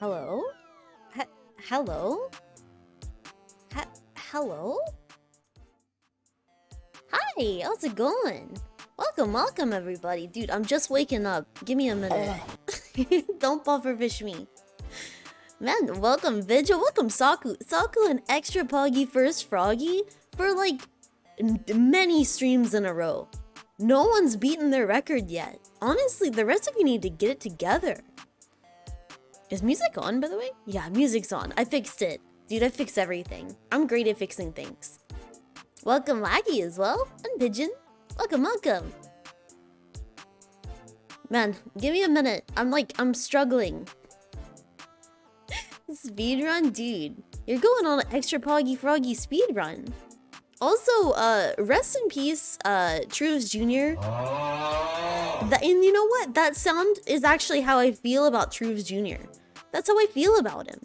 Hello? Hello? Hello? Hi, how's it going? Welcome everybody. Dude, I'm just waking up. Give me a minute. Don't pufferfish me. Man, welcome Vigil, welcome Saku. Saku an extra poggy first froggy for like many streams in a row. No one's beaten their record yet. Honestly, the rest of you need to get it together. Is music on, by the way? Yeah, music's on. I fixed it. Dude, I fix everything. I'm great at fixing things. Welcome Laggy as well, and Pigeon. Welcome. Man, give me a minute. I'm struggling. Speedrun? Dude, you're going on an extra poggy froggy speedrun. Also, rest in peace, Truves Jr. And you know what? That sound is actually how I feel about Truves Jr. That's how I feel about him.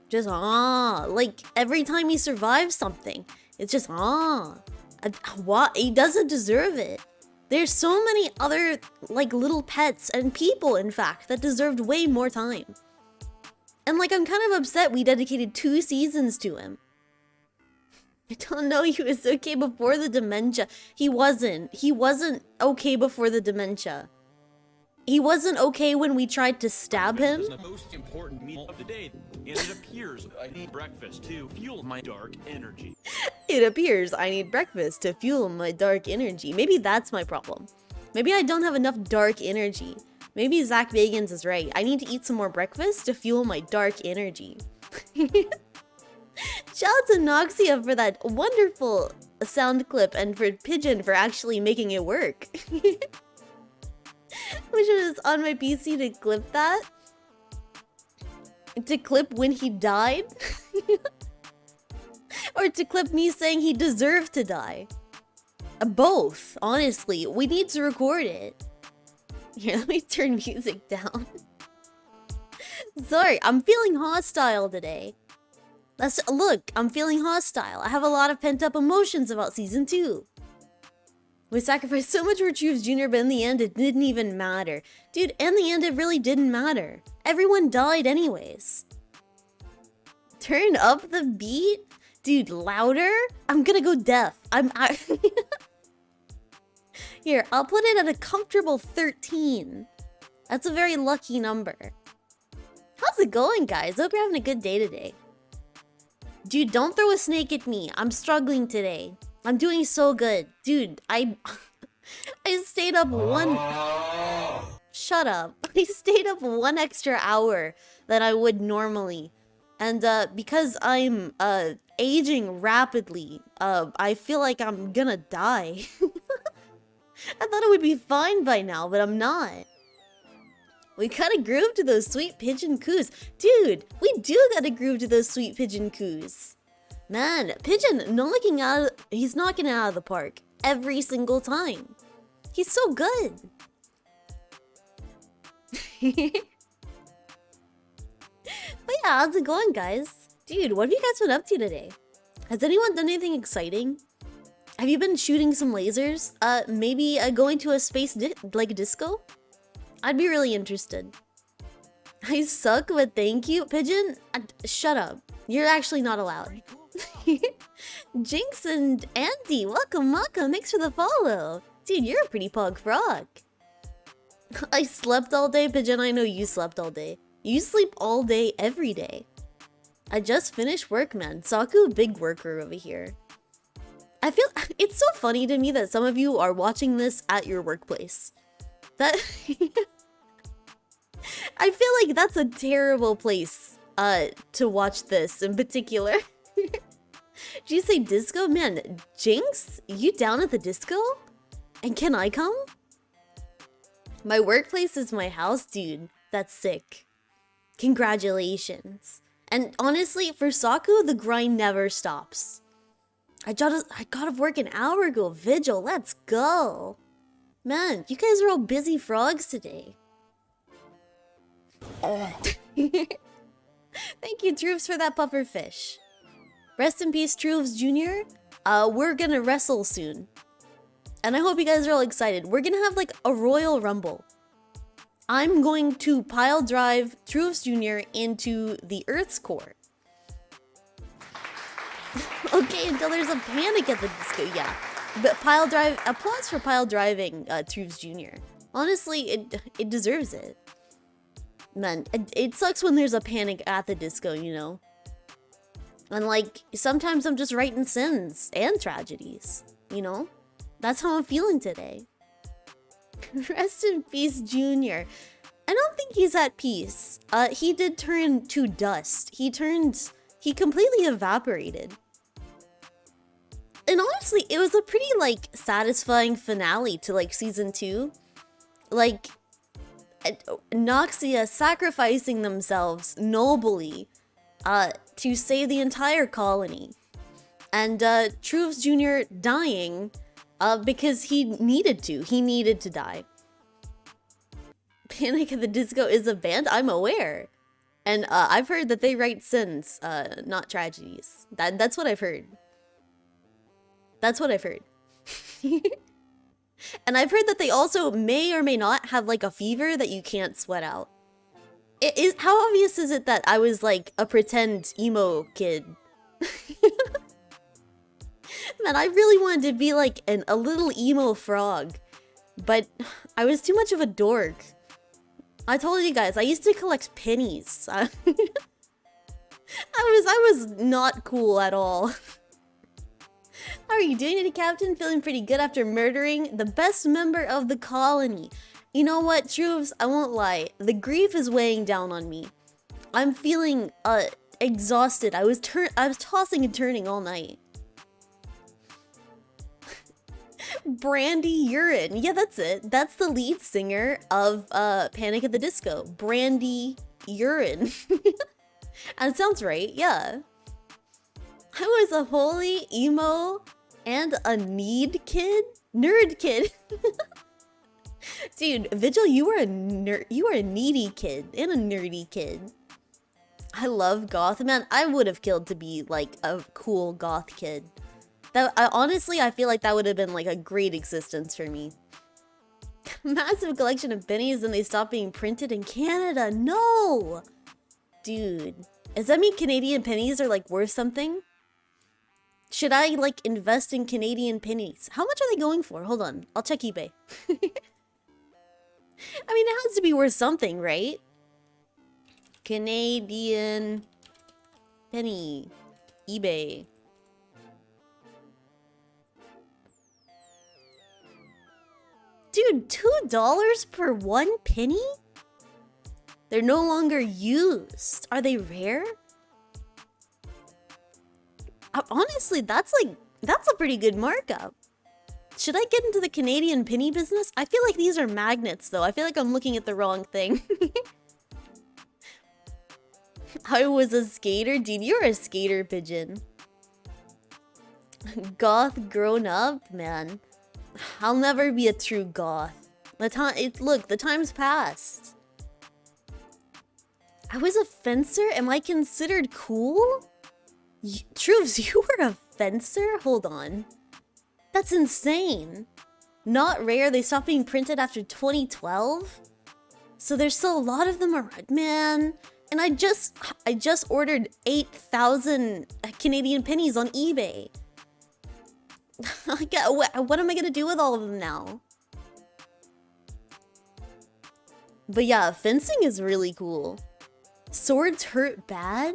Just, like, every time he survives something, it's just, what? He doesn't deserve it. There's so many other, like, little pets and people, in fact, that deserved way more time. And, like, I'm kind of upset we dedicated 2 seasons to him. I don't know, he was okay before the dementia. He wasn't okay before the dementia. He wasn't okay when we tried to stab him. This is the most important meal of the day, and it appears I need breakfast to fuel my dark energy. It appears I need breakfast to fuel my dark energy. Maybe that's my problem. Maybe I don't have enough dark energy. Maybe Zach Bagans is right. I need to eat some more breakfast to fuel my dark energy. Shout out to Noxia for that wonderful sound clip and for Pigeon for actually making it work. Wish it was on my PC to clip that. To clip when he died. Or to clip me saying he deserved to die. Both, honestly. We need to record it. Here, let me turn music down. Sorry, I'm feeling hostile today. Look, I'm feeling hostile. I have a lot of pent-up emotions about Season 2. We sacrificed so much for Truves Jr., but in the end, it didn't even matter. Dude, in the end, it really didn't matter. Everyone died anyways. Turn up the beat? Dude, louder? I'm gonna go deaf. Here, I'll put it at a comfortable 13. That's a very lucky number. How's it going, guys? Hope you're having a good day today. Dude, don't throw a snake at me. I'm struggling today. I'm doing so good. Dude, I stayed up Shut up. I stayed up 1 extra hour than I would normally. And because I'm aging rapidly, I feel like I'm gonna die. I thought it would be fine by now, but I'm not. We gotta groove to those sweet pigeon coos. Dude, we do gotta groove to those sweet pigeon coos. Man, Pigeon he's knocking it out of the park every single time. He's so good. But yeah, how's it going, guys? Dude, what have you guys been up to today? Has anyone done anything exciting? Have you been shooting some lasers? Maybe going to a space disco? I'd be really interested. I suck, but thank you. Pigeon, shut up. You're actually not allowed. Jinx and Andy, welcome. Thanks for the follow. Dude, you're a pretty pug frog. I slept all day, Pigeon. I know you slept all day. You sleep all day, every day. I just finished work, man. Saku, big worker over here. I feel it's so funny to me that some of you are watching this at your workplace. That I feel like that's a terrible place to watch this in particular. Did you say disco? Man, Jinx, you down at the disco? And can I come? My workplace is my house, dude. That's sick. Congratulations. And honestly, for Saku, the grind never stops. I got off work an hour ago. Vigil, let's go. Man, you guys are all busy frogs today. Thank you, Truves, for that puffer fish. Rest in peace, Truves Jr. We're gonna wrestle soon. And I hope you guys are all excited. We're gonna have like a Royal Rumble. I'm going to pile drive Truce Jr. into the Earth's core. Okay, until there's a panic at the disco, yeah. But pile drive, applause for pile driving Truce Jr. Honestly, it deserves it. Man, it sucks when there's a panic at the disco, you know? And like, sometimes I'm just writing sins and tragedies, you know? That's how I'm feeling today. Rest in peace, Junior. I don't think he's at peace. He did turn to dust. He completely evaporated. And honestly, it was a pretty, like, satisfying finale to, like, season 2. Like, Noxia sacrificing themselves nobly to save the entire colony. And Truce Jr. dying because he needed to. He needed to die. Panic at the Disco is a band? I'm aware. And I've heard that they write sins, not tragedies. That's what I've heard. That's what I've heard. And I've heard that they also may or may not have like a fever that you can't sweat out. How obvious is it that I was like a pretend emo kid? Man, I really wanted to be like a little emo frog, but I was too much of a dork. I told you guys, I used to collect pennies. I was not cool at all. How are you doing, Captain? Feeling pretty good after murdering the best member of the colony. You know what, Troops? I won't lie. The grief is weighing down on me. I'm feeling exhausted. I was tossing and turning all night. Brandy Urine. Yeah, that's it. That's the lead singer of Panic at the Disco. Brandy Urine. And it sounds right, yeah. I was a holy emo and a nerd kid. Dude, Vigil, you were a nerd. You were a needy kid and a nerdy kid. I love goth, man. I would have killed to be like a cool goth kid. Honestly, I feel like that would have been like a great existence for me. Massive collection of pennies and they stopped being printed in Canada. No, dude, does that mean Canadian pennies are like worth something? Should I like invest in Canadian pennies? How much are they going for? Hold on, I'll check eBay. I mean, it has to be worth something, right? Canadian penny, eBay. Dude, $2 per 1 penny? They're no longer used. Are they rare? Honestly, that's a pretty good markup. Should I get into the Canadian penny business? I feel like these are magnets, though. I feel like I'm looking at the wrong thing. I was a skater? Dude, you're a skater pigeon. Goth grown up? Man. I'll never be a true goth. Look, the time's passed. I was a fencer? Am I considered cool? Truves, you were a fencer? Hold on. That's insane. Not rare, they stopped being printed after 2012? So there's still a lot of them around, man. And I just ordered 8,000 Canadian pennies on eBay. What am I gonna do with all of them now? But yeah, fencing is really cool. Swords hurt bad?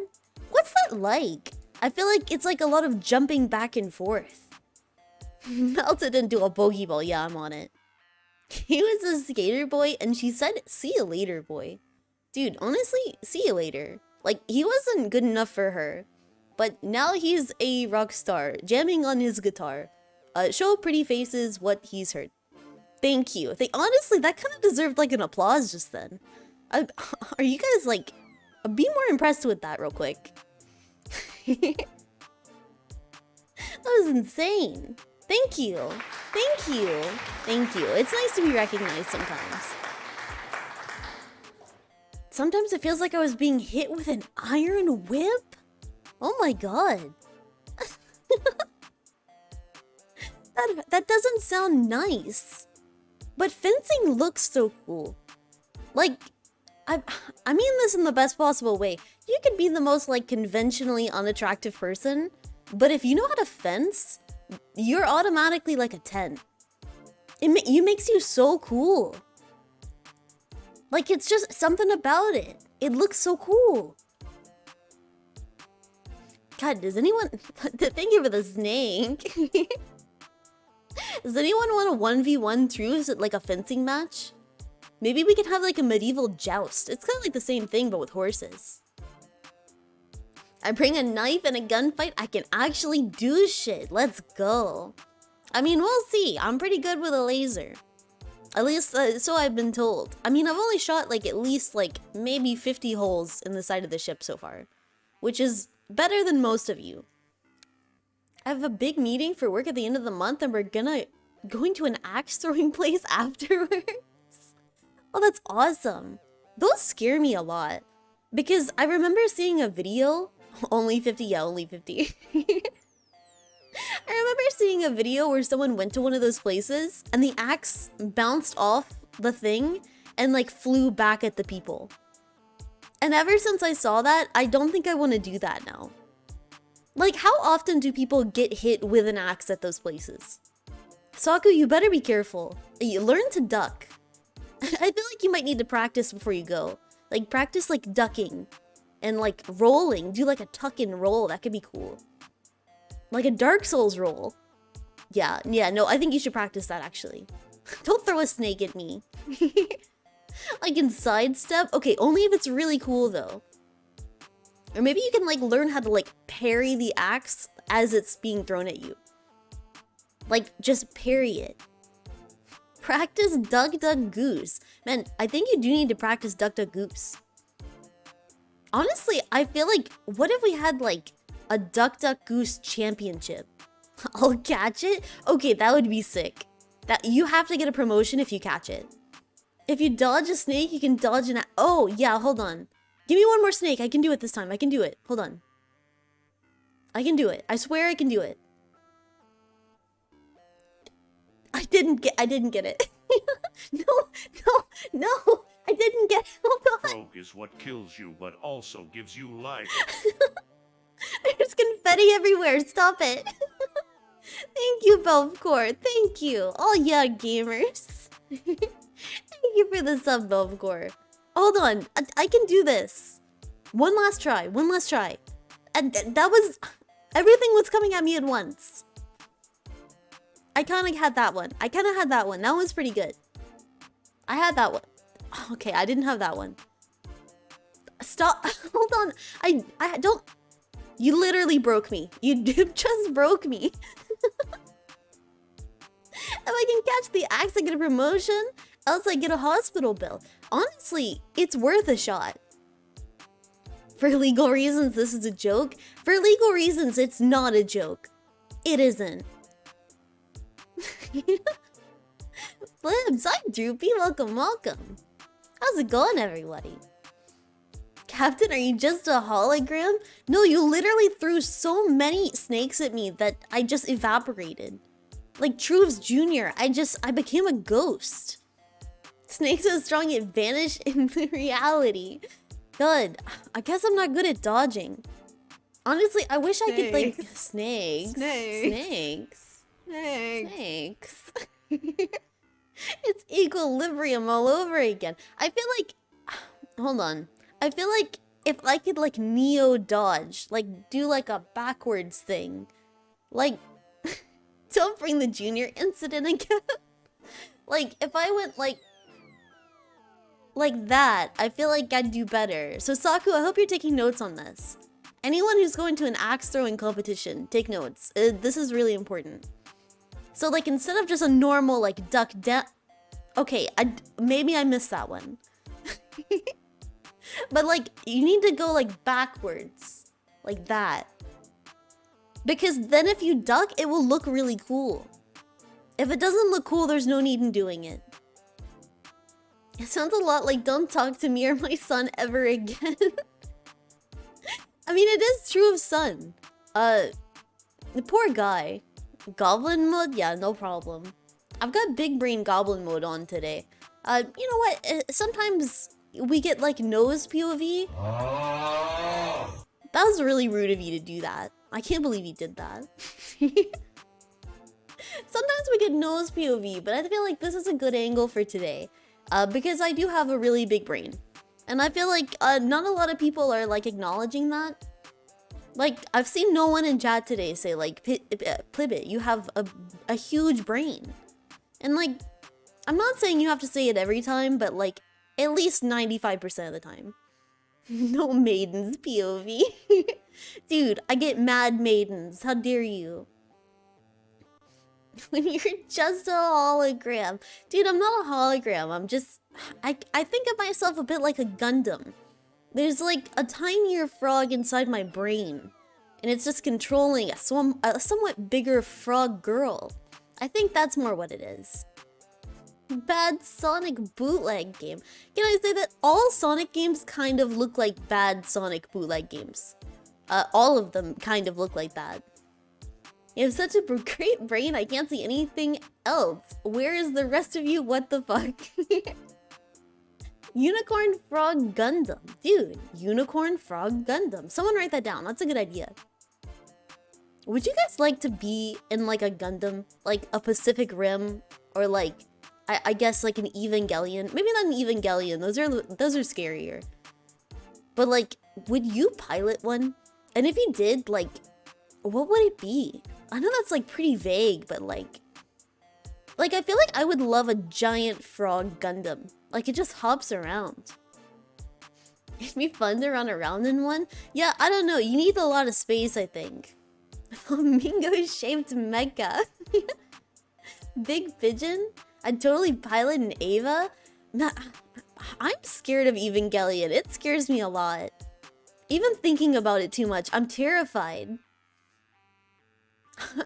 What's that like? I feel like it's like a lot of jumping back and forth. Melted into a Pokeball. Yeah, I'm on it. He was a skater boy and she said, see you later, boy. Dude, honestly, see you later. Like, he wasn't good enough for her. But now he's a rock star, jamming on his guitar. Show pretty faces what he's heard. Thank you. Honestly, that kind of deserved like an applause just then. Are you guys like... Be more impressed with that real quick. That was insane. Thank you. Thank you. Thank you. It's nice to be recognized sometimes. Sometimes it feels like I was being hit with an iron whip. Oh my god. That doesn't sound nice. But fencing looks so cool. Like, I mean this in the best possible way. You could be the most, like, conventionally unattractive person, but if you know how to fence, you're automatically like a 10. It makes you so cool. Like, it's just something about it. It looks so cool. God, does anyone... Thank you for the snake. Does anyone want a 1v1 truce at, like, a fencing match? Maybe we could have, like, a medieval joust. It's kind of like the same thing, but with horses. I bring a knife and a gunfight. I can actually do shit. Let's go. I mean, we'll see. I'm pretty good with a laser. At least, so I've been told. I mean, I've only shot, like, at least, like, maybe 50 holes in the side of the ship so far. Which is better than most of you. I have a big meeting for work at the end of the month, and we're going to an axe throwing place afterwards. Oh, that's awesome. Those scare me a lot. Because I remember seeing a video... Only 50? Yeah, only 50. I remember seeing a video where someone went to one of those places and the axe bounced off the thing and like flew back at the people. And ever since I saw that, I don't think I want to do that now. Like, how often do people get hit with an axe at those places? Saku, you better be careful. You learn to duck. I feel like you might need to practice before you go. Like, practice like ducking and like rolling. Do like a tuck and roll. That could be cool. Like a Dark Souls roll. Yeah, no, I think you should practice that actually. Don't throw a snake at me. I can sidestep. Okay, only if it's really cool though. Or maybe you can like learn how to like parry the axe as it's being thrown at you. Like just parry it. Practice duck duck goose. Man, I think you do need to practice duck duck goose. Honestly, I feel like what if we had like a duck duck goose championship? I'll catch it? Okay, that would be sick. That you have to get a promotion if you catch it. If you dodge a snake, you can dodge an... Oh, yeah, hold on. Give me one more snake. I can do it this time. I can do it. Hold on. I can do it. I swear I can do it. I didn't get it. No. I didn't get it. Hold on. Rogue is what kills you, but also gives you life. There's confetti everywhere. Stop it. Thank you, Belvcore. Thank you. Oh, yeah, gamers. Thank you for the sub, Belvcore. Hold on. I can do this. One last try. And that was... Everything was coming at me at once. I kind of had that one. That one's pretty good. I had that one. Okay, I didn't have that one. Stop. Hold on. I don't... You literally broke me. You just broke me. If I can catch the axe, I get a promotion. Else I get a hospital bill. Honestly, it's worth a shot. For legal reasons, this is a joke. For legal reasons, it's not a joke. It isn't. Flips, hi Droopy, welcome. How's it going, everybody? Captain, are you just a hologram? No, you literally threw so many snakes at me that I just evaporated. Like Truves Jr., I became a ghost. Snakes so strong it vanished in reality. Good. I guess I'm not good at dodging. Honestly, I wish I could like... Snakes. It's equilibrium all over again. I feel like... Hold on. I feel like if I could like neo dodge, like do like a backwards thing, like don't bring the junior incident again. Like if I went like that, I feel like I'd do better. So Saku, I hope you're taking notes on this. Anyone who's going to an axe throwing competition, take notes. This is really important. So like instead of just a normal like duck down, okay, maybe I missed that one. But like, you need to go like backwards. Like that. Because then if you duck, it will look really cool. If it doesn't look cool, there's no need in doing it. It sounds a lot like don't talk to me or my son ever again. I mean, it is true of son. The poor guy. Goblin mode? Yeah, no problem. I've got big brain goblin mode on today. You know what? Sometimes we get like nose POV. That was really rude of you to do that. I can't believe you did that. Sometimes we get nose POV, but I feel like this is a good angle for today. Because I do have a really big brain. And I feel like not a lot of people are like acknowledging that. Like, I've seen no one in chat today say like, Plibbit, you have a huge brain. And like, I'm not saying you have to say it every time, but like, at least 95% of the time. No maidens POV. Dude, I get mad maidens. How dare you? When you're just a hologram. Dude, I'm not a hologram. I'm just... I think of myself a bit like a Gundam. There's like a tinier frog inside my brain. And it's just controlling a somewhat bigger frog girl. I think that's more what it is. Bad Sonic bootleg game. Can I say that all Sonic games kind of look like bad Sonic bootleg games? All of them kind of look like that. You have such a great brain, I can't see anything else. Where is the rest of you? What the fuck? Unicorn Frog Gundam. Dude, Unicorn Frog Gundam. Someone write that down. That's a good idea. Would you guys like to be in like a Gundam? Like a Pacific Rim? Or like, I guess like an Evangelion? Maybe not an Evangelion. Those are scarier. But like, would you pilot one? And if you did, like, what would it be? I know that's like pretty vague, but like I feel like I would love a giant frog Gundam. Like it just hops around. It'd be fun to run around in one. Yeah, I don't know. You need a lot of space, I think. Flamingo-shaped mecha. Big pigeon? I'd totally pilot an Ava. Nah, I'm scared of Evangelion. It scares me a lot. Even thinking about it too much, I'm terrified.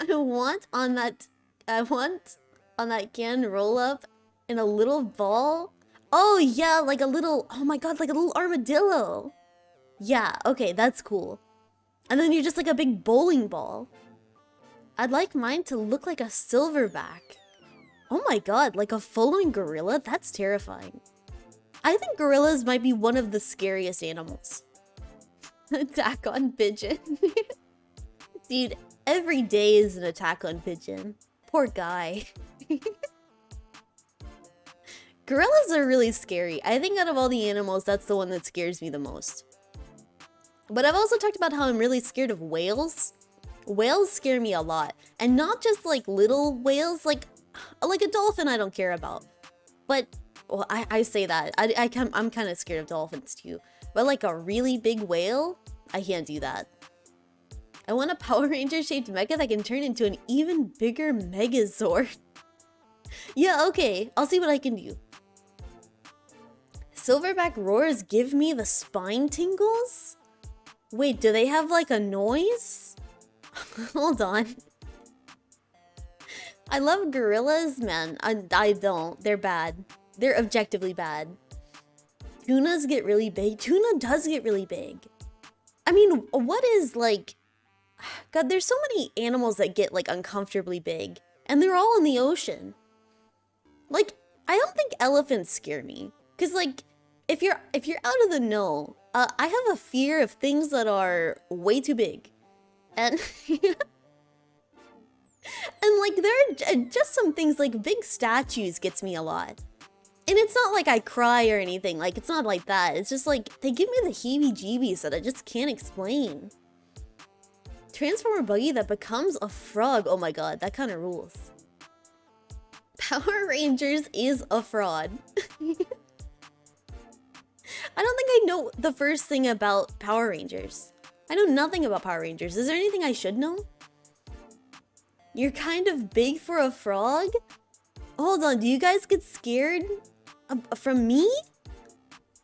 I want on that can roll up in a little ball. Oh yeah, like a little, oh my god, like a little armadillo. Yeah, okay, that's cool. And then you're just like a big bowling ball. I'd like mine to look like a silverback. Oh my god, like a full-on gorilla? That's terrifying. I think gorillas might be one of the scariest animals. Attack on pigeon. Dude, every day is an attack on pigeon. Poor guy. Gorillas are really scary. I think out of all the animals, that's the one that scares me the most. But I've also talked about how I'm really scared of whales. Whales scare me a lot. And not just like little whales, like a dolphin I don't care about. But, well, I say that. I'm kind of scared of dolphins too. But like a really big whale, I can't do that. I want a Power Ranger shaped mecha that can turn into an even bigger Megazord. Yeah, okay. I'll see what I can do. Silverback roars give me the spine tingles? Wait, do they have like a noise? Hold on. I love gorillas, man. I don't. They're bad. They're objectively bad. Tunas get really big. Tuna does get really big. I mean, what is like... God, there's so many animals that get like uncomfortably big. And they're all in the ocean. Like, I don't think elephants scare me. Because like, if you're out of the know, I have a fear of things that are way too big. And... and like, there are just some things like big statues gets me a lot. And it's not like I cry or anything, like it's not like that. It's just like, they give me the heebie-jeebies that I just can't explain. Transformer buggy that becomes a frog. Oh my god, that kind of rules. Power Rangers is a fraud. I don't think I know the first thing about Power Rangers. I know nothing about Power Rangers. Is there anything I should know? You're kind of big for a frog? Hold on, do you guys get scared from me?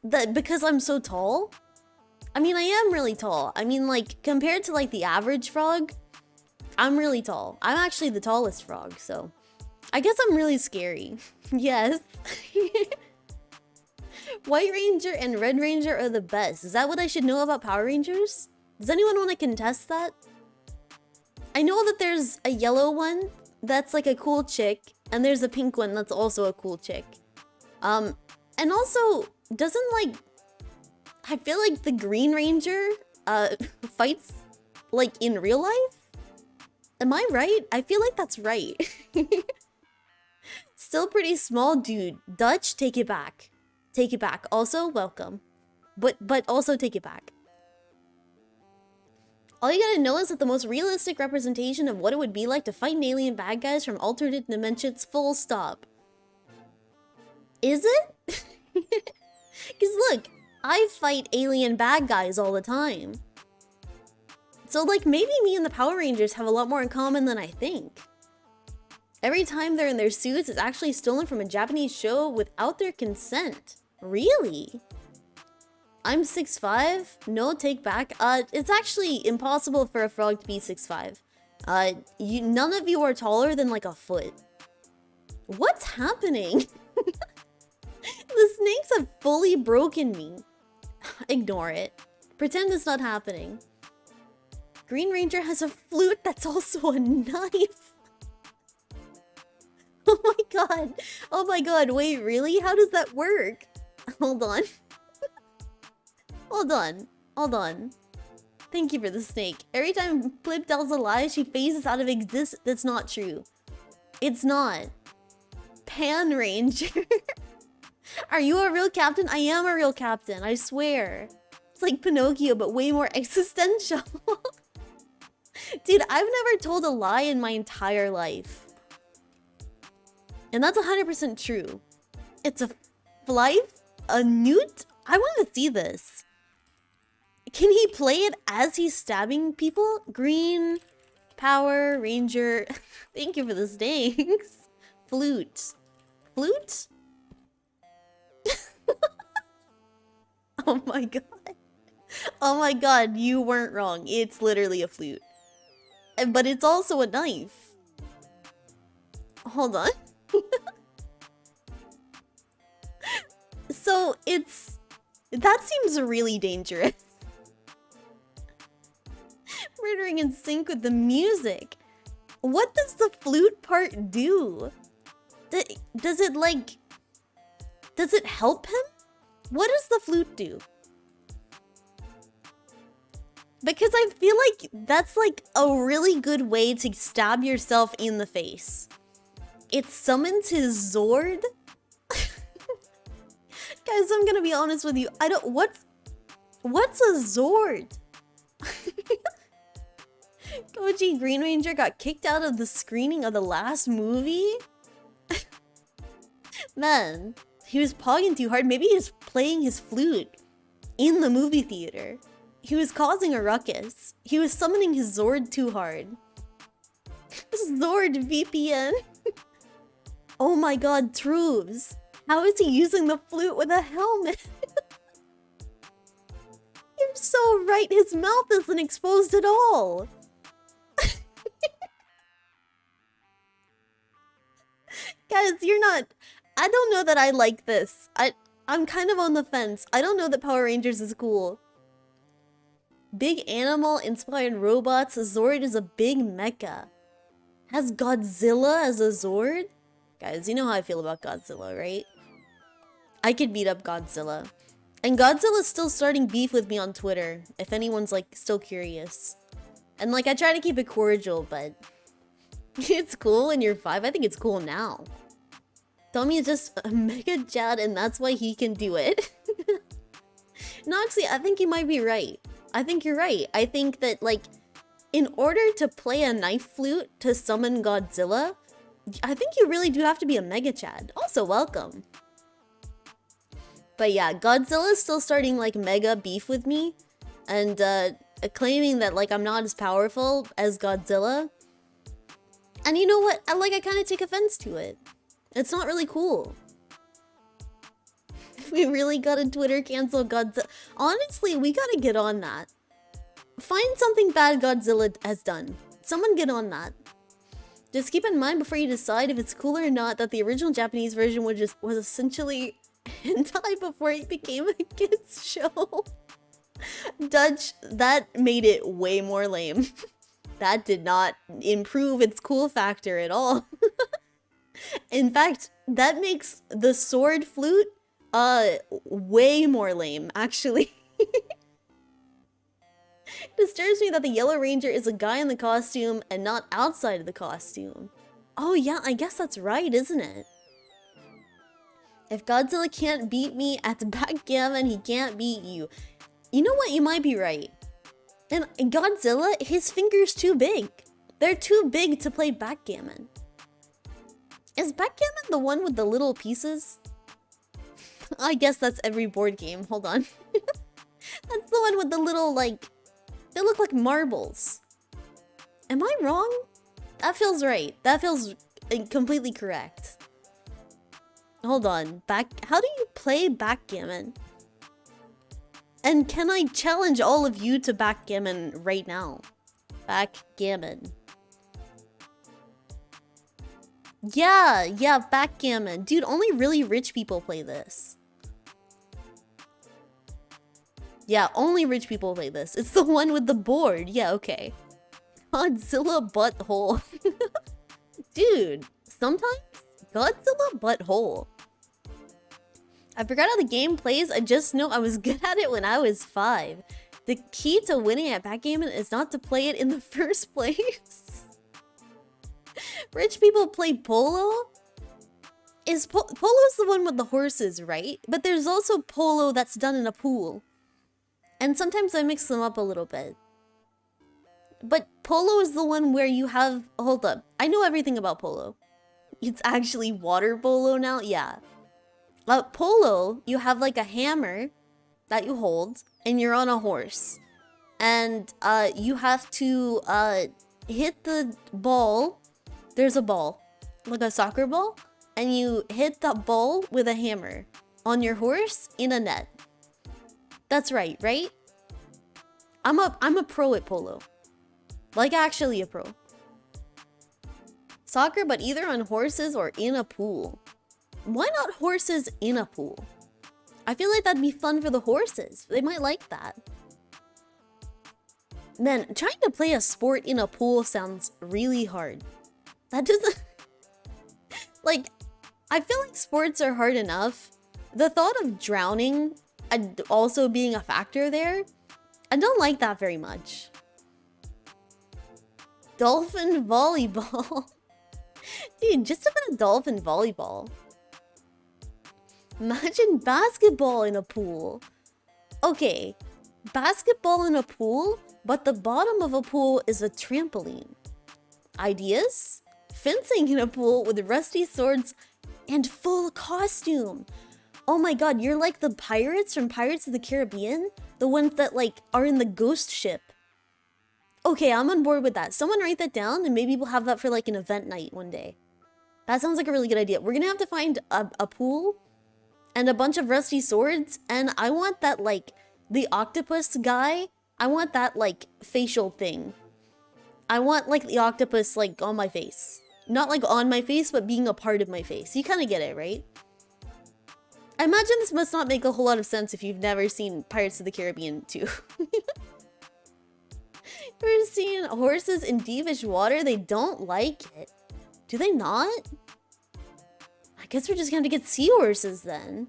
Because I'm so tall? I mean, I am really tall. I mean, like, compared to, like, the average frog, I'm really tall. I'm actually the tallest frog, so... I guess I'm really scary. Yes. White Ranger and Red Ranger are the best. Is that what I should know about Power Rangers? Does anyone want to contest that? I know that there's a yellow one that's, like, a cool chick, and there's a pink one that's also a cool chick. And also, doesn't like... I feel like the Green Ranger, fights, like, in real life? Am I right? I feel like that's right. Still pretty small, dude. Dutch, take it back. Take it back. Also, welcome. But also take it back. All you gotta know is that the most realistic representation of what it would be like to fight an alien bad guys from alternate dimensions, full stop. Is it? Because look, I fight alien bad guys all the time. So like maybe me and the Power Rangers have a lot more in common than I think. Every time they're in their suits, it's actually stolen from a Japanese show without their consent. Really? I'm 6'5". No, take back. It's actually impossible for a frog to be 6'5". None of you are taller than like a foot. What's happening? The snakes have fully broken me. Ignore it. Pretend it's not happening. Green Ranger has a flute that's also a knife. Oh my god. Oh my god. Wait, really? How does that work? Hold on. Hold on. Hold on. Thank you for the snake. Every time Plib tells a lie, she phases out of existence. That's not true. It's not. Pan Ranger. Are you a real captain? I am a real captain, I swear. It's like Pinocchio, but way more existential. Dude, I've never told a lie in my entire life. And that's 100% true. It's a flight? A newt? I want to see this. Can he play it as he's stabbing people? Green, Power, Ranger. Thank you for the snakes. Flute. Flute? Oh my god. Oh my god, you weren't wrong. It's literally a flute. But it's also a knife. Hold on. So it's... That seems really dangerous. Murdering in sync with the music. What does the flute part do? Does it like... Does it help him? What does the flute do? Because I feel like that's like a really good way to stab yourself in the face. It summons his Zord. Guys, I'm gonna be honest with you. I don't... What's a Zord? Koji Green Ranger got kicked out of the screening of the last movie? Man, he was pogging too hard. Maybe he was playing his flute in the movie theater. He was causing a ruckus. He was summoning his Zord too hard. Zord VPN. Oh my god, Trooves. How is he using the flute with a helmet? You're so right, his mouth isn't exposed at all. Guys, you're not... I don't know that I like this. I'm kind of on the fence. I don't know that Power Rangers is cool. Big animal-inspired robots. Zord is a big mecha. Has Godzilla as a Zord? Guys, you know how I feel about Godzilla, right? I could beat up Godzilla. And Godzilla's still starting beef with me on Twitter, if anyone's, like, still curious. And, like, I try to keep it cordial, but... It's cool in year 5. I think it's cool now. Tommy is just a mega Chad, and that's why he can do it. No, actually, I think you might be right. I think you're right. I think that, like, in order to play a knife flute to summon Godzilla, I think you really do have to be a mega Chad. Also, welcome. But yeah, Godzilla's still starting, like, mega beef with me. And, claiming that, like, I'm not as powerful as Godzilla. And you know what? I kind of take offense to it. It's not really cool. We really gotta Twitter cancel Godzilla. Honestly, we gotta get on that. Find something bad Godzilla has done. Someone get on that. Just keep in mind before you decide if it's cool or not that the original Japanese version was essentially hentai before it became a kids show. Dutch, that made it way more lame. That did not improve its cool factor at all. In fact, that makes the sword flute way more lame, actually. It disturbs me that the Yellow Ranger is a guy in the costume and not outside of the costume. Oh yeah, I guess that's right, isn't it? If Godzilla can't beat me at backgammon, he can't beat you. You know what? You might be right. And Godzilla, his finger's too big. They're too big to play backgammon. Is backgammon the one with the little pieces? I guess that's every board game. Hold on. That's the one with the little, like... They look like marbles. Am I wrong? That feels right. That feels completely correct. Hold on. How do you play backgammon? And can I challenge all of you to backgammon right now? Backgammon. Yeah, backgammon. Dude, only really rich people play this. Yeah, only rich people play this. It's the one with the board. Yeah, okay. Godzilla butthole. Dude, sometimes Godzilla butthole. I forgot how the game plays. I just know I was good at it when I was 5. The key to winning at backgammon is not to play it in the first place. Rich people play polo? Polo's the one with the horses, right? But there's also polo that's done in a pool. And sometimes I mix them up a little bit. But polo is the one where you have... Hold up. I know everything about polo. It's actually water polo now? Yeah. Polo, you have like a hammer that you hold, and you're on a horse. And you have to hit the ball. There's a ball, like a soccer ball. And you hit the ball with a hammer on your horse in a net. That's right, right? I'm a pro at polo. Like actually a pro. Soccer, but either on horses or in a pool. Why not horses in a pool? I feel like that'd be fun for the horses. They might like that. Man, trying to play a sport in a pool sounds really hard. That doesn't... Like, I feel like sports are hard enough. The thought of drowning and also being a factor there, I don't like that very much. Dolphin volleyball. Dude, just a bit of dolphin volleyball. Imagine basketball in a pool. Okay, basketball in a pool, but the bottom of a pool is a trampoline. Ideas? Fencing in a pool with rusty swords and full costume. Oh my god, you're like the pirates from Pirates of the Caribbean? The ones that like are in the ghost ship. Okay, I'm on board with that. Someone write that down and maybe we'll have that for like an event night one day. That sounds like a really good idea. We're gonna have to find a pool and a bunch of rusty swords, and I want that like the octopus guy. I want that like facial thing. I want like the octopus like on my face. Not like on my face, but being a part of my face. You kind of get it, right? I imagine this must not make a whole lot of sense if you've never seen Pirates of the Caribbean 2. Ever seen horses in deepish water? They don't like it. Do they not? I guess we're just gonna have to get seahorses then.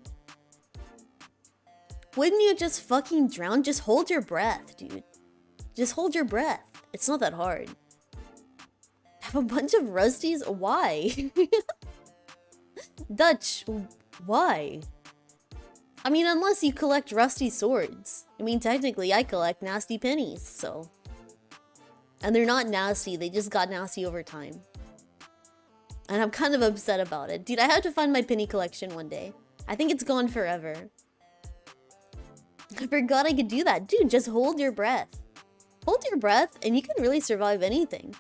Wouldn't you just fucking drown? Just hold your breath, dude. Just hold your breath. It's not that hard. Have a bunch of rusties? Why? Dutch, why? I mean, unless you collect rusty swords. I mean, technically, I collect nasty pennies, so... And they're not nasty, they just got nasty over time. And I'm kind of upset about it. Dude, I have to find my penny collection one day. I think it's gone forever. I forgot I could do that. Dude, just hold your breath. Hold your breath, and you can really survive anything.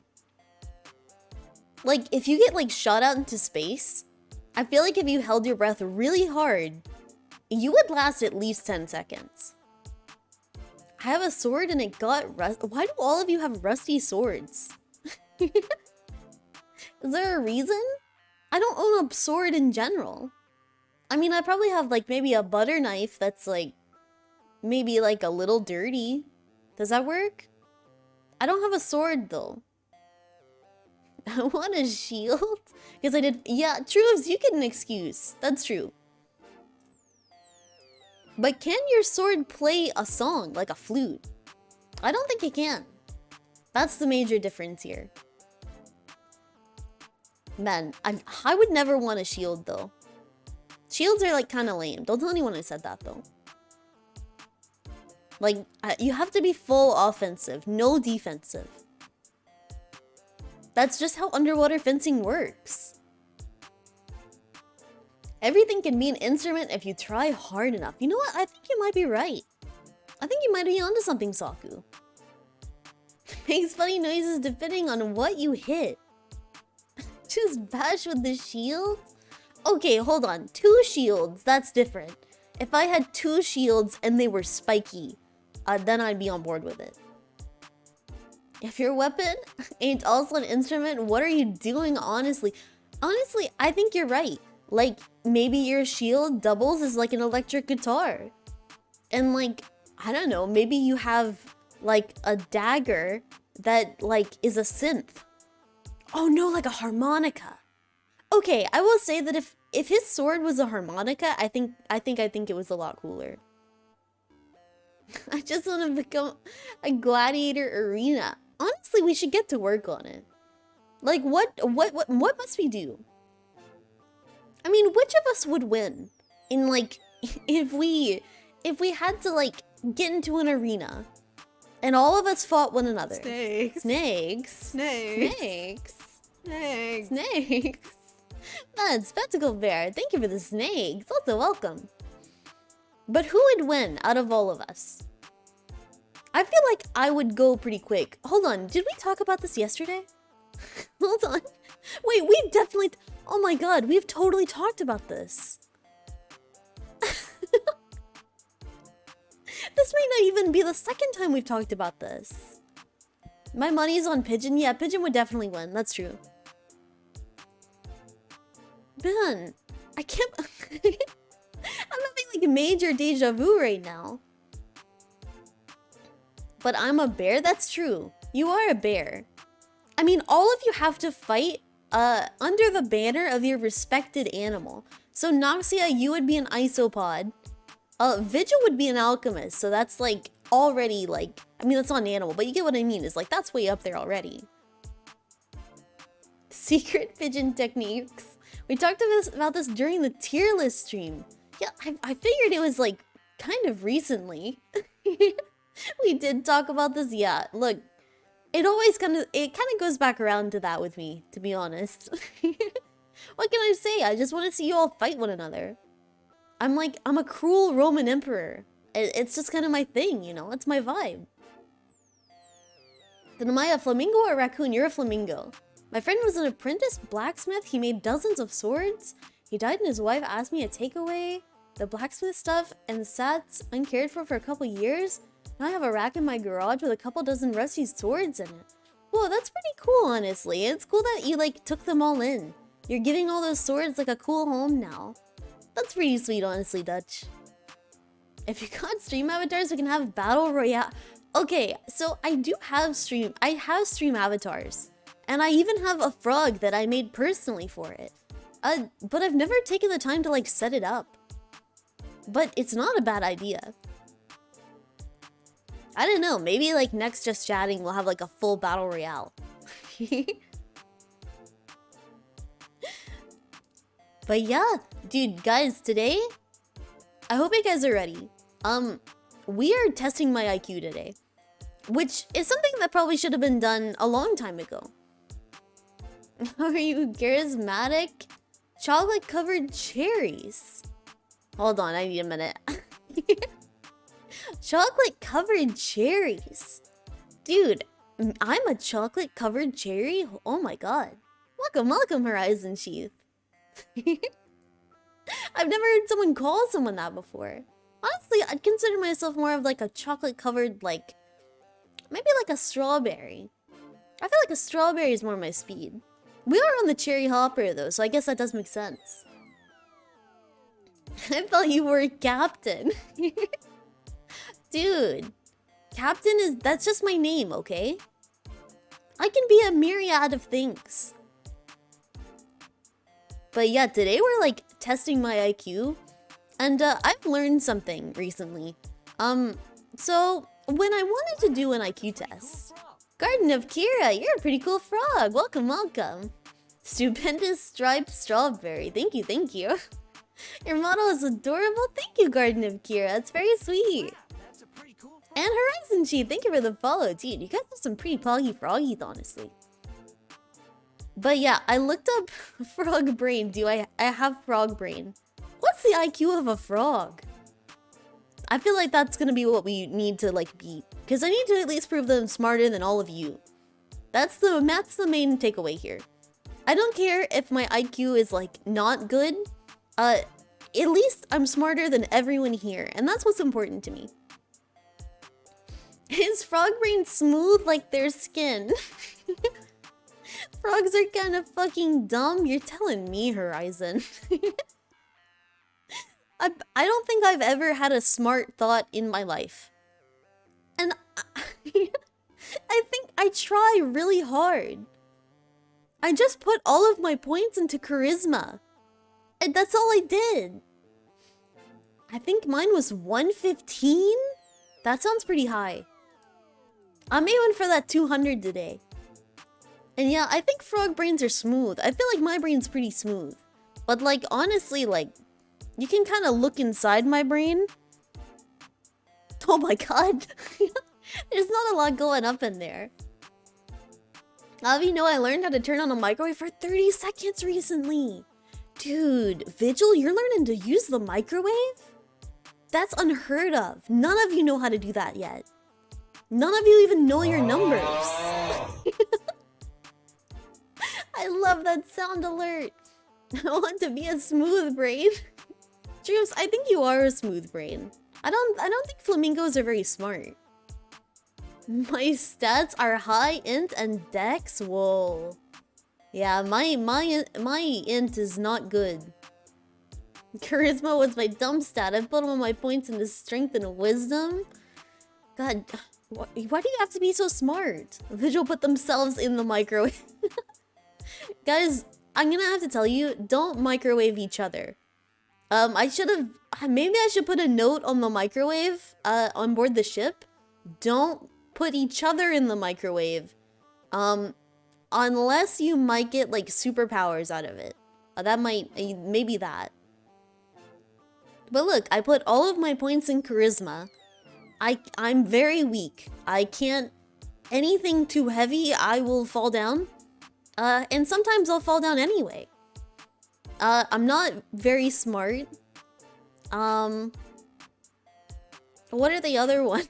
Like, if you get, like, shot out into space, I feel like if you held your breath really hard, you would last at least 10 seconds. I have a sword and it got Why do all of you have rusty swords? Is there a reason? I don't own a sword in general. I mean, I probably have like maybe a butter knife that's like maybe like a little dirty. Does that work? I don't have a sword though. I want a shield? Because I did... Yeah, Trues, you get an excuse. That's true. But can your sword play a song, like a flute? I don't think it can. That's the major difference here. Man, I would never want a shield, though. Shields are, like, kind of lame. Don't tell anyone I said that, though. Like, you have to be full offensive, no defensive. That's just how underwater fencing works. Everything can be an instrument if you try hard enough. You know what? I think you might be right. I think you might be onto something, Saku. Makes funny noises depending on what you hit. Just bash with the shield? Okay, hold on. 2 shields, that's different. If I had 2 shields and they were spiky, then I'd be on board with it. If your weapon ain't also an instrument, what are you doing, honestly? Honestly, I think you're right. Like, maybe your shield doubles as like an electric guitar. And like, I don't know, maybe you have like a dagger that like is a synth. Oh no, like a harmonica. Okay, I will say that if his sword was a harmonica, I think it was a lot cooler. I just want to become a gladiator arena. Honestly, we should get to work on it. Like, what must we do? I mean, which of us would win in like if we had to like get into an arena and all of us fought one another? Snakes. Snakes. Snakes. Snakes. Snakes. Snakes. Man, Spectacle Bear, thank you for the snakes. Also welcome. But who would win out of all of us? I feel like I would go pretty quick. Hold on, did we talk about this yesterday? Hold on. Wait, we've definitely... Oh my god, we've totally talked about this. This might not even be the second time we've talked about this. My money's on Pigeon. Yeah, Pigeon would definitely win. That's true. Man, I can't... I'm having like a major deja vu right now. But I'm a bear? That's true. You are a bear. I mean, all of you have to fight under the banner of your respected animal. So Noxia, you would be an isopod. Vigil would be an alchemist. So that's like already like... I mean, that's not an animal, but you get what I mean. It's like, that's way up there already. Secret pigeon techniques. We talked about this during the tier list stream. Yeah, I figured it was like kind of recently. We did talk about this. Yeah, look, it kind of goes back around to that with me, to be honest. What can I say? I just want to see you all fight one another. I'm a cruel Roman emperor. It's just kind of my thing, you know? It's my vibe. Then am I a flamingo or a raccoon? You're a flamingo. My friend was an apprentice blacksmith. He made dozens of swords. He died and his wife asked me to take away the blacksmith stuff and sat uncared for a couple years. Now I have a rack in my garage with a couple dozen rusty swords in it. Whoa, that's pretty cool, honestly. It's cool that you, like, took them all in. You're giving all those swords, like, a cool home now. That's pretty sweet, honestly, Dutch. If you got stream avatars, we can have Battle Royale. Okay, so I have stream avatars. And I even have a frog that I made personally for it. But I've never taken the time to, like, set it up. But it's not a bad idea. I don't know, maybe like next Just Chatting we'll have like a full battle royale. But yeah, dude, guys, today I hope you guys are ready. We are testing my IQ today, which is something that probably should have been done a long time ago. Are you charismatic? Chocolate covered cherries. Hold on, I need a minute. Chocolate covered cherries. Dude, I'm a chocolate covered cherry? Oh my god. Welcome, Horizon Sheath. I've never heard someone call someone that before. Honestly, I'd consider myself more of like a chocolate covered, like, maybe like a strawberry. I feel like a strawberry is more my speed. We are on the cherry hopper though, so I guess that does make sense. I thought you were a captain. Dude, Captain that's just my name, okay? I can be a myriad of things. But yeah, today we're like testing my IQ. And I've learned something recently. So when I wanted to do an IQ test, Garden of Kira, you're a pretty cool frog. Welcome, welcome. Stupendous striped strawberry. Thank you, thank you. Your model is adorable. Thank you, Garden of Kira. It's very sweet. And Horizon Chief, thank you for the follow, dude. You guys have some pretty poggy froggies, honestly. But yeah, I looked up frog brain. I have frog brain. What's the IQ of a frog? I feel like that's gonna be what we need to like beat. Because I need to at least prove that I'm smarter than all of you. That's the main takeaway here. I don't care if my IQ is like not good. At least I'm smarter than everyone here. And that's what's important to me. Is frog brain smooth like their skin? Frogs are kind of fucking dumb. You're telling me, Horizon. I don't think I've ever had a smart thought in my life. And I think I try really hard. I just put all of my points into charisma. And that's all I did. I think mine was 115? That sounds pretty high. I'm aiming for that 200 today. And yeah, I think frog brains are smooth. I feel like my brain's pretty smooth. But like, honestly, like, you can kind of look inside my brain. Oh my god. There's not a lot going up in there. You know, I learned how to turn on a microwave for 30 seconds recently. Dude, Vigil, you're learning to use the microwave? That's unheard of. None of you know how to do that yet. None of you even know your numbers. I love that sound alert. I want to be a smooth brain. Drews, I think you are a smooth brain. I don't think flamingos are very smart. My stats are high int and dex. Whoa. Yeah, my int is not good. Charisma was my dumb stat. I put all my points into strength and wisdom. God, why do you have to be so smart? Vigil put themselves in the microwave. Guys, I'm gonna have to tell you, don't microwave each other. Maybe I should put a note on the microwave on board the ship. Don't put each other in the microwave. Unless you might get like superpowers out of it. Maybe that. But look, I put all of my points in charisma. I'm very weak. I can't... Anything too heavy, I will fall down. And sometimes I'll fall down anyway. I'm not very smart. What are the other ones?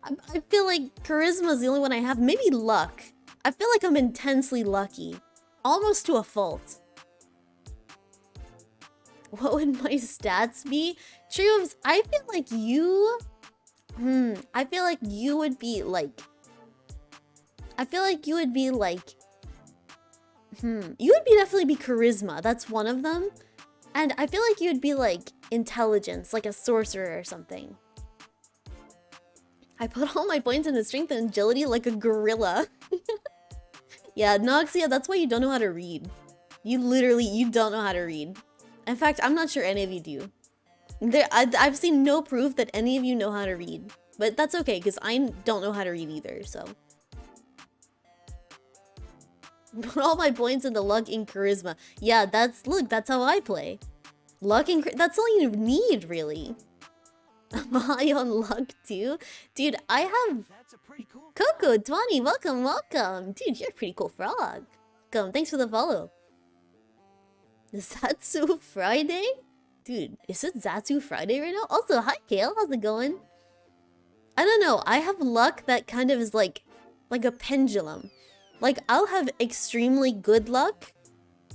I feel like charisma is the only one I have. Maybe luck. I feel like I'm intensely lucky. Almost to a fault. What would my stats be? Trios, I feel like you... I feel like you would be like... You would definitely be charisma. That's one of them. And I feel like you'd be like intelligence, like a sorcerer or something. I put all my points into strength and agility like a gorilla. Yeah, Noxia, that's why you don't know how to read. You don't know how to read. In fact, I'm not sure any of you do. I've seen no proof that any of you know how to read. But that's okay, because I don't know how to read either, so. Put all my points into luck and charisma. Yeah, that's how I play. Luck and that's all you need, really. I'm high on luck, too. Dude, I have... Coco, 20, welcome, welcome. Dude, you're a pretty cool frog. Welcome, thanks for the follow. Zatsu Friday? Dude, is it Zatsu Friday right now? Also, hi, Kale, how's it going? I don't know, I have luck that kind of is like a pendulum. Like, I'll have extremely good luck,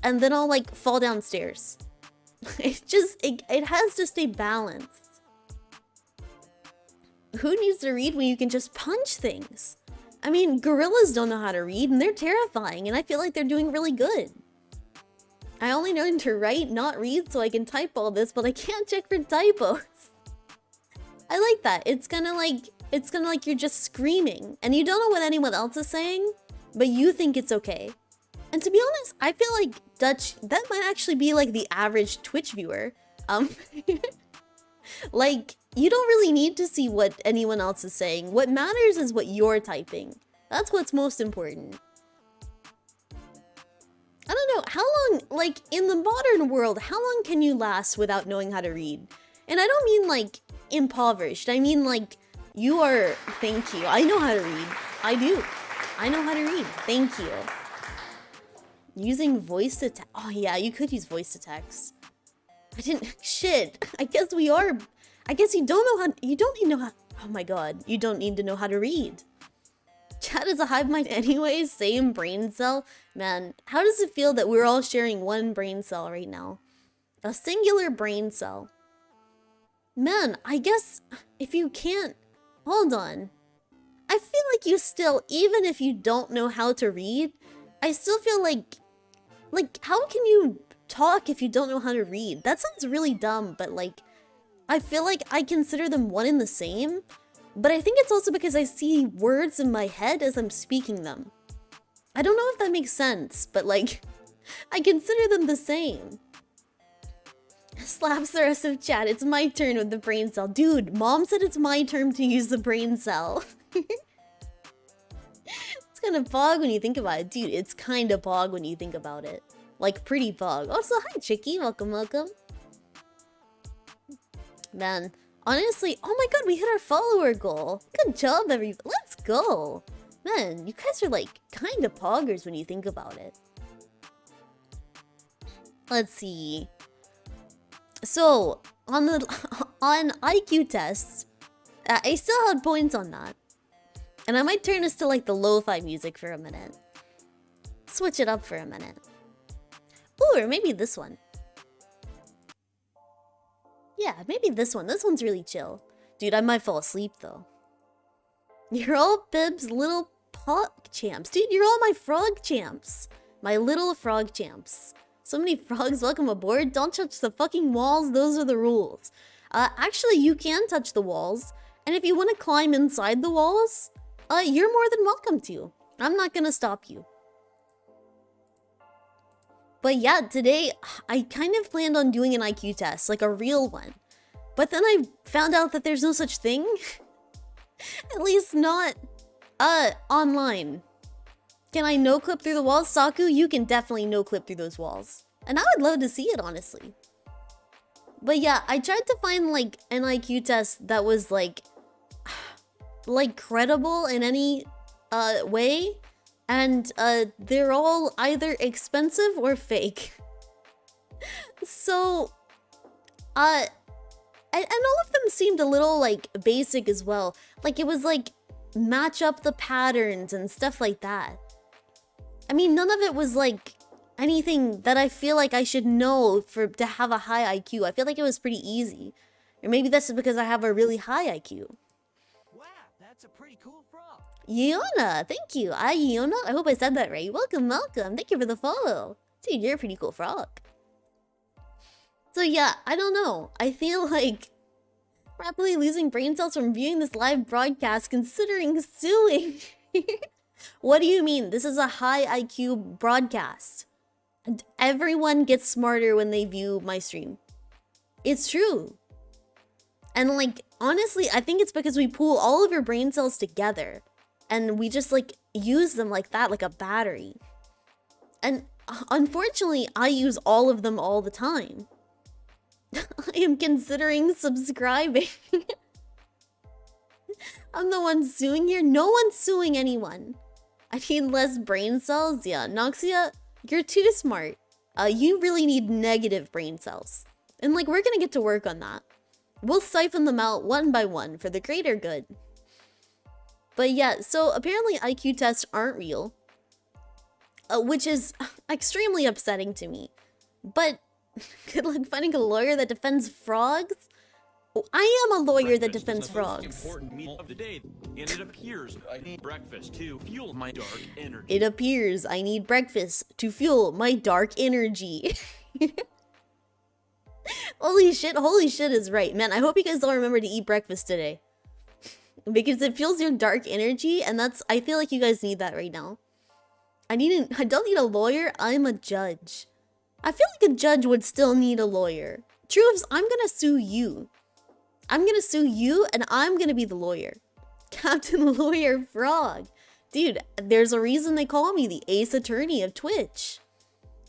and then I'll, like, fall downstairs. It has to stay balanced. Who needs to read when you can just punch things? I mean, gorillas don't know how to read, and they're terrifying, and I feel like they're doing really good. I only learned to write, not read, so I can type all this, but I can't check for typos. I like that. It's kind of like it's kind of like you're just screaming and you don't know what anyone else is saying, but you think it's okay. And to be honest, I feel like Dutch, that might actually be like the average Twitch viewer. Like, you don't really need to see what anyone else is saying. What matters is what you're typing. That's what's most important. I don't know, how long, like, in the modern world, how long can you last without knowing how to read? And I don't mean, like, impoverished. I mean, like, you are... Thank you. I know how to read. I do. I know how to read. Thank you. Using voice to text. Oh, yeah, you could use voice to text. I didn't... Shit. I guess we are... I guess you don't know how... You don't need to know how... Oh, my God. You don't need to know how to read. Chat is a hive mind anyways, same brain cell. Man, how does it feel that we're all sharing one brain cell right now? A singular brain cell. Man, I guess if you can't... Hold on. I feel like you still, even if you don't know how to read, I still feel like... Like, how can you talk if you don't know how to read? That sounds really dumb, but like... I feel like I consider them one and the same. But I think it's also because I see words in my head as I'm speaking them. I don't know if that makes sense, but like, I consider them the same. Slaps the rest of chat. It's my turn with the brain cell. Dude, mom said it's my turn to use the brain cell. It's kind of pog when you think about it. Dude, it's kind of pog when you think about it. Like, pretty pog. Also, hi, Chicky. Welcome, welcome. Man. Honestly, oh my god, we hit our follower goal. Good job, everybody. Let's go. Man, you guys are like kind of poggers when you think about it. Let's see. So, on IQ tests, I still had points on that. And I might turn this to like the lo-fi music for a minute. Switch it up for a minute. Ooh, or maybe this one. Yeah, maybe this one. This one's really chill. Dude, I might fall asleep, though. You're all Bib's little pog champs. Dude, you're all my frog champs. My little frog champs. So many frogs, welcome aboard. Don't touch the fucking walls. Those are the rules. Actually, you can touch the walls. And if you want to climb inside the walls, you're more than welcome to. I'm not gonna stop you. But yeah, today, I kind of planned on doing an IQ test, like a real one. But then I found out that there's no such thing. At least not, online. Can I no-clip through the walls? Saku, you can definitely no-clip through those walls. And I would love to see it, honestly. But yeah, I tried to find, like, an IQ test that was, like credible in any, way. And they're all either expensive or fake. So, and all of them seemed a little like basic as well. Like it was like match up the patterns and stuff like that. I mean, none of it was like anything that I feel like I should know to have a high IQ. I feel like it was pretty easy. Or maybe that's just because I have a really high IQ. Wow, that's a pretty cool frog. Iona, thank you. Iona, I hope I said that right. Welcome, welcome. Thank you for the follow. Dude, you're a pretty cool frog. So yeah, I don't know. I feel like rapidly losing brain cells from viewing this live broadcast, considering suing. What do you mean? This is a high IQ broadcast. And everyone gets smarter when they view my stream. It's true. And like, honestly, I think it's because we pool all of your brain cells together. And we just like use them like that, like a battery. And unfortunately, I use all of them all the time. I am considering subscribing. I'm the one suing here. No one's suing anyone. I need less brain cells. Yeah, Noxia, you're too smart. You really need negative brain cells. And like, we're gonna get to work on that. We'll siphon them out one by one for the greater good. But yeah, so apparently IQ tests aren't real. Which is extremely upsetting to me. But good luck finding a lawyer that defends frogs. Oh, I am a lawyer that defends frogs. Important meal of the day, and it appears I need breakfast to fuel my dark energy. It appears I need breakfast to fuel my dark energy. Holy shit is right. Man, I hope you guys all remember to eat breakfast today. because it feels your dark energy, and I feel like you guys need that right now. I don't need a lawyer, I'm a judge. I feel like a judge would still need a lawyer. Truths, I'm gonna sue you. I'm gonna sue you, and I'm gonna be the lawyer. Captain Lawyer Frog. Dude, there's a reason they call me the Ace Attorney of Twitch.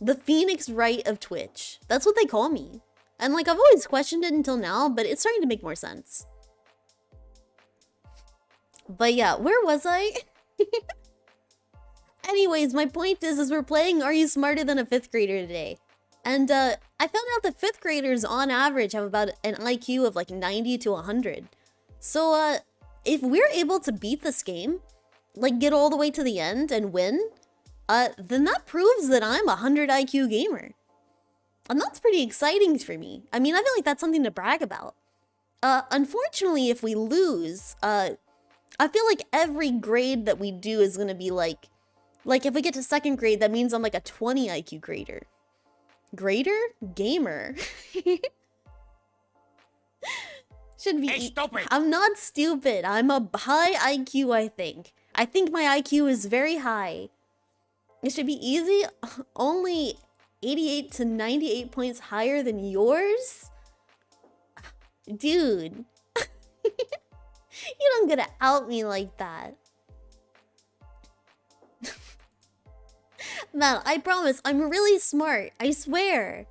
The Phoenix Wright of Twitch. That's what they call me. And like, I've always questioned it until now, but it's starting to make more sense. But yeah, where was I? Anyways, my point is we're playing Are You Smarter Than a 5th Grader today. And I found out that 5th graders on average have about an IQ of like 90 to 100. So if we're able to beat this game, like get all the way to the end and win, then that proves that I'm a 100 IQ gamer. And that's pretty exciting for me. I mean, I feel like that's something to brag about. Unfortunately, if we lose, I feel like every grade that we do is gonna be like if we get to 2nd grade, that means I'm like a 20 IQ grader. Grader? Gamer. Should be. Hey, stupid! I'm not stupid. I'm a high IQ, I think. I think my IQ is very high. It should be easy. Only 88 to 98 points higher than yours? Dude. You don't gotta out me like that. Man, I promise, I'm really smart. I swear.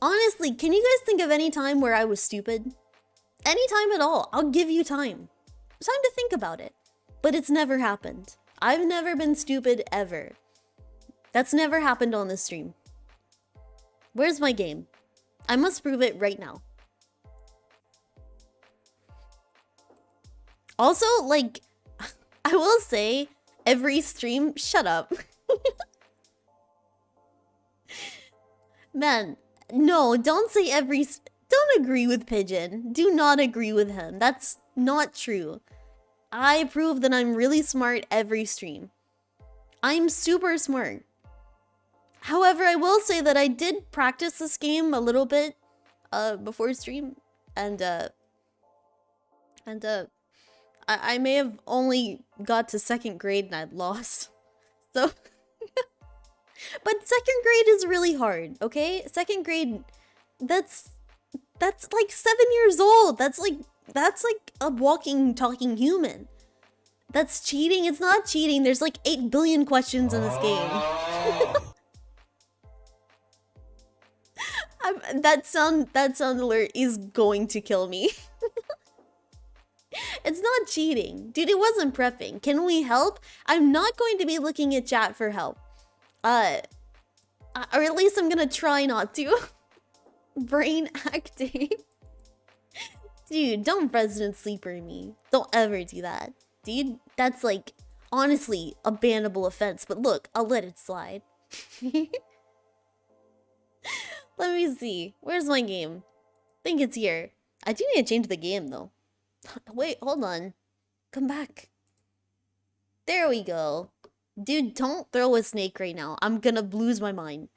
Honestly, can you guys think of any time where I was stupid? Any time at all. I'll give you time. Time to think about it. But it's never happened. I've never been stupid ever. That's never happened on this stream. Where's my game? I must prove it right now. Also, like, I will say, every stream... Shut up. Man, no, don't say every... Don't agree with Pigeon. Do not agree with him. That's not true. I prove that I'm really smart every stream. I'm super smart. However, I will say that I did practice this game a little bit before stream, and I may have only got to 2nd grade and I'd lost. So but 2nd grade is really hard, okay? 2nd grade, that's like 7 years old. That's like a walking, talking human. That's cheating. It's not cheating. There's like 8 billion questions in this game. That sound alert is going to kill me. It's not cheating. Dude, it wasn't prepping. Can we help? I'm not going to be looking at chat for help. Or at least I'm gonna try not to. Brain acting. Dude, don't Resident Sleeper me. Don't ever do that. Dude, that's like, honestly, a bannable offense. But look, I'll let it slide. Let me see. Where's my game? I think it's here. I do need to change the game, though. Wait, hold on. Come back. There we go. Dude, don't throw a snake right now. I'm gonna lose my mind.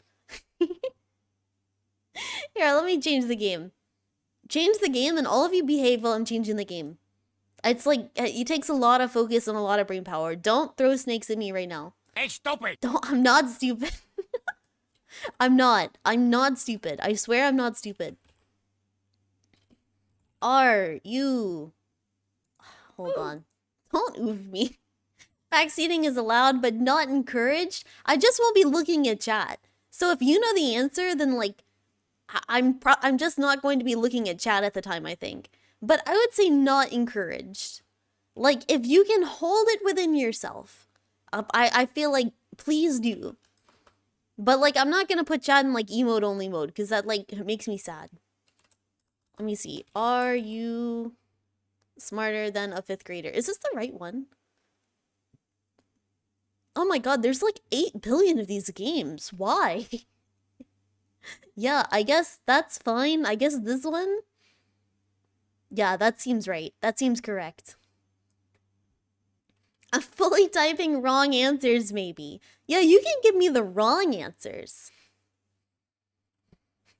Here, let me change the game. Change the game and all of you behave while I'm changing the game. It's like, it takes a lot of focus and a lot of brain power. Don't throw snakes at me right now. Hey, stupid! I'm not stupid. I'm not stupid. I swear I'm not stupid. Are you... Hold on. Don't oof me. Backseating is allowed but not encouraged. I just won't be looking at chat. So if you know the answer, then like, I'm just not going to be looking at chat at the time, I think. But I would say not encouraged. Like, if you can hold it within yourself, I feel like, please do. But like, I'm not gonna put chat in like emote only mode, because that like makes me sad. Let me see. Are you smarter than a 5th grader? Is this the right one? Oh my god, there's like 8 billion of these games. Why? Yeah, I guess that's fine. I guess this one? Yeah, that seems right. That seems correct. I'm fully typing wrong answers, maybe. Yeah, you can give me the wrong answers.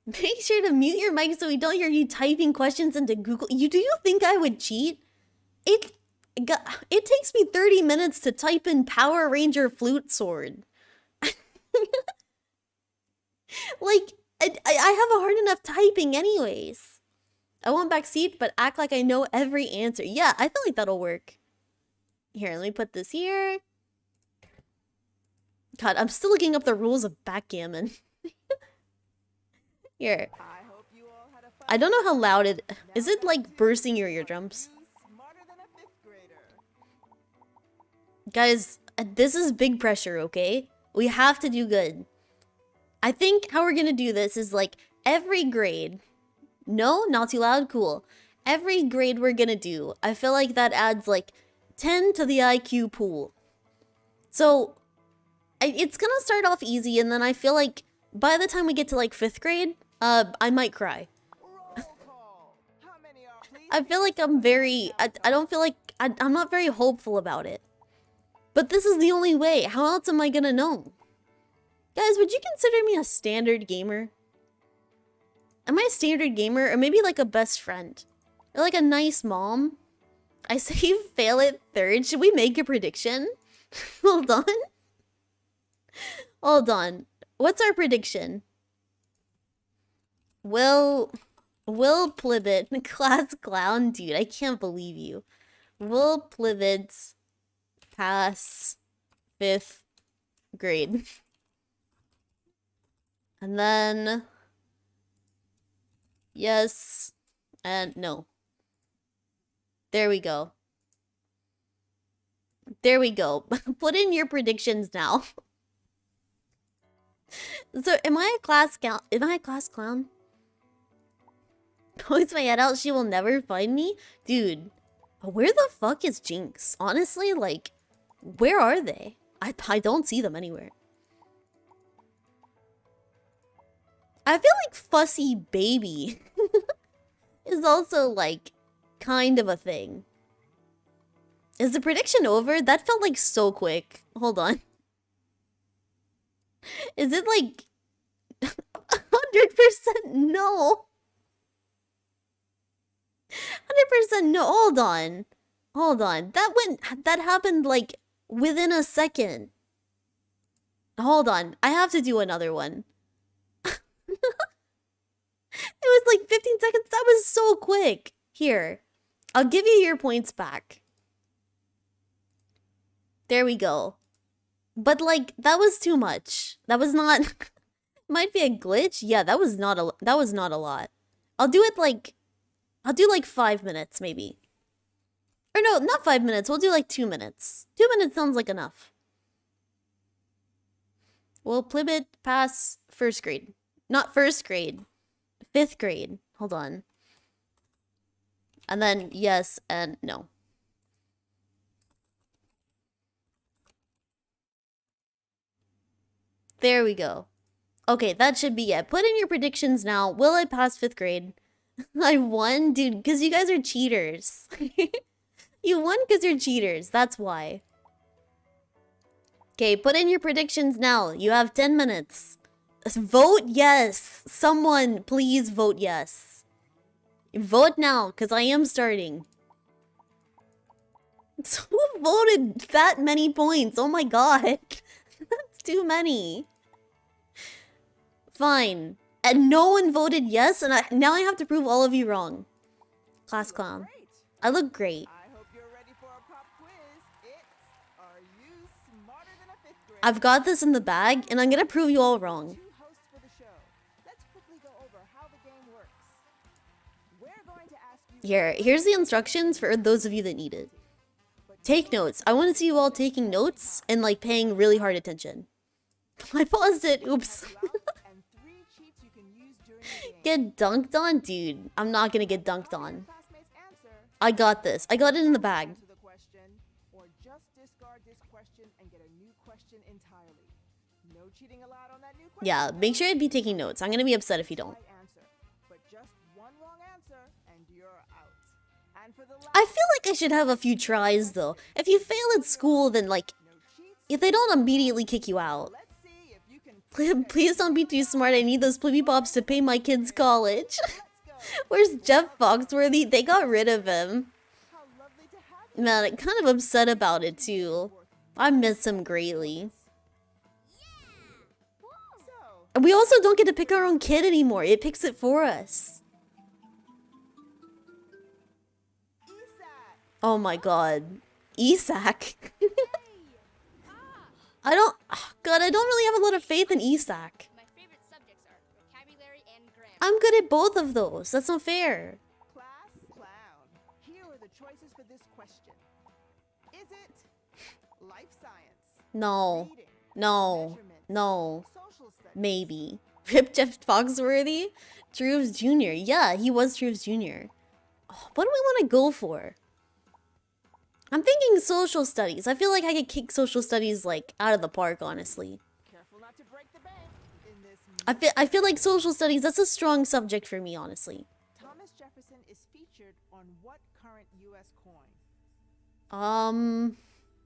Make sure to mute your mic so we don't hear you typing questions into Google. Do you think I would cheat? it takes me 30 minutes to type in Power Ranger flute sword. Like, I have a hard enough typing anyways. I want backseat, but act like I know every answer. Yeah, I feel like that'll work. Here, let me put this here. God, I'm still looking up the rules of backgammon. Here. I don't know how loud it is. It like bursting your eardrums? Guys, this is big pressure, okay? We have to do good. I think how we're gonna do this is like every grade. No, not too loud, cool. Every grade we're gonna do, I feel like that adds like 10 to the IQ pool. So it's gonna start off easy, and then I feel like by the time we get to like 5th grade, I might cry. I feel like I'm very, I don't feel like, I'm not very hopeful about it. But this is the only way. How else am I gonna know? Guys, would you consider me a standard gamer? Am I a standard gamer? Or maybe like a best friend? Or like a nice mom? I say you fail at 3rd. Should we make a prediction? Hold on. Hold on. What's our prediction? Will Plibbit, class clown? Dude, I can't believe you. Will Plibbit pass 5th grade? And then yes and no. There we go. There we go. Put in your predictions now. So am I a class clown? Am I a class clown? Points my head out, she will never find me? Dude, where the fuck is Jinx? Honestly, like, where are they? I don't see them anywhere. I feel like Fussy Baby is also, like, kind of a thing. Is the prediction over? That felt like so quick. Hold on. Is it like 100% no? 100% no. Hold on. Hold on. That happened like within a second. Hold on. I have to do another one. It was like 15 seconds. That was so quick. Here. I'll give you your points back. There we go. But like that was too much. That was not might be a glitch. Yeah, that was not a lot. I'll do like 5 minutes maybe. Or no, not 5 minutes. We'll do like 2 minutes. 2 minutes sounds like enough. Will Plibbit pass 1st grade? Not 1st grade. 5th grade. Hold on. And then yes and no. There we go. Okay, that should be it. Put in your predictions now. Will I pass 5th grade? I won? Dude, because you guys are cheaters. You won because you're cheaters. That's why. Okay, put in your predictions now. You have 10 minutes. Vote yes. Someone, please vote yes. Vote now, because I am starting. So who voted that many points? Oh my god. That's too many. Fine. And no one voted yes, and now I have to prove all of you wrong. Class clown. I look great. I hope you're ready for a pop quiz. It's Are You Smarter Than a 5th Grader? I've got this in the bag, and I'm gonna prove you all wrong. Two hosts for the show. Let's quickly go over how the game works. We're going to ask you Here's the instructions for those of you that need it. Take notes. I want to see you all taking notes and like paying really hard attention. I paused it. Oops. and 3 cheats you can use during the game. Get dunked on? Dude, I'm not gonna get dunked on. Classmates answer. I got this. I got it in the bag. Answer the question, or just discard this question and get a new question entirely. No cheating allowed on that new question. Yeah, make sure I'd be taking notes. I'm gonna be upset if you don't. Right answer, but just one wrong answer and you're out. And for the I feel like I should have a few tries though. If you fail at school, then like, no cheats, if they don't immediately kick you out. let's see if you can Please don't be too smart. I need those Plibbit Pops to pay my kids' college. Let's go. Where's Jeff Foxworthy? They got rid of him. How lovely to have Man, I'm kind of upset about it too. I miss him greatly. So, And we also don't get to pick our own kid anymore. It picks it for us. Isak. Oh my god. Isak. I don't... God, I don't really have a lot of faith in Isak. My favorite subjects are vocabulary and grammar. I'm good at both of those. That's not fair. Class clown. Here are the choices for this question. Is it life science, No. reading, No. measurements, No. social studies? Maybe. Rip Jeff Foxworthy? Troops Jr. Yeah, he was Troops Jr. Oh, what do we want to go for? I'm thinking social studies. I feel like I could kick social studies like out of the park, honestly. Careful not to break the bank in this. I feel like social studies, that's a strong subject for me, honestly. Thomas Jefferson is featured on what current U.S. coin?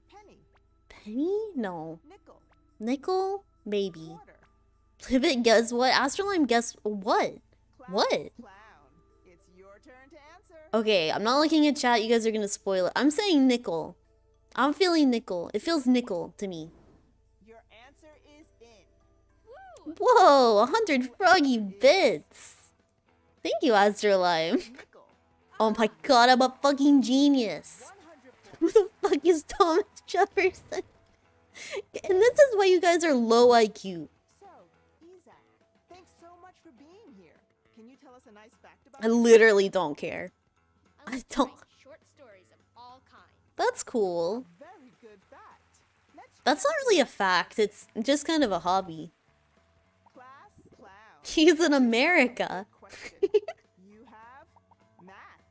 Penny, Penny? No. nickel, Nickel? Maybe. quarter. Plibbit, guess what? Astrolime, guess what? Class What? clown. It's your turn to answer. Okay, I'm not looking at chat. You guys are gonna spoil it. I'm saying nickel. I'm feeling nickel. It feels nickel to me. Your answer is in. Whoa, 100 froggy bits. Thank you, Astrolime. Nickel. Oh my god, I'm a fucking genius. 100 Who the fuck is Thomas Jefferson? And this is why you guys are low IQ. So, Isak, thanks so much for being here. Can you tell us a nice fact about I you? literally don't care. I like to don't- write short stories of all kinds. That's cool. Very good fact. Let's That's not really a fact. It's just kind of a hobby. class clown. He's in America. Question. You have math,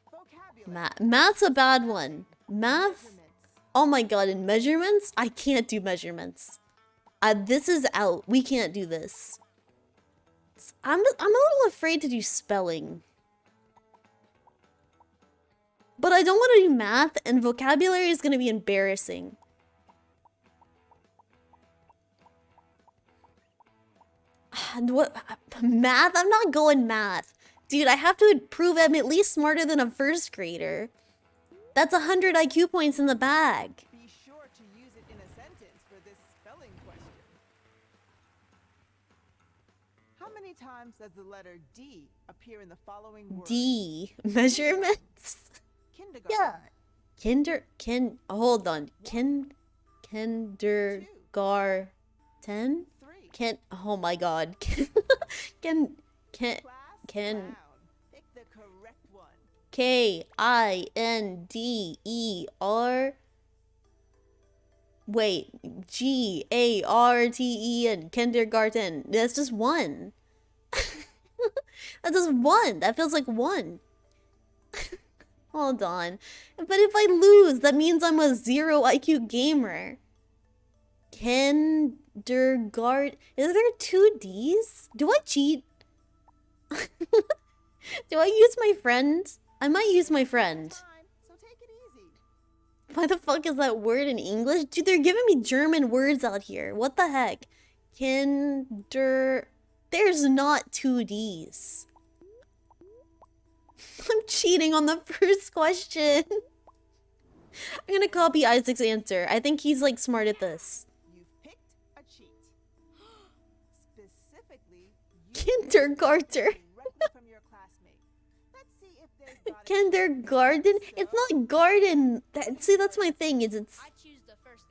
vocabulary, Math's a bad one. Math? measurements. Oh my god, in measurements? I can't do measurements. This is out. We can't do this. I'm a little afraid to do spelling. But I don't want to do math, and vocabulary is going to be embarrassing. What? Math? I'm not going math. Dude, I have to prove I'm at least smarter than a first grader. That's 100 IQ points in the bag. Be sure to use it in a sentence for this spelling question. How many times does the letter D appear in the following words? D. Measurements? Kindergarten. Yeah. Hold on. Kindergarten? 3. Oh my god. Can, Class can, clown. Pick the correct one. Kinder. Wait, Garte kindergarten. That's just one. That's just one. That feels like one. Hold on. But if I lose, that means I'm a 0 IQ gamer. Kindergarten. Is there 2 D's? Do I cheat? Do I use my friend? I might use my friend. Time, so take it easy. Why the fuck is that word in English? Dude, they're giving me German words out here. What the heck? There's not 2 D's. I'm cheating on the first question. I'm gonna copy Isaac's answer. I think he's like smart at this. You've picked a cheat. Specifically, you Kindergarten. directly from your classmate. Let's see if they've got it. Kindergarten? It's not garden. See, that's my thing. It's I choose the first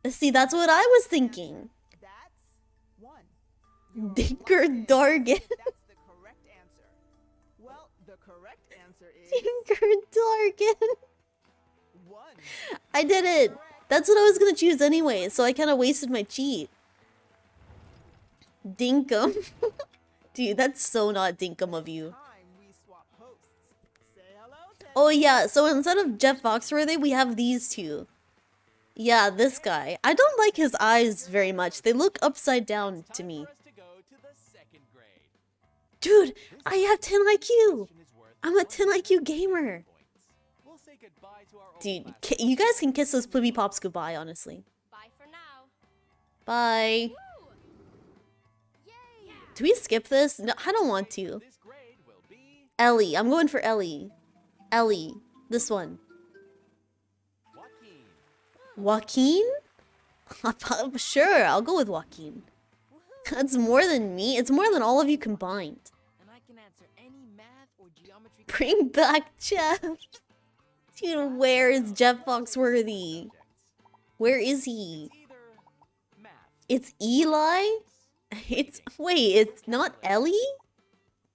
answer. see, that's what I was thinking. That's 1. Your Dinkerdargen. That's the correct answer. Well, the correct answer is Dinkerdargen. 1. I did it. That's what I was gonna choose anyway, so I kind of wasted my cheat. Dinkum. Dude, that's so not dinkum of you. Time we swap hosts. Say hello to Oh yeah, so instead of Jeff Foxworthy, we have these two. Yeah, this guy. I don't like his eyes very much. They look upside down to me. Dude, I have 10 IQ. I'm a 10 IQ gamer. Dude, you guys can kiss those Plibbit Pops goodbye, honestly. Bye for now. Bye. Woo! Yay! Do we skip this? No, I don't want to. Ellie. I'm going for Ellie. Ellie. This one. Joaquin? Sure, I'll go with Joaquin. That's more than me. It's more than all of you combined. And I can answer any math or geometry. Bring back Jeff. Dude, where is Jeff Foxworthy? Where is he? Either math. It's Eli? Wait, it's not Ellie?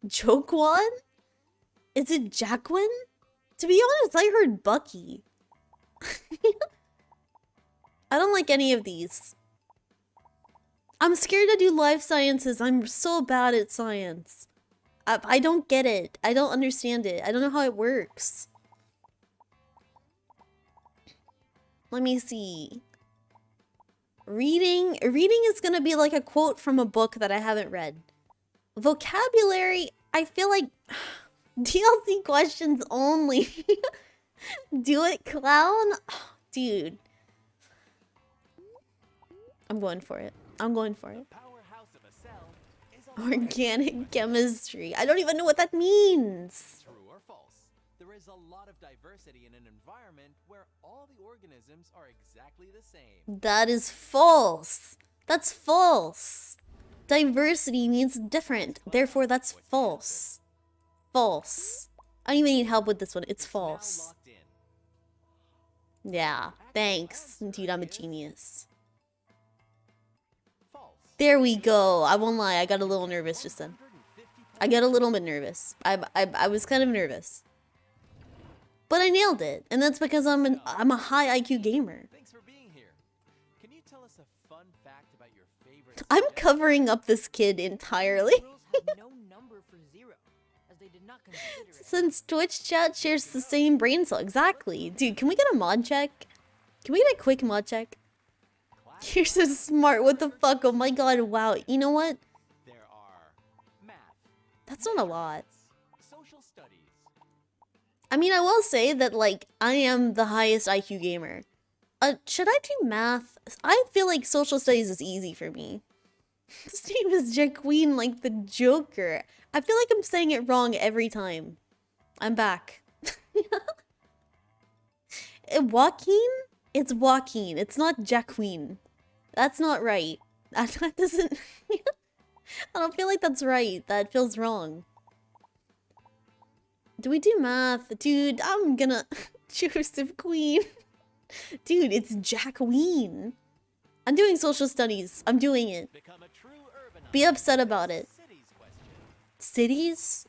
Joquan? Is it Jacqueline? To be honest, I heard Bucky. I don't like any of these. I'm scared to do life sciences. I'm so bad at science. I don't get it. I don't understand it. I don't know how it works. Let me see. Reading is gonna be like a quote from a book that I haven't read. Vocabulary, I feel like DLC questions only. Do it, clown? Dude. I'm going for it. I'm going for it. Powerhouse of a cell is Organic chemistry. I don't even know what that means. true or false. There is a lot of diversity in an environment where all the organisms are exactly the same. That is false. That's false. Diversity means different. Therefore, that's false. False. I don't even need help with this one. It's false. Now locked in. Yeah. Thanks. Dude, I'm a genius. False. There we go. I won't lie. I got a little nervous just then. I got a little bit nervous. I was kind of nervous. But I nailed it. And that's because I'm a high IQ gamer. Thanks for being here. Can you tell us a fun fact about your favorite I'm subject? covering up this kid entirely. Rules had no number for 0, as they did not consider it. Since Twitch chat shares the same brain cell. Exactly. Dude, can we get a mod check? Can we get a quick mod check? You're so smart. What the fuck? Oh my god. Wow. You know what? There are math, That's not a lot. social studies, I mean, I will say that, like, I am the highest IQ gamer. Should I do math? I feel like social studies is easy for me. His name is Jaqueen, like the Joker. I feel like I'm saying it wrong every time. I'm back. Joaquin? It's Joaquin. It's not Jaqueen. That's not right. That doesn't... I don't feel like that's right. That feels wrong. Do we do math? Dude, I'm gonna... Joseph Queen. Dude, it's Jacqueen. I'm doing social studies. I'm doing it. become a true urbanite. Be upset about it. Cities question. Cities?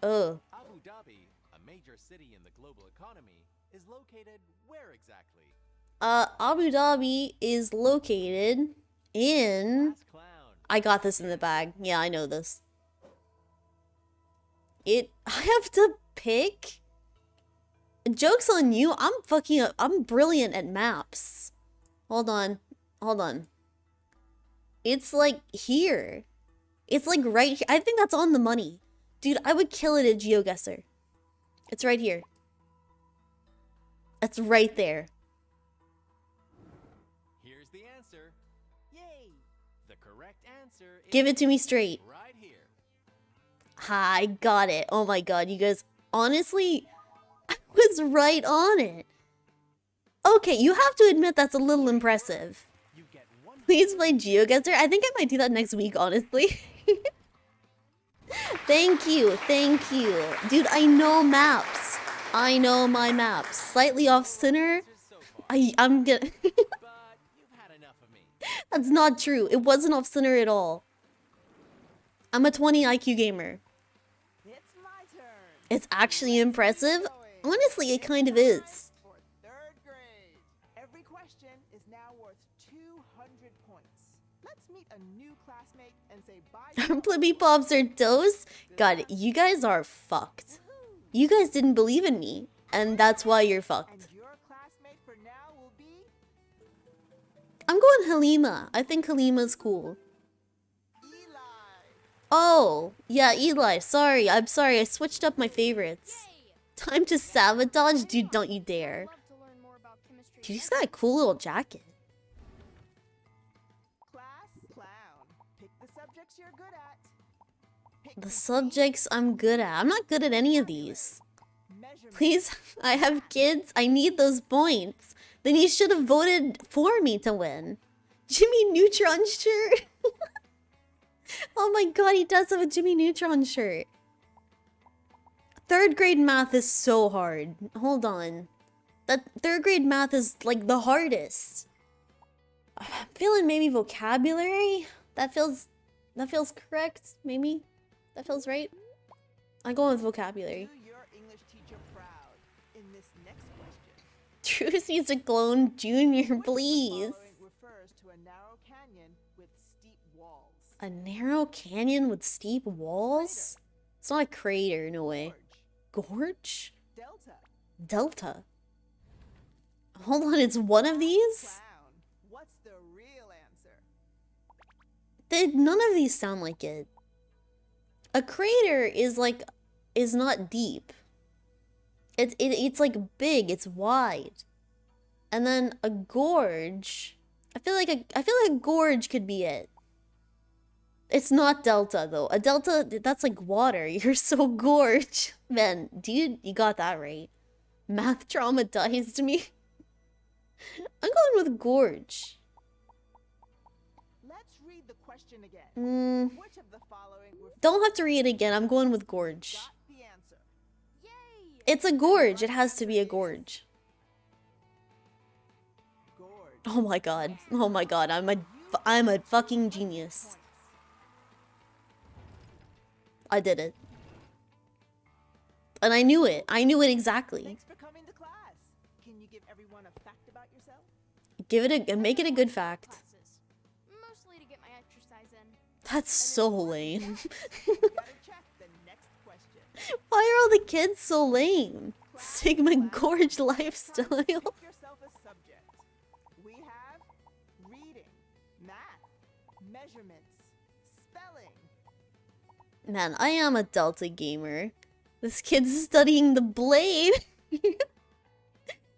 Oh. Abu Dhabi, a major city in the global economy, is located where exactly? Abu Dhabi is located in... Last clown. I got this in the bag. Yeah, I know this. I have to pick? Joke's on you. I'm brilliant at maps. Hold on. It's like here. It's like right here. I think that's on the money. Dude, I would kill it at GeoGuessr. It's right here. That's right there. Here's the answer. Yay! The correct answer is Give it to me straight. right here. Ha, I got it. Oh my god, you guys. Honestly, I was right on it. Okay, you have to admit that's a little impressive. You get one. Please play GeoGuessr. I think I might do that next week, honestly. Thank you. Dude, I know maps. I know my maps. Slightly off center. So far, I'm gonna... but you've had enough of me. That's not true. It wasn't off center at all. I'm a 20 IQ gamer. It's my turn. It's actually impressive. Honestly, it kind of is. For 3rd grade. Every question is now worth 200 points. Let's meet a new classmate and say bye. to our Plibbit Pops are dose. God, you guys are fucked. You guys didn't believe in me, and that's why you're fucked. And your classmate for now will be I'm going Halima. I think Halima's cool. Eli. Oh, yeah, Eli. Sorry, I'm sorry. I switched up my favorites. Yay! Time to sabotage? Dude, don't you dare. Love to learn more about chemistry. Dude, he's got a cool little jacket. Class clown. Pick the subjects you're good at. Pick The subjects I'm good at. I'm not good at any of these. measurement. Please, I have kids. I need those points. Then you should have voted for me to win. Jimmy Neutron shirt. Oh my god, he does have a Jimmy Neutron shirt. 3rd grade math is so hard. Hold on. That 3rd grade math is like the hardest. I'm feeling maybe vocabulary. That feels correct. Maybe that feels right. I go with vocabulary. Do your English teacher proud in this next question. Truce needs a clone Junior, Which of the please. following refers to a narrow canyon with steep walls? A narrow canyon with steep walls? It's not a crater, no way. Gorge? Delta. Delta. Hold on, it's one of these? Clown. What's the real answer? None of these sound like it. A crater is not deep. It's like big, it's wide. And then a gorge, I feel like a gorge could be it. It's not delta though. A delta, that's like water. You're so gorge. Man, dude, you got that right. Math traumatized me. I'm going with gorge. Let's read the question again. Which of the following refers Don't have to read it again. I'm going with gorge. got the answer? Yay! It's a gorge. It has to be a gorge. Gorge. Oh my god. Oh my god. I'm a fucking genius. I did it. And I knew it. I knew it exactly. Thanks for coming to class. Can you give everyone a fact about yourself? Make it a good fact. Classes. Mostly to get my exercise in. That's so lame. You gotta check the next question. Why are all the kids so lame? Sigma Gorge lifestyle. Pick yourself a subject. We have reading, math, measurements, spelling. Man, I am a Delta gamer. This kid's studying the blade.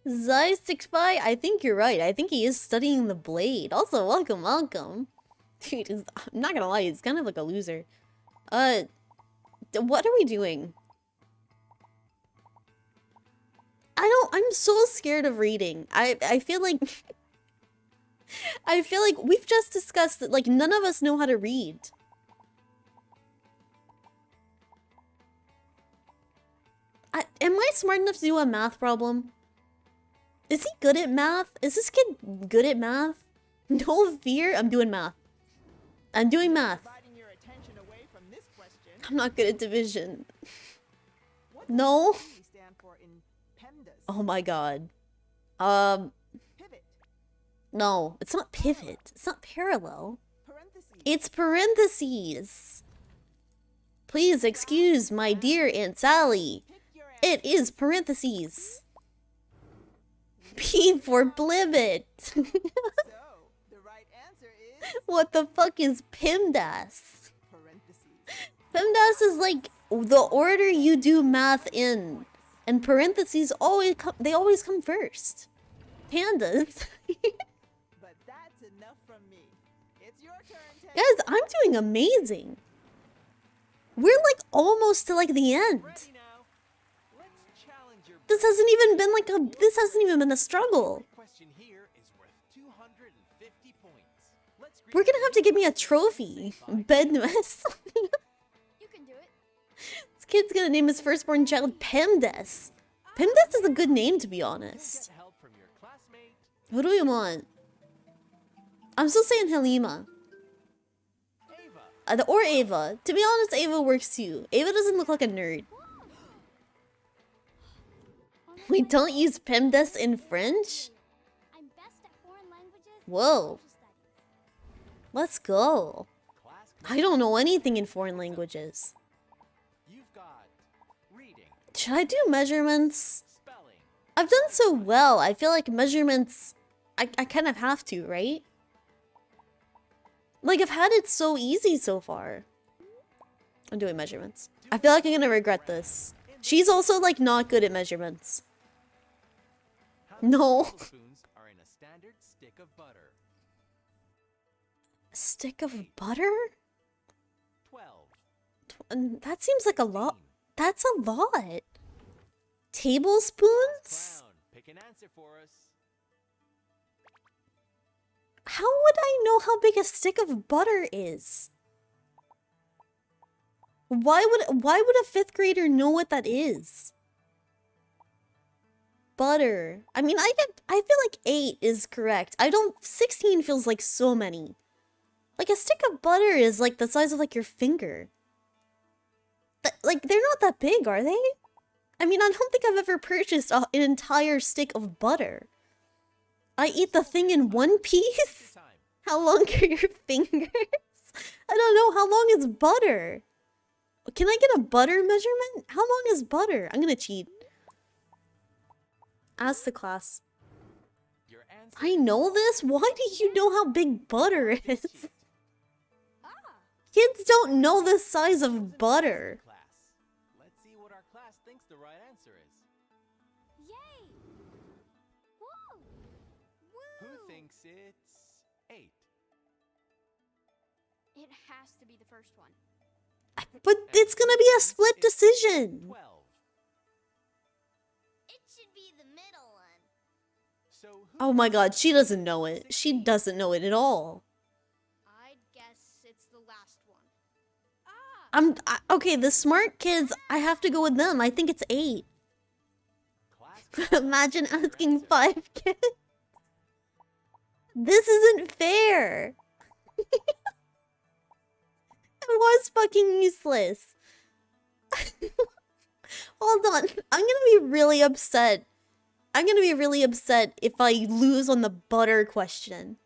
Zai65, I think you're right. I think he is studying the blade. Also, welcome. Dude, I'm not gonna lie, he's kind of like a loser. What are we doing? I'm so scared of reading. I feel like... I feel like we've just discussed that, like, none of us know how to read. Am I smart enough to do a math problem? Is he good at math? Is this kid good at math? No fear, I'm doing math. I'm doing math. Dividing your attention away from this question. I'm not good at division. What No. does P stand for in PEMDAS? Oh my god. Pivot. No, it's not pivot. It's not parallel. Parentheses. It's parentheses. Please excuse my dear Aunt Sally. Pick your answer. It is parentheses. P for Plibbit. So, the right answer is What the fuck is PIMDAS? parentheses. PIMDAS is like the order you do math in. And parentheses always come first. Pandas. But that's enough from me. It's your turn, Ted. Guys, I'm doing amazing. We're like almost to like the end. Ready now. Let's challenge your This hasn't even been a struggle. question here is worth 250 points. Let's We're gonna have to give me a trophy. Bedmas. You can do it. This kid's gonna name his firstborn child PEMDAS. PEMDAS is a good name, to be honest. Get help from your classmate. Who do we want? I'm still saying Halima. Ava. Or Ava. To be honest, Ava works too. Ava doesn't look like a nerd. We don't use PEMDAS in French? I'm best at foreign languages. Whoa. Let's go. Class. I don't know anything in foreign languages. You've got reading, Should I do measurements? spelling, I've done so well. I feel like measurements... I kind of have to, right? Like, I've had it so easy so far. I'm doing measurements. I feel like I'm gonna regret this. She's also, like, not good at measurements. How many No. tablespoons are in a standard stick of butter? A stick of butter? 12. That seems like a lot. That's a lot. Tablespoons? Clown, pick an answer for us. How would I know how big a stick of butter is? Why would a 5th grader know what that is? Butter. I mean, I feel like 8 is correct. 16 feels like so many. Like a stick of butter is like the size of like your finger. Like they're not that big, are they? I mean, I don't think I've ever purchased an entire stick of butter. I eat the thing in one piece? How long are your fingers? I don't know. How long is butter? Can I get a butter measurement? How long is butter? I'm gonna cheat. Ask the class. Your answer I know this? Why do you know how big butter is? cheat. Kids don't know the size of butter. Class. Let's see what our class thinks the right answer is. Yay! Whoa! Who Woo! thinks it's 8? It has to be the first one. But it's gonna be a split decision. 12. It should be the middle one. So who Oh my god, she doesn't know it. She doesn't know it at all. I'd guess it's the last one. Okay, the smart kids, I have to go with them. I think it's 8. class Imagine asking 5 kids. This isn't fair. It was fucking useless. Hold on. I'm gonna be really upset. I'm gonna be really upset if I lose on the butter question.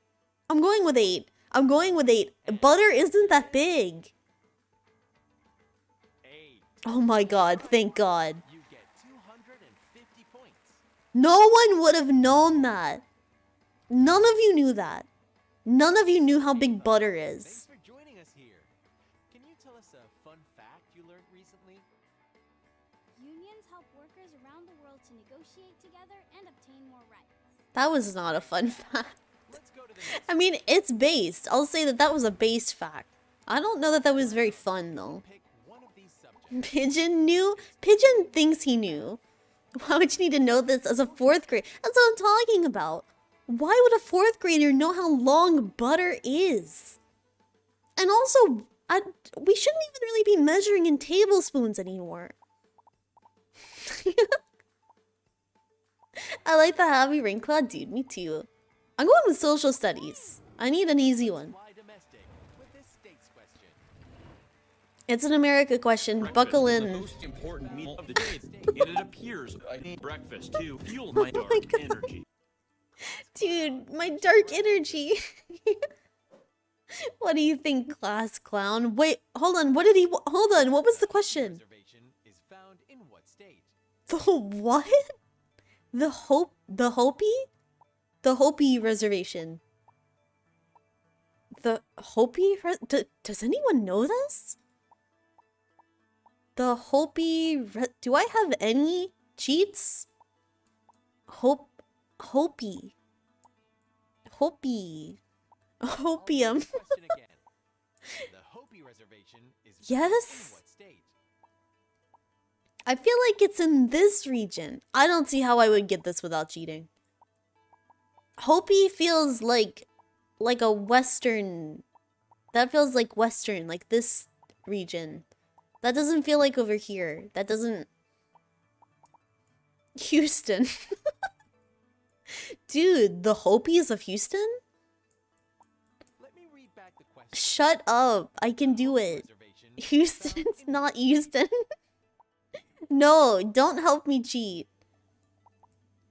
I'm going with 8. I'm going with 8. Butter isn't that big. 8. Oh my god, thank god. You get 250 points. No one would have known that. None of you knew that. None of you knew how big butter Thanks is. for joining us here. Can you tell us a fun fact you learned recently? Unions help workers around the world to negotiate together and obtain more rights. That was not a fun fact. Let's go to the next I mean, it's based. I'll say that that was a based fact. I don't know that that was very fun, though. pick one of these subjects. Pigeon knew? Pigeon thinks he knew. Why would you need to know this as a 4th grade? That's what I'm talking about. Why would a 4th grader know how long butter is? And also, we shouldn't even really be measuring in tablespoons anymore. I like the happy rain cloud, dude. Me too. I'm going with social studies. I need an easy one. Fly domestic with this state's question. It's an America question. Breakfast Buckle is the in. most important meal of the day, and it appears I need breakfast to fuel my dark energy. Dude, my dark energy. What do you think, class clown? Wait, hold on. What did he... Hold on. What was the question? Reservation is found in what state? The what? The Hopi? The Hopi reservation. The Hopi? Does anyone know this? The Hopi... Do I have any cheats? Hopi. Hopi. Hopium. Question again. The Hopi reservation is found Yes. in what state? I feel like it's in this region. I don't see how I would get this without cheating. Hopi feels like a western. That feels like western, like this region. That doesn't feel like over here. That doesn't... Houston. Dude, the Hopis of Houston? Let me read back the question. Shut up. I can do Hopi it. reservation is Houston's found in not Houston. No, don't help me cheat.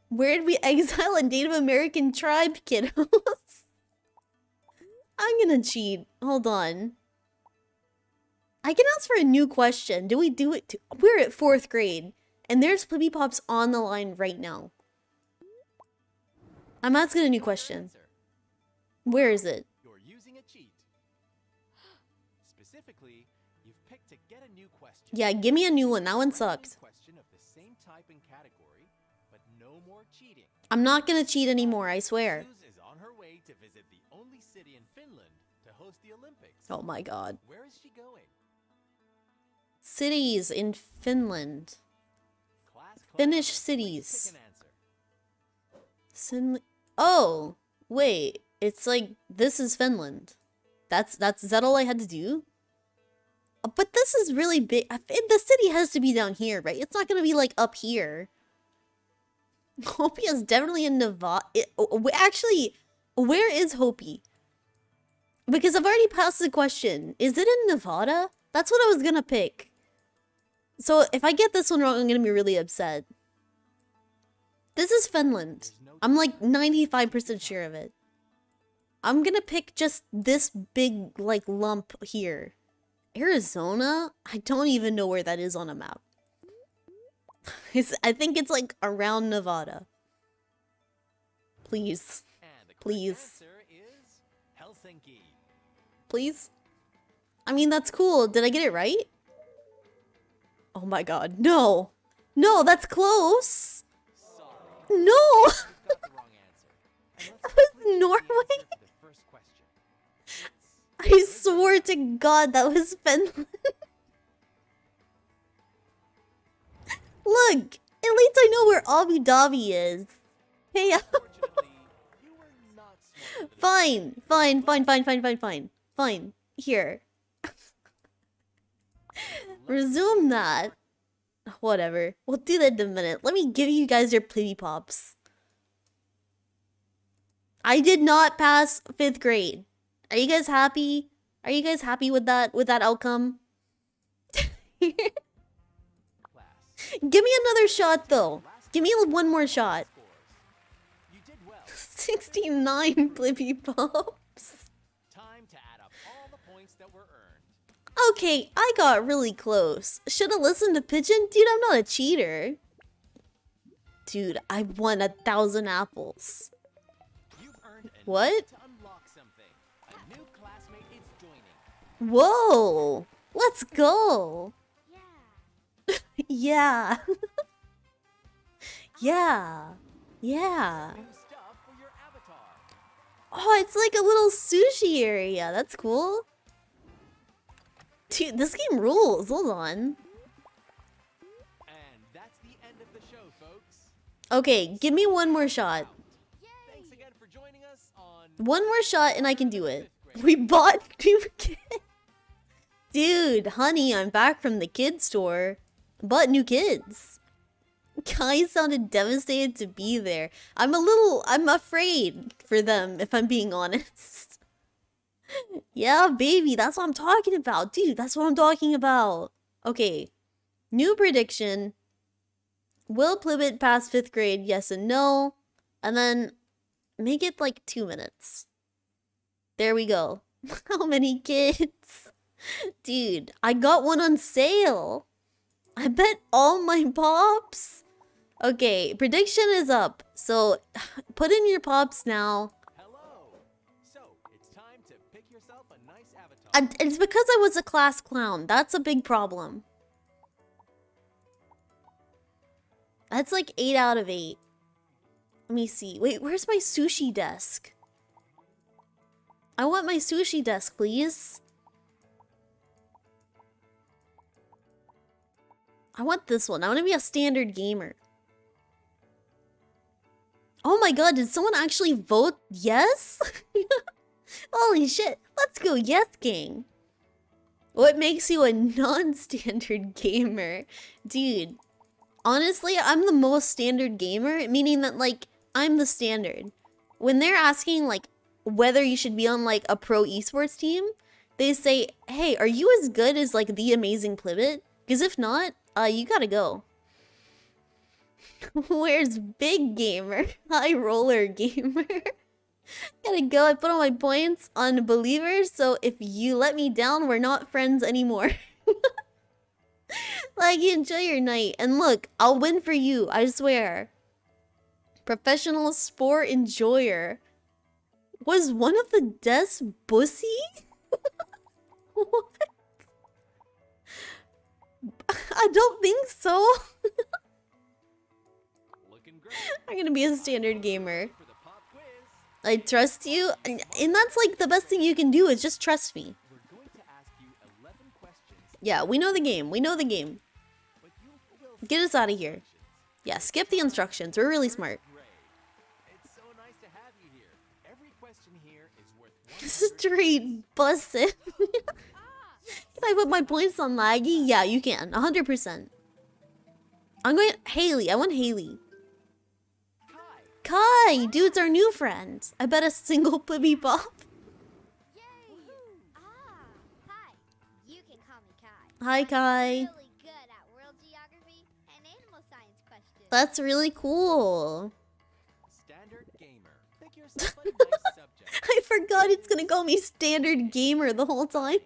Where did we exile a Native American tribe, kiddos? I'm gonna cheat. Hold on. I can ask for a new question. Do we do it? We're at 4th grade, and there's Plibbit Pops on the line right now. I'm asking a new question. Answer. Where is it? You're using a cheat. Specifically, you've picked to get a new question. Yeah, give me a new one. That one One new sucked. question of the same type and category, but no more cheating. I'm not gonna cheat anymore, I swear. Suze is on her way to visit the only city in Finland to host the Olympics. Oh my god. Where is she going? Cities in Finland. Class Finnish Please cities. pick an answer. Oh, wait. It's like this is Finland. Is that all I had to do? But this is really big. The city has to be down here, right? It's not gonna be like up here. Hopi is definitely in Nevada. Actually, where is Hopi? Because I've already passed the question. Is it in Nevada? That's what I was gonna pick. So if I get this one wrong, I'm gonna be really upset. This is Finland. I'm like 95% sure of it. I'm gonna pick just this big like lump here. Arizona? I don't even know where that is on a map. I think it's like around Nevada. Please. And the correct Please. answer is Helsinki. Please? I mean, that's cool. Did I get it right? Oh my god. No. No, that's close. Sorry. No. You got the wrong answer. And let's That was quickly get the Norway? answer for the first question. I swear to god that was Finland. Look. At least I know where Abu Dhabi is. Hey, Unfortunately, you were not smart enough. Fine. Here. Resume that. Whatever. We'll do that in a minute. Let me give you guys your Plibbit Pops. I did not pass 5th grade. Are you guys happy? Are you guys happy with that outcome? Give me another shot though. Give me one more shot. You did well. 69 Plibbit Pops. Time to add up all the points that were earned. Okay, I got really close. Should have listened to Pigeon? Dude, I'm not a cheater. Dude, I won 1,000 apples. You've earned enough What? to unlock something. A new classmate is joining. Whoa! Let's go! Yeah. Yeah. Yeah. Yeah. New stuff for your avatar. Oh, it's like a little sushi area. That's cool. Dude, this game rules. Hold on. And that's the end of the show, folks. Okay, give me one more shot. Thanks again for joining us on One more shot and I can do it. We bought new kids. Dude, honey, I'm back from the kid store. Bought new kids. Kai sounded devastated to be there. I'm afraid for them, if I'm being honest. Yeah, baby, that's what I'm talking about. Dude, that's what I'm talking about. Okay, new prediction. Will Plibbit pass 5th grade? Yes and no. And then make it like 2 minutes. There we go. How many kids? Dude, I got one on sale. I bet all my pops. Okay, prediction is up. So put in your pops now. Hello. So, it's time to pick yourself a nice avatar. And it's because I was a class clown. That's a big problem. That's like 8 out of 8. Let me see. Wait, where's my sushi desk? I want my sushi desk, please. I want this one. I want to be a standard gamer. Oh my god, did someone actually vote yes? Holy shit. Let's go yes, gang. What makes you a non-standard gamer? Dude, honestly, I'm the most standard gamer, meaning that, like, I'm the standard. When they're asking, like, whether you should be on, like, a pro esports team, they say, hey, are you as good as, like, the amazing Plibbit? Because if not, you gotta go. Where's Big Gamer? High Roller Gamer. Gotta go. I put all my points on Believers, so if you let me down, we're not friends anymore. Like, enjoy your night. And look, I'll win for you, I swear. Professional sport enjoyer. Was one of the desks bussy? What? I don't think so. Looking great. I'm gonna be a standard gamer. For the pop quiz, I trust you, and that's like the best thing you can do is just trust me. we're going to ask you 11 questions, Yeah, we know the game. We know the game. but you will Get us out of here. Yeah, skip the instructions. We're really smart. Great. It's so nice to have you here. Every question here is worth 100 Straight bussin'. Can I put my points on laggy? Yeah, you can. 100%. I'm going Haley. I want Haley. Kai! Dude, it's our new friend. I bet a single Plibbit pop. Yay! Hi. You can call me Kai. Hi, Kai. Really good at world geography and animal science questions. That's really cool. Standard gamer. Pick yourself a nice subject. I forgot it's gonna call me standard gamer the whole time.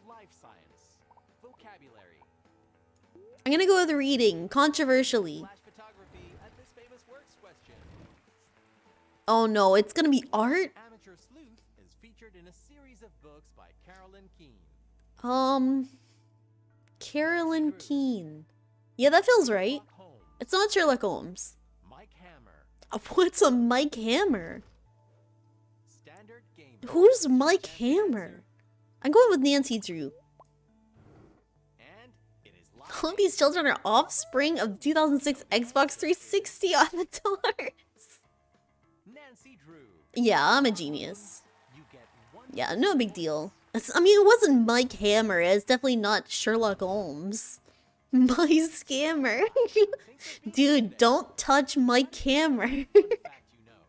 Life science. Vocabulary. I'm gonna go with reading, controversially. Flash photography and this famous works question. Oh no, it's gonna be art? Amateur Sleuth is featured in a series of books by Carolyn Keene. Carolyn Keene. Yeah, that feels right. Sherlock Holmes. It's not Sherlock Holmes. Mike Hammer. What's a Mike Hammer? Standard gamer. Who's Mike Hammer? I'm going with Nancy Drew. And it is live. All these children are offspring of 2006 Xbox 360 avatars. Nancy Drew. Yeah, I'm a genius. You get 1. Yeah, no big deal. I mean, it wasn't Mike Hammer. It's definitely not Sherlock Holmes. My scammer. Dude, don't touch Mike Hammer. Fun fact you know.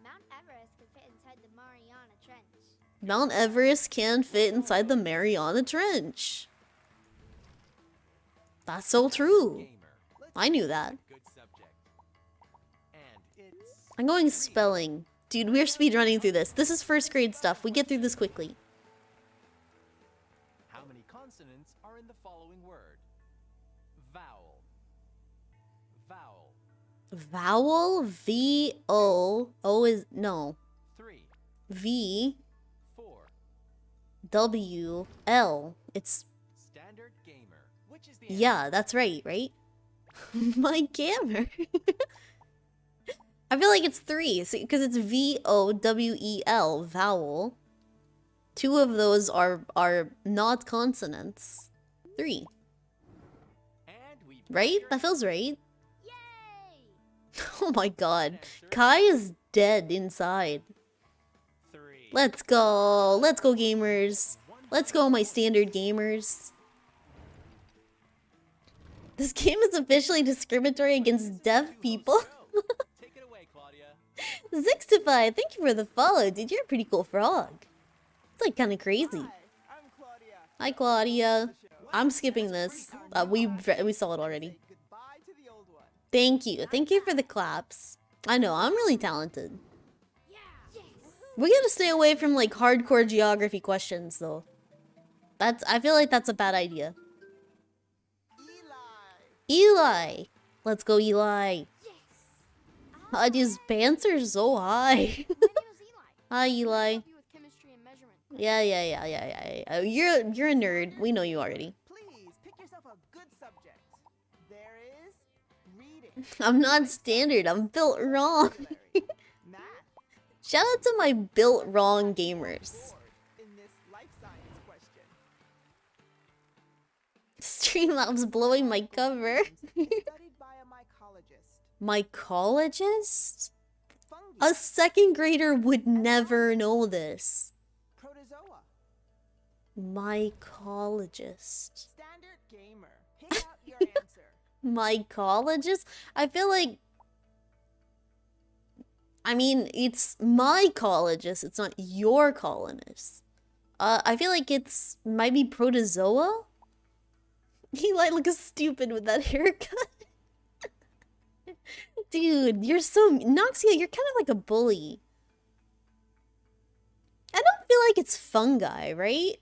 Mount Everest could fit inside the Mariana Trench. Mount Everest can fit inside the Mariana Trench. That's so true. Gamer. Let's I knew pick a that. good subject. And it's I'm going spelling. Dude, we're speedrunning through this. This is first grade stuff. We get through this quickly. how many consonants are in the following word? Vowel. Vowel. Vowel, V-O. O is, no. 3, V, 4. W-L. It's, Standard gamer. Which is the yeah, that's right, right? Mike Hammer. I feel like it's 3, because it's V-O-W-E-L, vowel. 2 of those are not consonants. 3, And we right? That feels right. Yay! Oh my god. Kai is dead inside. 3. Let's go. Let's go, gamers. Let's go, my standard gamers. This game is officially discriminatory against deaf people. Take it away, Claudia. Zixtify, thank you for the follow, dude. You're a pretty cool frog. It's like kind of crazy. Hi, I'm Claudia. Hi, Claudia. I'm skipping this. We saw it already. Say goodbye to the old one. Thank you. Thank you for the claps. I know, I'm really talented. Yes! We gotta stay away from like hardcore geography questions though. I feel like that's a bad idea. Eli. Eli! Let's go, Eli. Yes! His pants are so high. My name is Eli. Hi, Eli. Help you with chemistry and measurement. Yeah. You're a nerd. We know you already. Please pick yourself a good subject. There is reading. I'm not standard. I'm built wrong. vocabulary, Math. Shout out to my built wrong gamers. Board in this life science question. Streamlabs blowing my cover. Studied by a mycologist. Mycologist? Fungi. A second grader would never know this. Protozoa. Mycologist. Standard gamer. Pick out your answer. Mycologist? I feel like... I mean, it's mycologist. It's not your colonist. I feel like it's... might be protozoa? Eli looks stupid with that haircut. Dude, you're so... Noxia, you're kind of like a bully. I don't feel like it's fungi, right?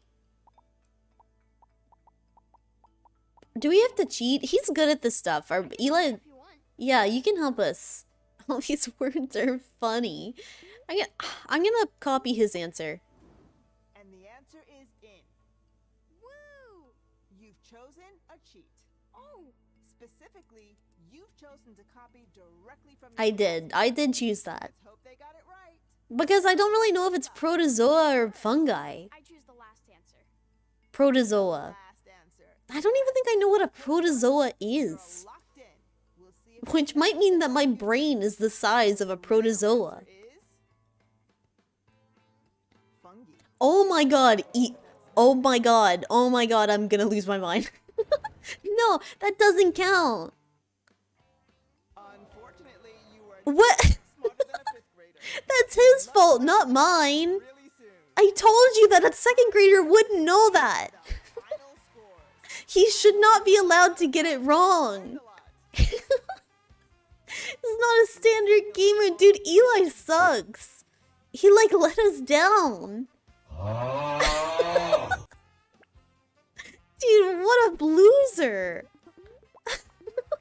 Do we have to cheat? He's good at this stuff. Our Eli... If you want. Yeah, you can help us. All these words are funny. I'm gonna copy his answer. And the answer is in. Woo! You've chosen a cheat. Oh! Specifically, you've chosen to copy directly from I did choose that. Let's hope they got it right. Because I don't really know if it's protozoa or fungi. I choose the last answer. Protozoa. Last answer. I don't even think I know what a protozoa You're is. locked in. Which might mean that my brain is the size of a protozoa. Is fungi. Oh my god, oh my god, oh my god, I'm gonna lose my mind. No, that doesn't count. Unfortunately, you were What? smarter than a 5th grader. That's his fault, not mine. Really soon. I told you that a 2nd grader wouldn't know that. The final scores. He should not be allowed to get it wrong. A lot. He's not a standard gamer, dude. Eli sucks. He like let us down. Dude, what a loser.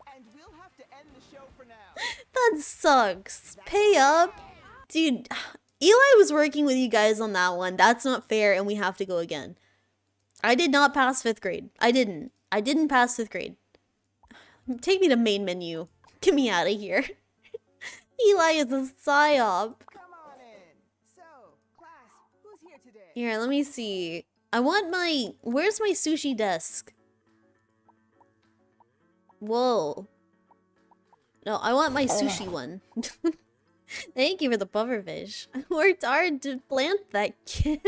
And we'll have to end the show for now. That sucks. Pay up. Dude, Eli was working with you guys on that one. That's not fair and we have to go again. I did not pass 5th grade. I didn't pass 5th grade. Take me to main menu. Get me out of here. Eli is a psyop. Come on in. So, class, who's here today? Here, let me see. I want my... Where's my sushi desk? Whoa. No, I want my sushi one. Thank you for the pufferfish. I worked hard to plant that kid.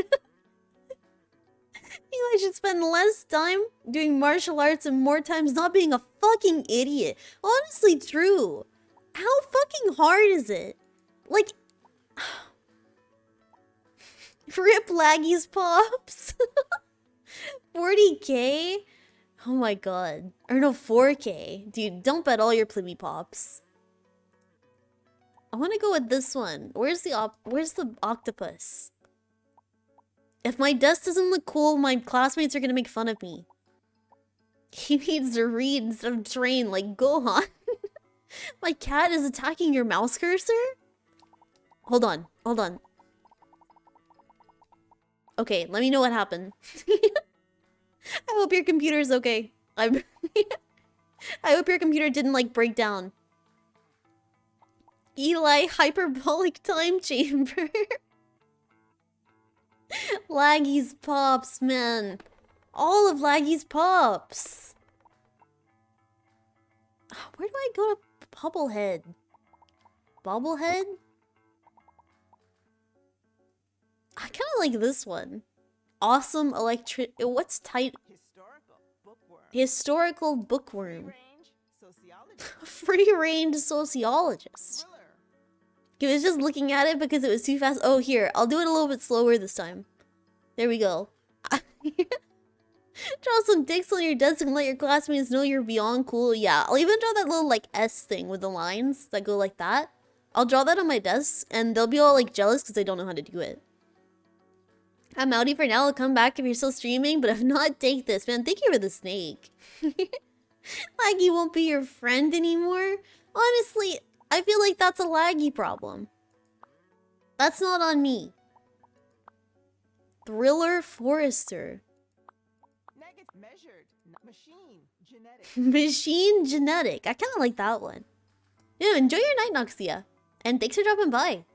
Eli should spend less time doing martial arts and more times not being a fucking idiot. Honestly, true. How fucking hard is it? Like... Rip Laggy's pops. 40k? Oh my god. Or no, 4k. Dude, don't bet all your Plibbit pops. I want to go with this one. Where's the octopus? If my desk doesn't look cool, my classmates are gonna make fun of me. He needs to read instead of train, like Gohan. My cat is attacking your mouse cursor? Hold on, hold on. Okay, let me know what happened. I hope your computer's okay. I hope your computer didn't like break down. Eli hyperbolic time chamber. Laggy's pops, man. All of Laggy's pops. Where do I go to Bubblehead? Bobblehead? I kind of like this one. Awesome electric... What's tight? Historical bookworm. Historical bookworm. Range sociologist. Free-range sociologist. Thriller. I was just looking at it because it was too fast. Oh, here. I'll do it a little bit slower this time. There we go. Draw some dicks on your desk and let your classmates know you're beyond cool. Yeah, I'll even draw that little, like, S thing with the lines that go like that. I'll draw that on my desk, and they'll be all, like, jealous because they don't know how to do it. I'm outie for now. I'll come back if you're still streaming, but if not, take this. Man, thank you for the snake. Laggy won't be your friend anymore. Honestly, I feel like that's a Laggy problem. That's not on me. Thriller Forester. Measured. Machine. Genetic. Machine genetic. I kind of like that one. Yeah, enjoy your night, Noxia. And thanks for dropping by.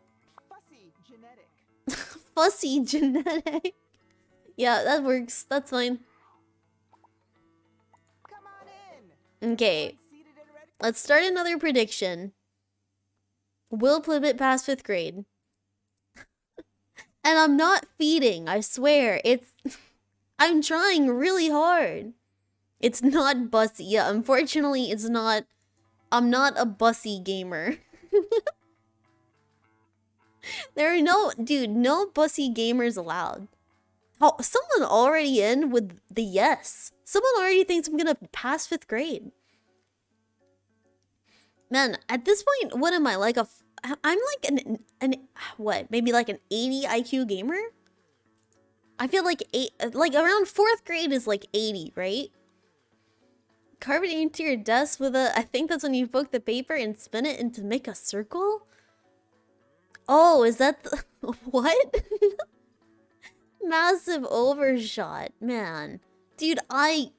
Fussy. Genetic. Fussy genetic. Yeah, that works. That's fine. Come on in. Okay. Seated and ready. Let's start another prediction. Will Plibbit pass 5th grade? And I'm not feeding, I swear. I'm trying really hard. It's not bussy. Yeah, unfortunately, it's not. I'm not a bussy gamer. There are no bussy gamers allowed. Oh, someone already in with the yes. Someone already thinks I'm gonna pass 5th grade. Man, at this point, what am I, like I'm like what, maybe like an 80 IQ gamer? I feel like around 4th grade is like 80, right? Carve it into your desk with a, I think that's when you poke the paper and spin it into make a circle? Oh, is that the, what? Massive overshot, man. Dude, I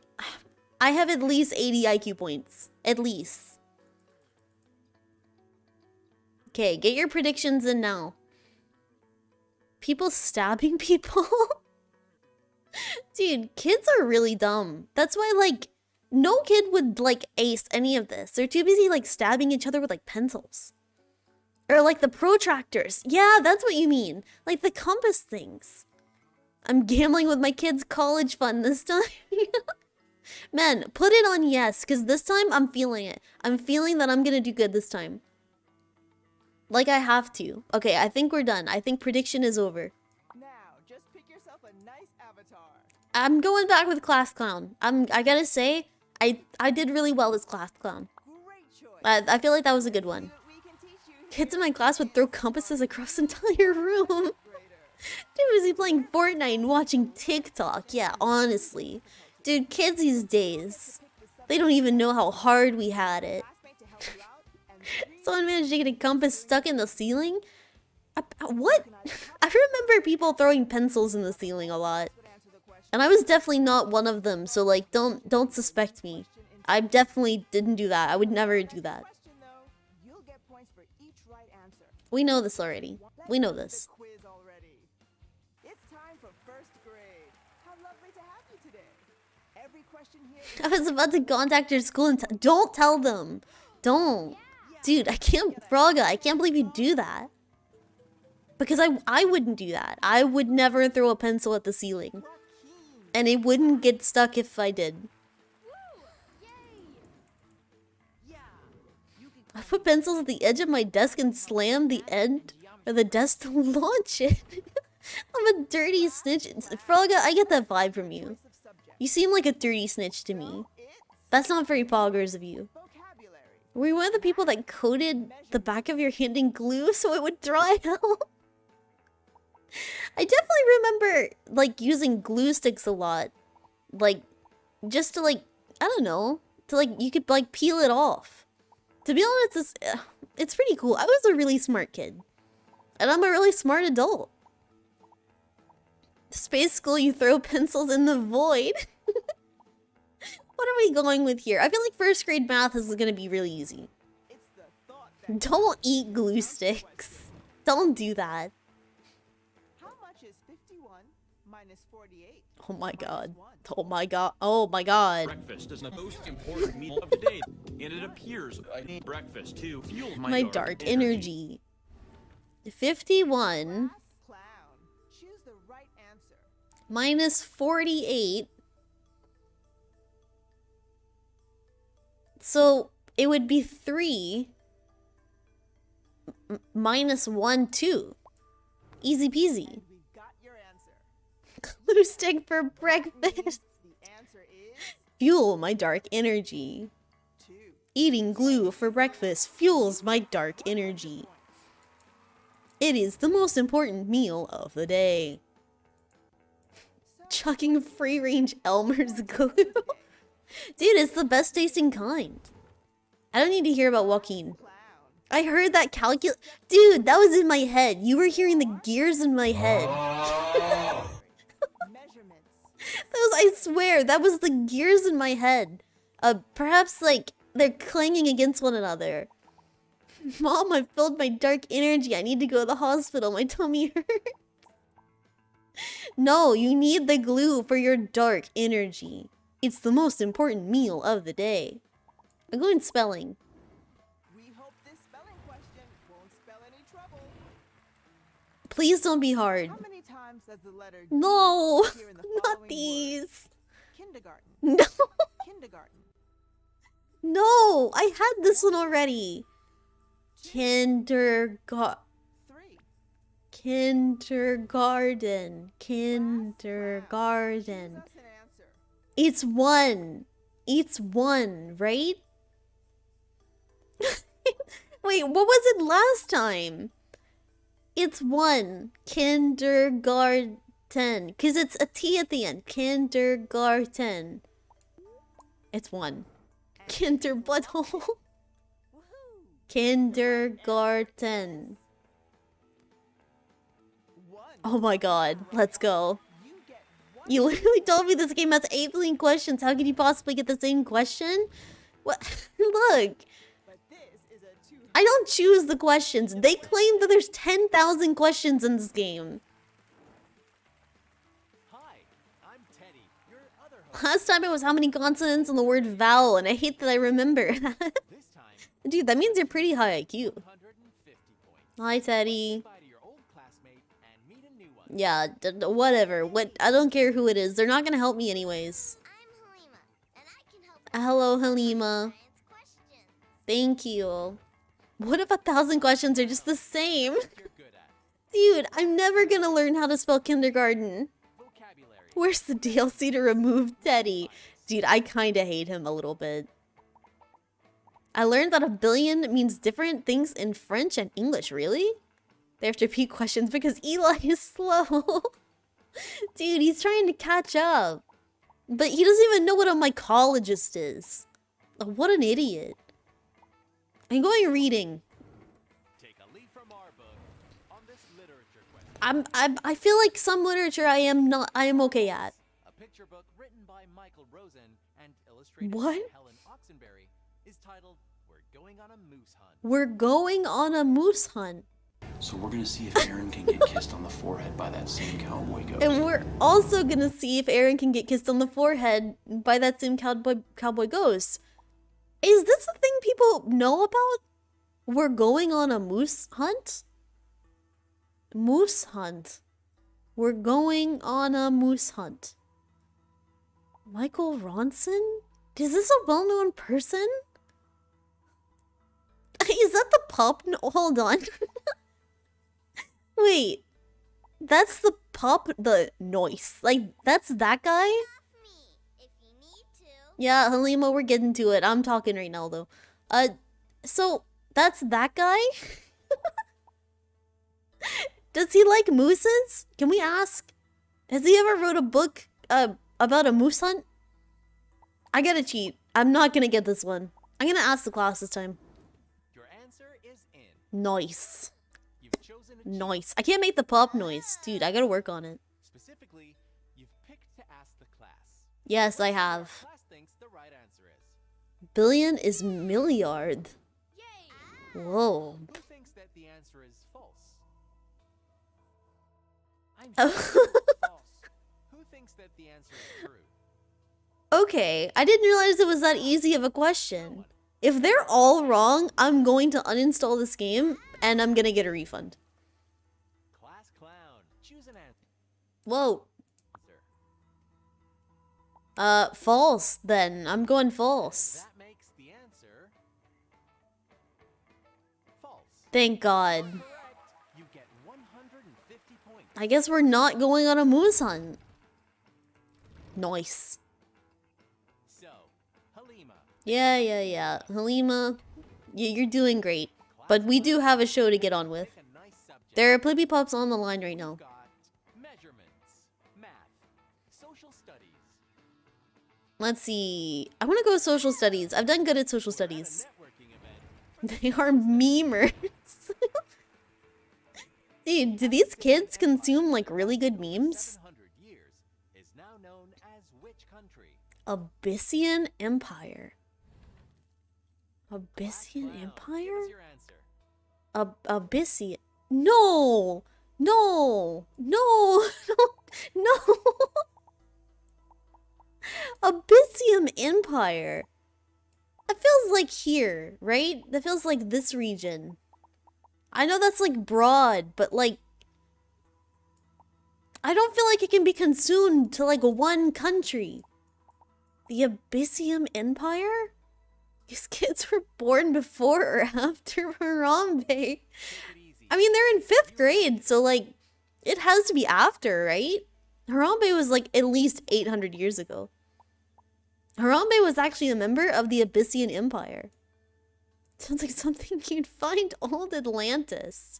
have at least 80 IQ points. At least. Okay, get your predictions in now. People stabbing people? Dude, kids are really dumb. That's why, like, No kid would like ace any of this. They're too busy like stabbing each other with like pencils. Or like the protractors. Yeah, that's what you mean. Like the compass things. I'm gambling with my kids' college fund this time. Man, put it on yes, because this time I'm feeling it. I'm feeling that I'm gonna do good this time. Like I have to. Okay, I think we're done. I think prediction is over. Now, just pick yourself a nice avatar. I'm going back with class clown. I gotta say, I did really well as class clown. Great choice. I feel like that was a good one. See what we can teach you. Kids in my class would throw compasses across the entire room. Grader. Too busy playing Fortnite and watching TikTok. Yeah, honestly. Dude, kids these days, they don't even know how hard we had it. Classmate to help you out, and Someone managed to get a compass stuck in the ceiling? What? I remember people throwing pencils in the ceiling a lot. would answer the question. And I was definitely not one of them, so like don't suspect me. I definitely didn't do that. I would never do that. Question though, you'll get points for each right answer. We know this already. We know this. The quiz already. It's time for first grade. How lovely to have you today. Every question here is I was about to contact your school and don't tell them. Don't. Dude, I can't, Frogga, I can't believe you do that. Because I wouldn't do that. I would never throw a pencil at the ceiling. And it wouldn't get stuck if I did. I put pencils at the edge of my desk and slam the end of the desk to launch it. I'm a dirty snitch. Frogga, I get that vibe from you. You seem like a dirty snitch to me. That's not very poggers of you. vocabulary. Were you one of the people that coated the back of your hand in glue so it would dry out? I definitely remember, like, using glue sticks a lot. Like, just to, like, I don't know. To, like, you could, like, peel it off. To be honest, it's pretty cool. I was a really smart kid. And I'm a really smart adult. Space school, you throw pencils in the void. What are we going with here? I feel like first grade math is gonna be really easy. It's the thought that Don't eat glue sticks. Don't do that. how much is 51 minus 48? Oh my god. One. Oh my god. Oh my god. Breakfast is the most important meal of the day, and it appears I need breakfast to fuel my, My dark energy. 51 Class clown. Choose the right answer. minus 48. So it would be 3 minus 1, 2. Easy peasy. And we got your answer. Glue stick for Means breakfast. the answer is Fuel my dark energy. 2. Eating glue for breakfast fuels my dark energy. It is the most important meal of the day. Chucking free range Elmer's glue. Dude, it's the best tasting kind. I don't need to hear about Joaquin. Clown. I heard that Dude, that was in my head. You were hearing the gears in my head. Measurements. I swear, that was the gears in my head. Perhaps, like, they're clanging against one another. Mom, I filled my dark energy. I need to go to the hospital. My tummy hurts. No, you need the glue for your dark energy. It's the most important meal of the day. I'm going spelling. We hope this spelling question won't spell any trouble. Please don't be hard. How many times does the letter D No, appear in the not following words? these. Kindergarten. No, Kindergarten. no, I had this one already. Kindergarten. 3. Kindergarten. Choose Kindergarten. us an answer. It's 1. It's 1, right? Wait, what was it last time? It's 1. Kindergarten. Because it's a T at the end. Kindergarten. It's 1. Kinder butthole. Woohoo! Kindergarten. 1. Oh my god. Let's go. You get 1. You literally told me this game has 8 billion questions. How could you possibly get the same question? What? Look. But this is a 2. I don't choose the questions. They claim that there's 10,000 questions in this game. Hi, I'm Teddy, your other Last time it was how many consonants in the word vowel, and I hate that I remember that. This time, Dude, that means you're pretty high IQ. 150 points. Hi, Teddy. Bye to your old classmate and meet a new one. Yeah, whatever. I don't care who it is. They're not gonna help me anyways. I'm Halima, and I can help Hello, Halima. science questions. Thank you. What if 1,000 questions are just the same? You're good at Dude, I'm never gonna learn how to spell kindergarten. vocabulary. Where's the DLC to remove Teddy? Dude, I kinda hate him a little bit. I learned that a billion means different things in French and English. Really? They have to repeat questions because Eli is slow. Dude, he's trying to catch up. But he doesn't even know what a mycologist is. What an idiot. I'm going reading. Take a leaf from our book on this literature question. I feel like some literature I am okay at. A picture book written by Michael Rosen and illustrated What? by Helen Oxenberry is titled We're Going on a Moose Hunt. We're going on a moose hunt. So we're gonna see if Aaron can get kissed on the forehead by that same cowboy ghost. And we're also gonna see if Aaron can get kissed on the forehead by that same cowboy ghost. Is this a thing people know about? We're going on a moose hunt? Moose hunt. We're going on a moose hunt. Michael Ronson? Is this a well-known person? Is that the pup? No, hold on. Wait. That's the pup, the noise. Like, that's that guy? Me, if you need to. Yeah, Halima, we're getting to it. I'm talking right now, though. So, that's that guy? Does he like mooses? Can we ask? Has he ever wrote a book, about a moose hunt? I gotta cheat. I'm not gonna get this one. I'm gonna ask the class this time. Your answer is in. Nice. You've chosen a Nice. I can't make the pop noise. Dude, I gotta work on it. Specifically, you've picked to ask the class. Yes, I What have. class thinks the right answer is. Billion is milliard. Yay! Whoa. Who thinks that the answer is false? I'm Oh. sure it's false. Who thinks that the answer is true? Okay, I didn't realize it was that easy of a question. If they're all wrong, I'm going to uninstall this game and I'm gonna get a refund. Class clown. Choose an answer. Whoa. False then. I'm going false. That makes the answer false. Thank God. Correct. You get 150 points. I guess we're not going on a moose hunt. Nice. So, Halima. Yeah. Halima, you're doing great. But we do have a show to get on with. Pick a nice subject. There are Plibbit Pops on the line right now. We've got measurements, math, social studies. Let's see. I want to go social studies. I've done good at social We're at a studies. networking event. They are memers. Dude, do these kids consume like really good memes? 700 years is now known as which country? Abyssian Empire. Abyssian Clown. Give Empire? us your answer. Abyssian. No! No! No! No! Abyssian Empire. That feels like here, right? That feels like this region. I know that's like broad, but like I don't feel like it can be consumed to like one country. The Abyssian Empire? These kids were born before or after Harambe. Take it easy. I mean, they're in 5th grade, so like it has to be after, right? Harambe was like at least 800 years ago. Harambe was actually a member of the Abyssian Empire. Sounds like something you'd find old Atlantis.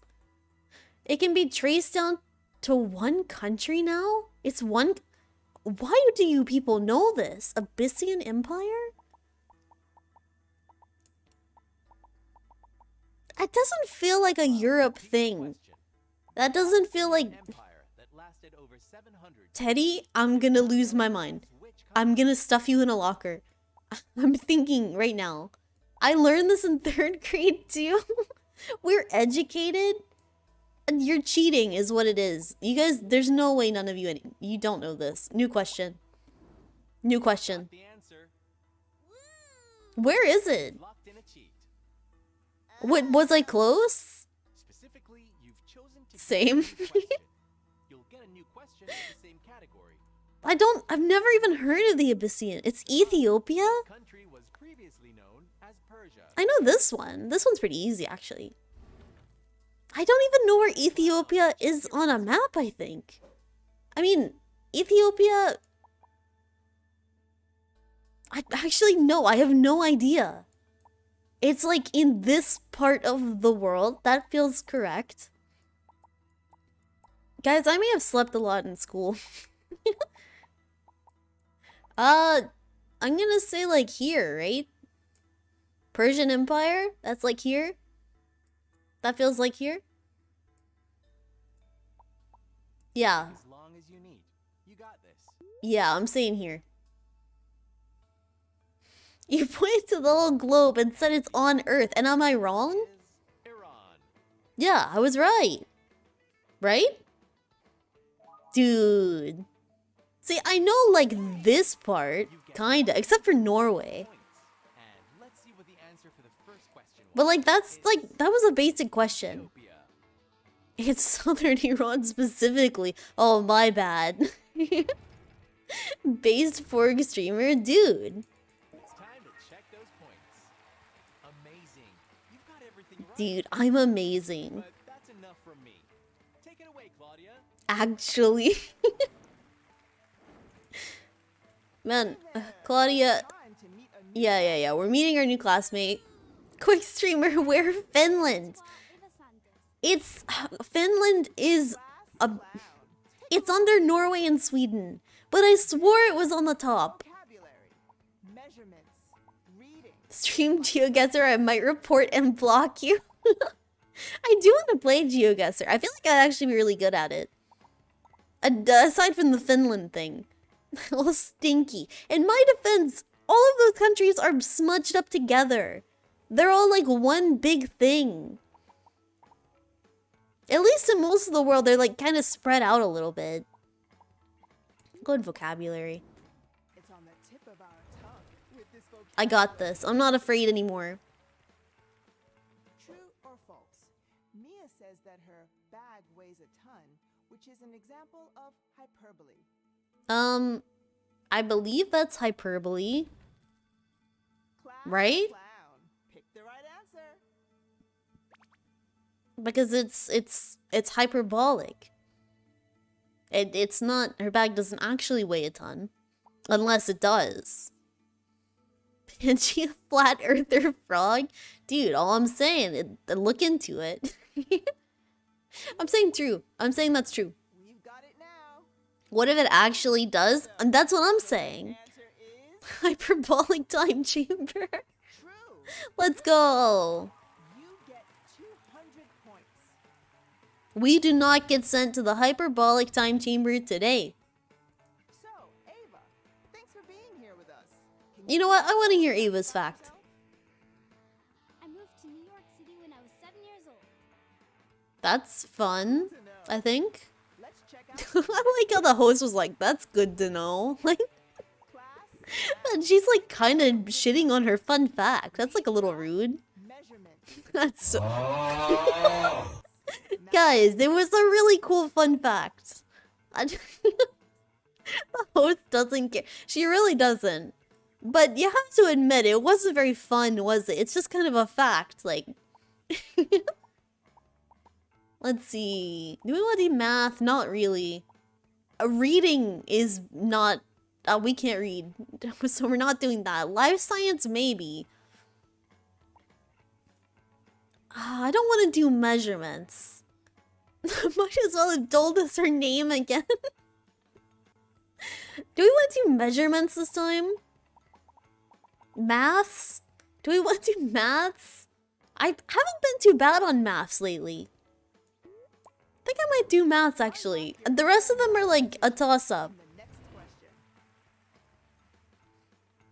It can be traced down to one country now? It's one... Why do you people know this? Abyssian Empire? It doesn't feel like a Europe Repeat the thing. question. That doesn't feel like... An empire that lasted over 700 Teddy, I'm gonna lose my mind. Which I'm gonna stuff you in a locker. I'm thinking right now. I learned this in 3rd grade too. We're educated. And you're cheating is what it is. You guys, there's no way none of you don't know this. New question. New question. Got the answer. Where is it? Locked in a cheat. What, was I close? Specifically, you've chosen to Same. guess the question. You'll get a new question in the same category. I've never even heard of the Abyssinian. It's Ethiopia? The country was previously known as Persia. I know this one. This one's pretty easy, actually. I don't even know where Ethiopia is on a map, I think. I mean, Ethiopia... I have no idea. It's like in this part of the world. That feels correct. Guys, I may have slept a lot in school. I'm gonna say like here, right? Persian Empire? That's like here? That feels like here? Yeah. As long as you need. You got this. Yeah, I'm saying here. You pointed to the little globe and said it's on Earth, and am I wrong? Is Iran. Yeah, I was right. Right? Dude. See, I know, like, this part, kinda, except for Norway. And let's see what the answer for the first question was. But, like, that's, like, that was a basic question. Ethiopia. It's southern Iran specifically. Oh, my bad. Based Forg streamer? Dude. It's time to check those points. Amazing. You've got everything right. Dude, I'm amazing. But that's enough from me. Take it away, Claudia. Actually. Man, Claudia... Time to meet a new Yeah. We're meeting our new classmate. Quick streamer, where Finland? It's... Finland is... clown. It's under Norway and Sweden. But I swore it was on the top. Vocabulary, measurements, reading. Stream GeoGuessr, I might report and block you. I do want to play GeoGuessr. I feel like I'd actually be really good at it. Aside from the Finland thing. All stinky. In my defense, all of those countries are smudged up together. They're all like one big thing. At least in most of the world, they're like kind of spread out a little bit. Good vocabulary. It's on the tip of our tongue with this I got this. I'm not afraid anymore. True or false? Mia says that her bag weighs a ton, which is an example of hyperbole. I believe that's hyperbole. Class Right? clown. Pick the right answer. Because it's hyperbolic. It's not, her bag doesn't actually weigh a ton. Unless it does. And she a flat earther frog? Dude, all I'm saying, look into it. I'm saying true. I'm saying that's true. We've got it now. What if it actually does? And that's what I'm saying. Answer is Hyperbolic time chamber. true. Let's go. You get 200 points. We do not get sent to the hyperbolic time chamber today. So, Ava, thanks for being here with us. Can You know what? I want to hear Ava's fact. I moved to New York City when I was 7 years old. That's fun, to know? I think. Let's check out I like how the host was like, that's good to know. Like, class and she's like kind of shitting on her fun fact. That's like a little rude. measurements. That's so... Guys, it was a really cool fun fact. The host doesn't care. She really doesn't. But you have to admit, it wasn't very fun, was it? It's just kind of a fact, like... Let's see. Do we want to do math? Not really. Reading is not... we can't read. So we're not doing that. Life science, maybe. I don't want to do measurements. Might as well have told us her name again. Do we want to do measurements this time? Maths? Do we want to do maths? I haven't been too bad on maths lately. I think I might do maths actually. The rest of them are like a toss-up. The next question.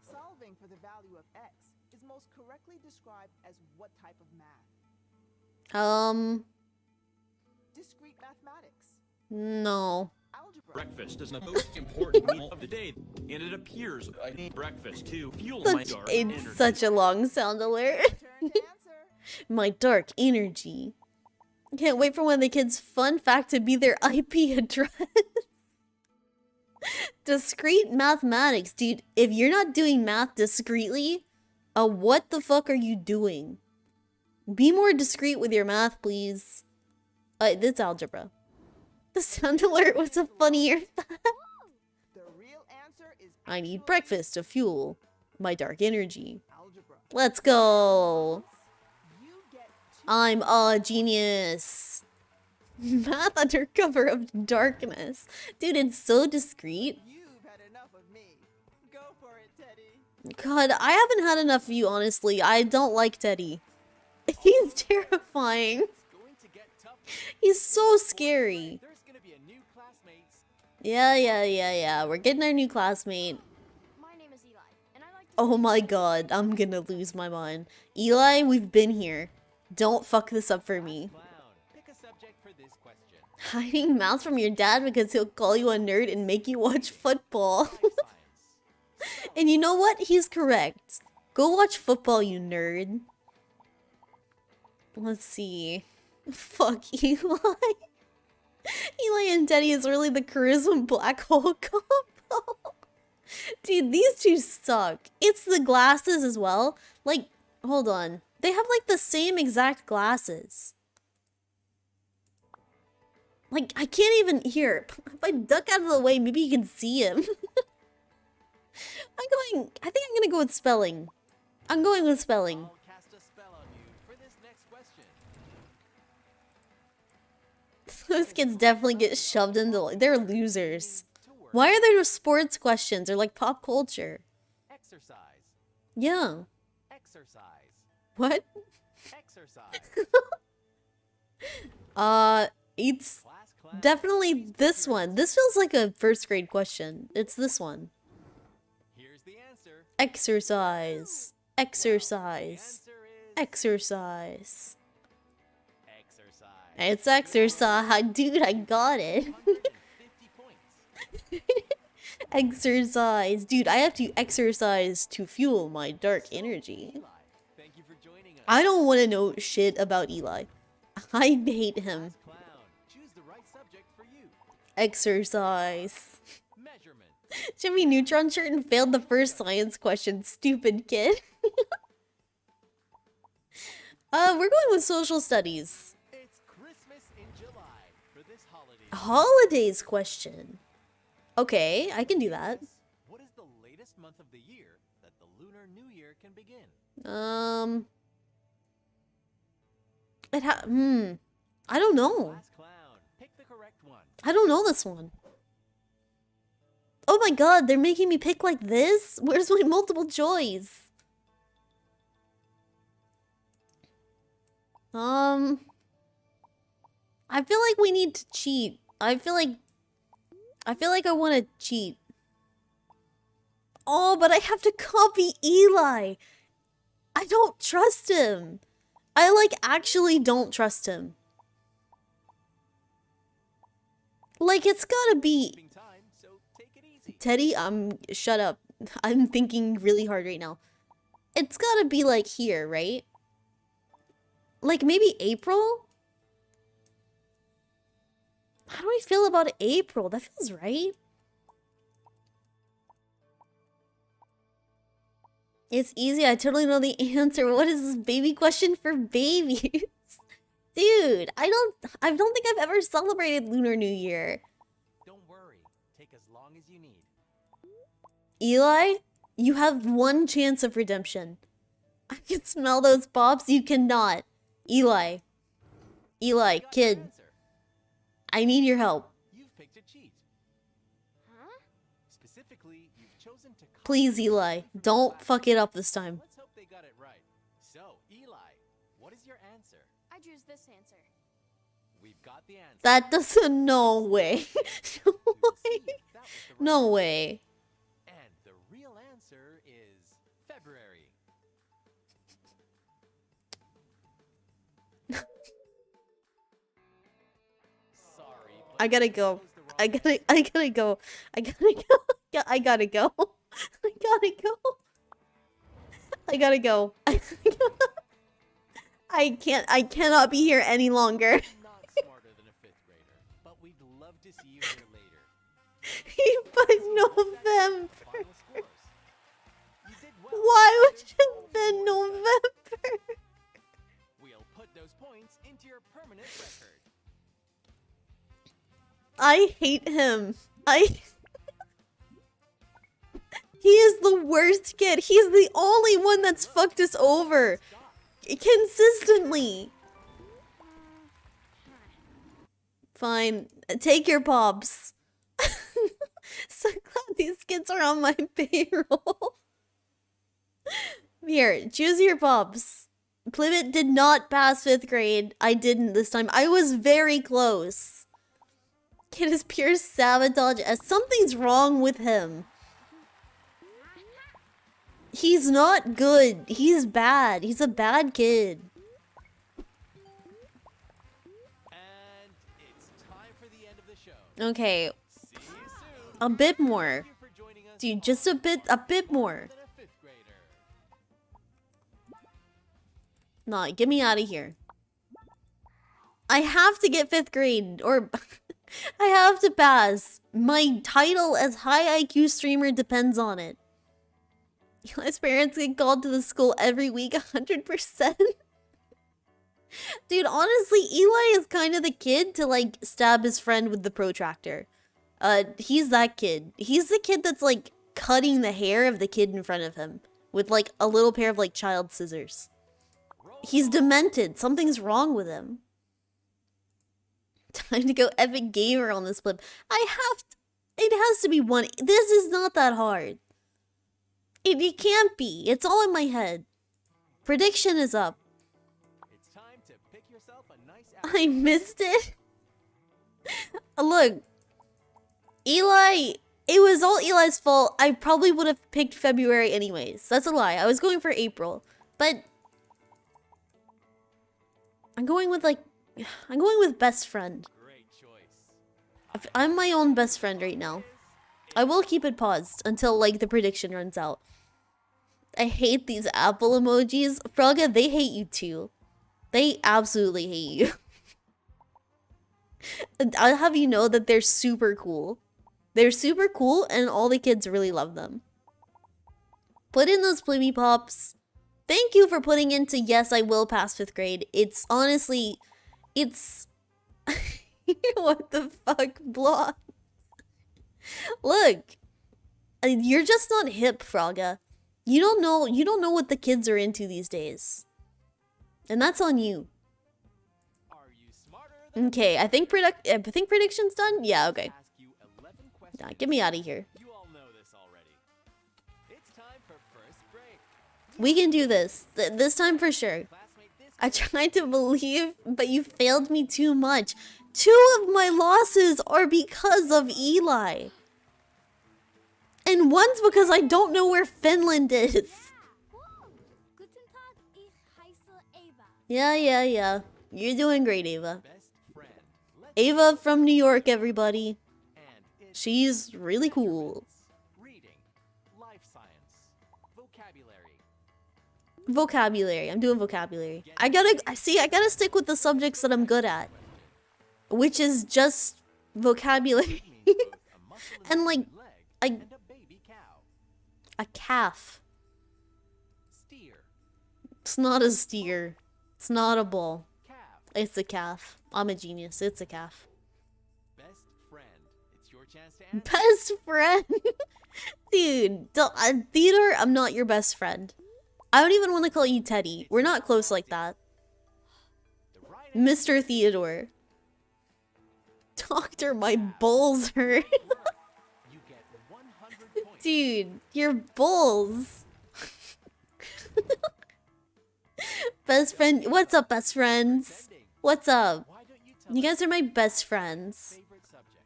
Solving for the value of x is most correctly described as what type of math? Discrete mathematics, No. algebra, algebra. Breakfast is the most important meal of the day, and it appears I need breakfast to fuel my dark energy. It's such a long sound alert. Turn to answer. My dark energy. Can't wait for one of the kids' fun fact to be their IP address. Discrete mathematics. Dude, if you're not doing math discreetly, what the fuck are you doing? Be more discreet with your math, please. This algebra. The sound alert was a funnier fact. The real answer is I need breakfast to fuel my dark energy. algebra. Let's go. You get two I'm a genius. Math under cover of darkness. Dude, it's so discreet. You've had enough of me. Go for it, Teddy. God, I haven't had enough of you, honestly. I don't like Teddy. He's terrifying. Going to get tough. He's so scary. There's gonna be a new classmate. Yeah. We're getting our new classmate. My name is Eli, and I like to Oh my god, I'm gonna lose my mind. Eli, we've been here. Don't fuck this up for me. Clown. Pick a subject for this question. Hiding mouths from your dad because he'll call you a nerd and make you watch football. Science. And you know what? He's correct. Go watch football, you nerd. Let's see. Fuck Eli. Eli and Teddy is really the charisma black hole combo. Dude, these two suck. It's the glasses as well. Like, hold on. They have like the same exact glasses. Like, I can't even hear. If I duck out of the way, maybe you can see him. I think I'm gonna go with spelling. I'm going with spelling. I'll cast a spell on you for this next question. Those kids definitely get shoved into, they're losers. Why are there no sports questions or like pop culture? Exercise. Yeah. Exercise. What? Exercise. It's Class. definitely this one. This feels like a first grade question. It's this one. Here's the answer. Exercise. The Exercise. answer is Exercise. exercise. It's exercise. Dude, I got it. 150 points. Exercise. Dude, I have to exercise to fuel my dark energy. Eli, thank you for joining us. I don't want to know shit about Eli. I hate him. Clown. Choose the right subject for you. Exercise. Measurement. Jimmy Neutron shirt and failed the first science question. Stupid kid. We're going with social studies. It's Christmas in July for this holiday. Holidays question. Okay, I can do that. What is the latest month of the year that the Lunar New Year can begin? I don't know. Class clown. Pick the correct one. I don't know this one. Oh my god, they're making me pick like this? Where's my multiple choice? I feel like we need to cheat. I feel like I want to cheat. Oh, but I have to copy Eli. I don't trust him. I like actually don't trust him. Like it's gotta be Leaving time, so take it easy. Teddy, shut up. I'm thinking really hard right now. It's gotta be like here, right? Like maybe April? How do I feel about April? That feels right. It's easy. I totally know the answer. What is this baby question for babies? Dude, I don't think I've ever celebrated Lunar New Year. Don't worry. Take as long as you need. Eli, you have one chance of redemption. I can smell those pops. You cannot. Eli. Eli, Got your kid. answer. I need your help. You've picked a cheat. Huh? Specifically, you've chosen to copy Please, the Eli. answer from Don't class. fuck it up this time. Let's hope they got it right. So, Eli, what is your answer? I choose this answer. We've got the answer. That doesn't. No way. No We will see way. if that was the right No answer. way. And the real answer is February. Sorry, but I gotta you go. chose the wrong I gotta go. I gotta go. Yeah, I gotta go. I gotta go. I gotta go. I cannot be here any longer. Not smarter than a fifth grader, but we'd love to see you here later. He put November. Final scores. You did well. Why would it have been November? We'll put those points into your permanent record. I hate him. He is the worst kid. He's the only one that's fucked us over. Consistently. Fine. Take your pops. So glad these kids are on my payroll. Here, choose your pops. Plibbit did not pass 5th grade. I didn't this time. I was very close. Kid is pure sabotage as something's wrong with him. He's not good. He's bad. He's a bad kid. And it's time for the end of the show. Okay, See you soon. a bit more. Thank you for joining us Dude, just a bit more. than a fifth grader. Nah, get me out of here. I have to get 5th grade, or I have to pass. My title as high IQ streamer depends on it. Eli's parents get called to the school every week, 100%. Dude, honestly, Eli is kind of the kid to, like, stab his friend with the protractor. He's that kid. He's the kid that's, like, cutting the hair of the kid in front of him with, like, a little pair of, like, child scissors. He's demented. Something's wrong with him. Time to go epic gamer on this flip. It has to be one. This is not that hard. It can't be. It's all in my head. Prediction is up. It's time to pick yourself a nice I missed it. Look, Eli, it was all Eli's fault. I probably would have picked February anyways. That's a lie. I was going for April. But I'm going with best friend. Great choice. I'm my own best friend right now. I will keep it paused until, like, the prediction runs out. I hate these apple emojis. Fraga, they hate you too. They absolutely hate you. And I'll have you know that they're super cool. They're super cool and all the kids really love them. Put in those Plimmy Pops. Thank you for putting into yes, I will pass 5th grade. It's honestly, it's... What the fuck, Block? Look, you're just not hip, Fraga. You don't know what the kids are into these days. And that's on you. Are you smarter than Okay, I think prediction's done? Yeah, okay. ask you 11 questions? Nah, get me out of here. You all know this already. It's time for first break. We can do this. This time for sure. Classmate, this I tried to believe, but you failed me too much. 2 of my losses are because of Eli. And one's because I don't know where Finland is. Whoa! Guten Tag, ich heiße Ava. Yeah. You're doing great, Ava. best friend. Let's Ava from New York, everybody. and it's She's really cool. reading, life science, vocabulary. Vocabulary. I'm doing vocabulary. I gotta stick with the subjects that I'm good at. Which is just vocabulary. Means both a muscle in And, the like, leg and a baby cow. A calf. Steer, It's not a steer. It's not a bull. calf. It's a calf. I'm a genius. It's a calf. Best friend. It's your chance to answer. Best friend? Dude, Theodore, I'm not your best friend. I don't even want to call you Teddy. We're not close like that. The right answer Mr. Theodore. Doctor, my bulls hurt. you get 100 points. Dude, your bulls. Best friend. What's up, best friends? What's up? Why don't you tell You us guys are my best friends. your favorite subject?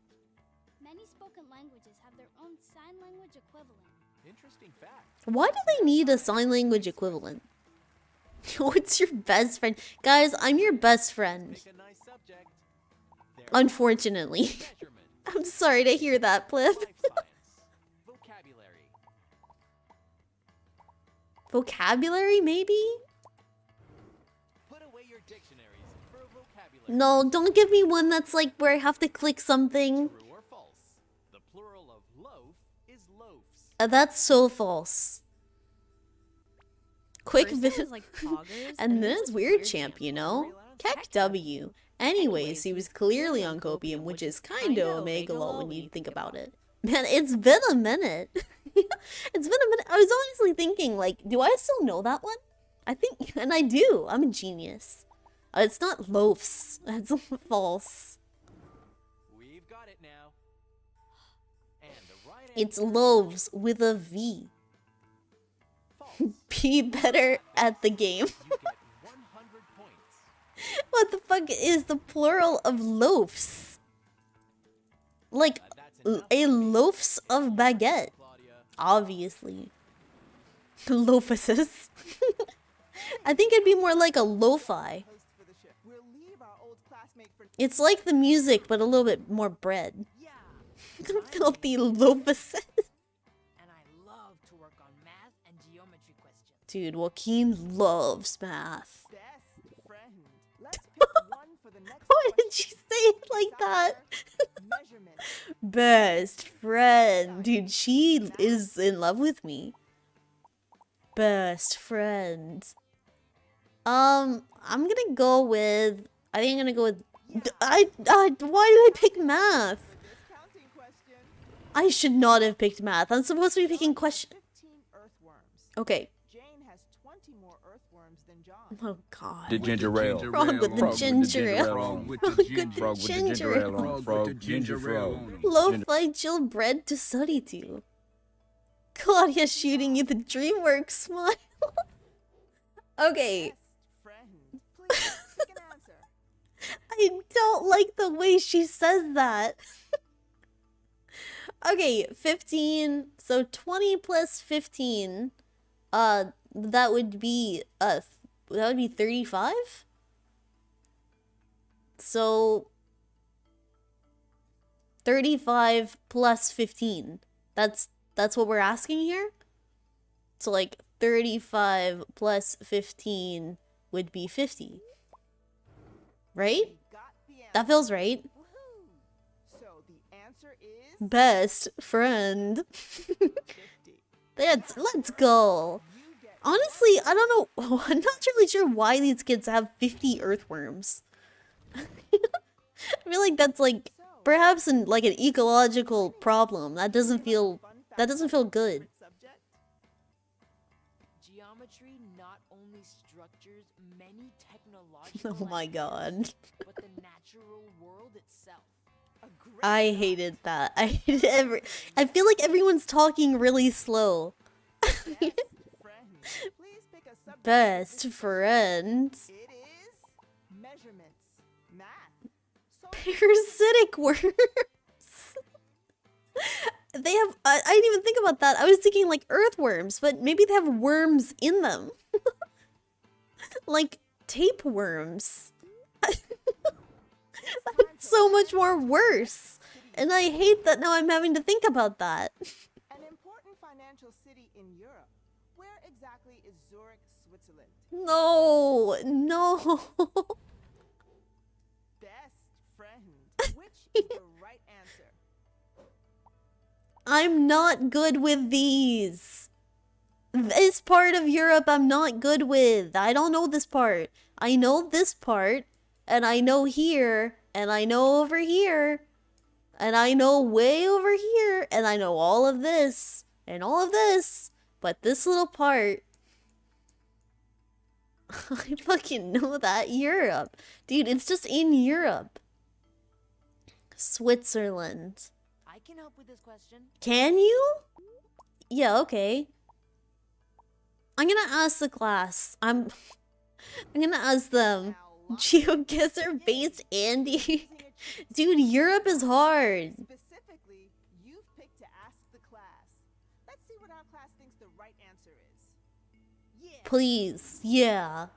Many spoken languages have their own sign language equivalent. Interesting fact. Why do they need a sign language equivalent? What's your best friend? Guys, I'm your best friend. Pick a nice subject. There Unfortunately. are measurements. I'm sorry to hear that, Plib. Life science. Vocabulary. Vocabulary, maybe? Put away your dictionaries for vocabulary. No, don't give me one that's like where I have to click something. True or false? The plural of loaf is loafs. That's so false. Quick First it vid. was, like, poggers, And then it it's was Weird Champ, you know? Freelance. Keck W. Anyways, he was clearly on copium, which is kinda omega lol when you think about it. Man, it's been a minute. It's been a minute. I was honestly thinking, like, do I still know that one? I think, and I do. I'm a genius. It's not loafs. That's false. We've got it now. And the right It's answer loaves with a V. false. Be better at the game. You get 100 points. What the fuck is the plural of loafs? Like, That's enough a for me. loafs of baguette. Claudia. Obviously. Loafuses. I think it'd be more like a lo-fi. Host for the show. We'll leave our old classmate for It's like the music, but a little bit more bread. Yeah. Filthy loafuses. And I love to work on math and geometry questions. Dude, Joaquin loves math. best friend. Let's pick one for the next Why did question. she say it like that? Measurement. Best friend. Dude, she is in love with me. Best friend. I'm gonna go with... I think I'm gonna go with... why did I pick math? This counting question. I should not have picked math. I'm supposed to be picking question... 15 earthworms. Okay. Jane has 20 more earthworms than John. Oh, God. The ginger ale. Wrong with the Frog ginger ale. Frog Wrong with the ginger ale. on. Frog, ginger frog. Lo-fi chill bread to study to. Claudia shooting you the DreamWorks smile. Okay. Best friend. Please pick an answer. I don't like the way she says that. Okay, 15. So 20 plus 15. That would be 35? So 35 plus 15. That's what we're asking here? So like 35 plus 15 would be 50. Right? Got the answer. That feels right. Woohoo! So the answer is Best friend. 50. Let's go. You get Honestly, I don't know. I'm not really sure why these kids have 50 earthworms. I feel like that's like perhaps an ecological problem. That doesn't feel good. subject. Geometry not only structures many technological Oh my ideas, god. but the natural world itself. A great I job. hated that. I feel like everyone's talking really slow. Best friend. Please pick a subject. Best friend. It is measurements. Math. So Parasitic worms. They have. I didn't even think about that. I was thinking like earthworms, but maybe they have worms in them. Like tapeworms. That's so much more worse. And I hate that now I'm having to think about that. an important financial city in Europe. Where exactly is Zurich, Switzerland? No, no. Best friend. Which is the right answer? I'm not good with these. This part of Europe I'm not good with. I don't know this part. I know this part, and I know here, and I know over here, and I know way over here, and I know all of this, and all of this, but this little part... I fucking know that. Europe. Dude, it's just in Europe. Switzerland. I can help with this question. Can you? Yeah, okay. I'm gonna ask the class. I'm gonna ask them. Now, GeoGuessr based Andy. using a cheat Dude, Europe is hard. Specifically, you've picked to ask the class. Let's see what our class thinks the right answer is. Yeah. Please. Yeah.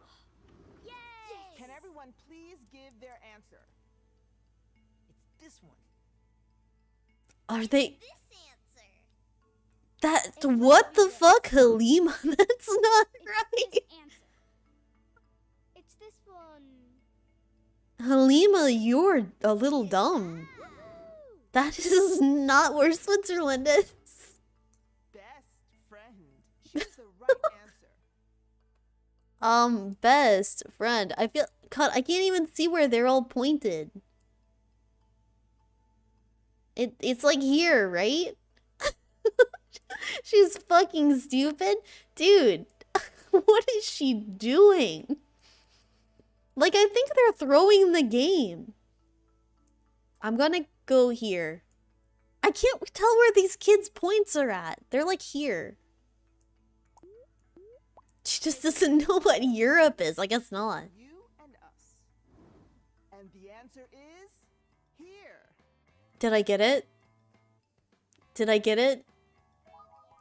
Can everyone please give their answer? It's this one. Are they... This answer. That... What the fuck, Halima? That's not right. This answer. It's this one. Halima, you're a little dumb. Woo! That is not where Switzerland is. Best friend. Choose the right answer. Best friend. I feel... God, I can't even see where they're all pointed. It's like here, right? She's fucking stupid. Dude, what is she doing? Like, I think they're throwing the game. I'm gonna go here. I can't tell where these kids' points are at. They're like here. She just doesn't know what Europe is. I guess not. You and us. And the answer is here. Did I get it? Did I get it?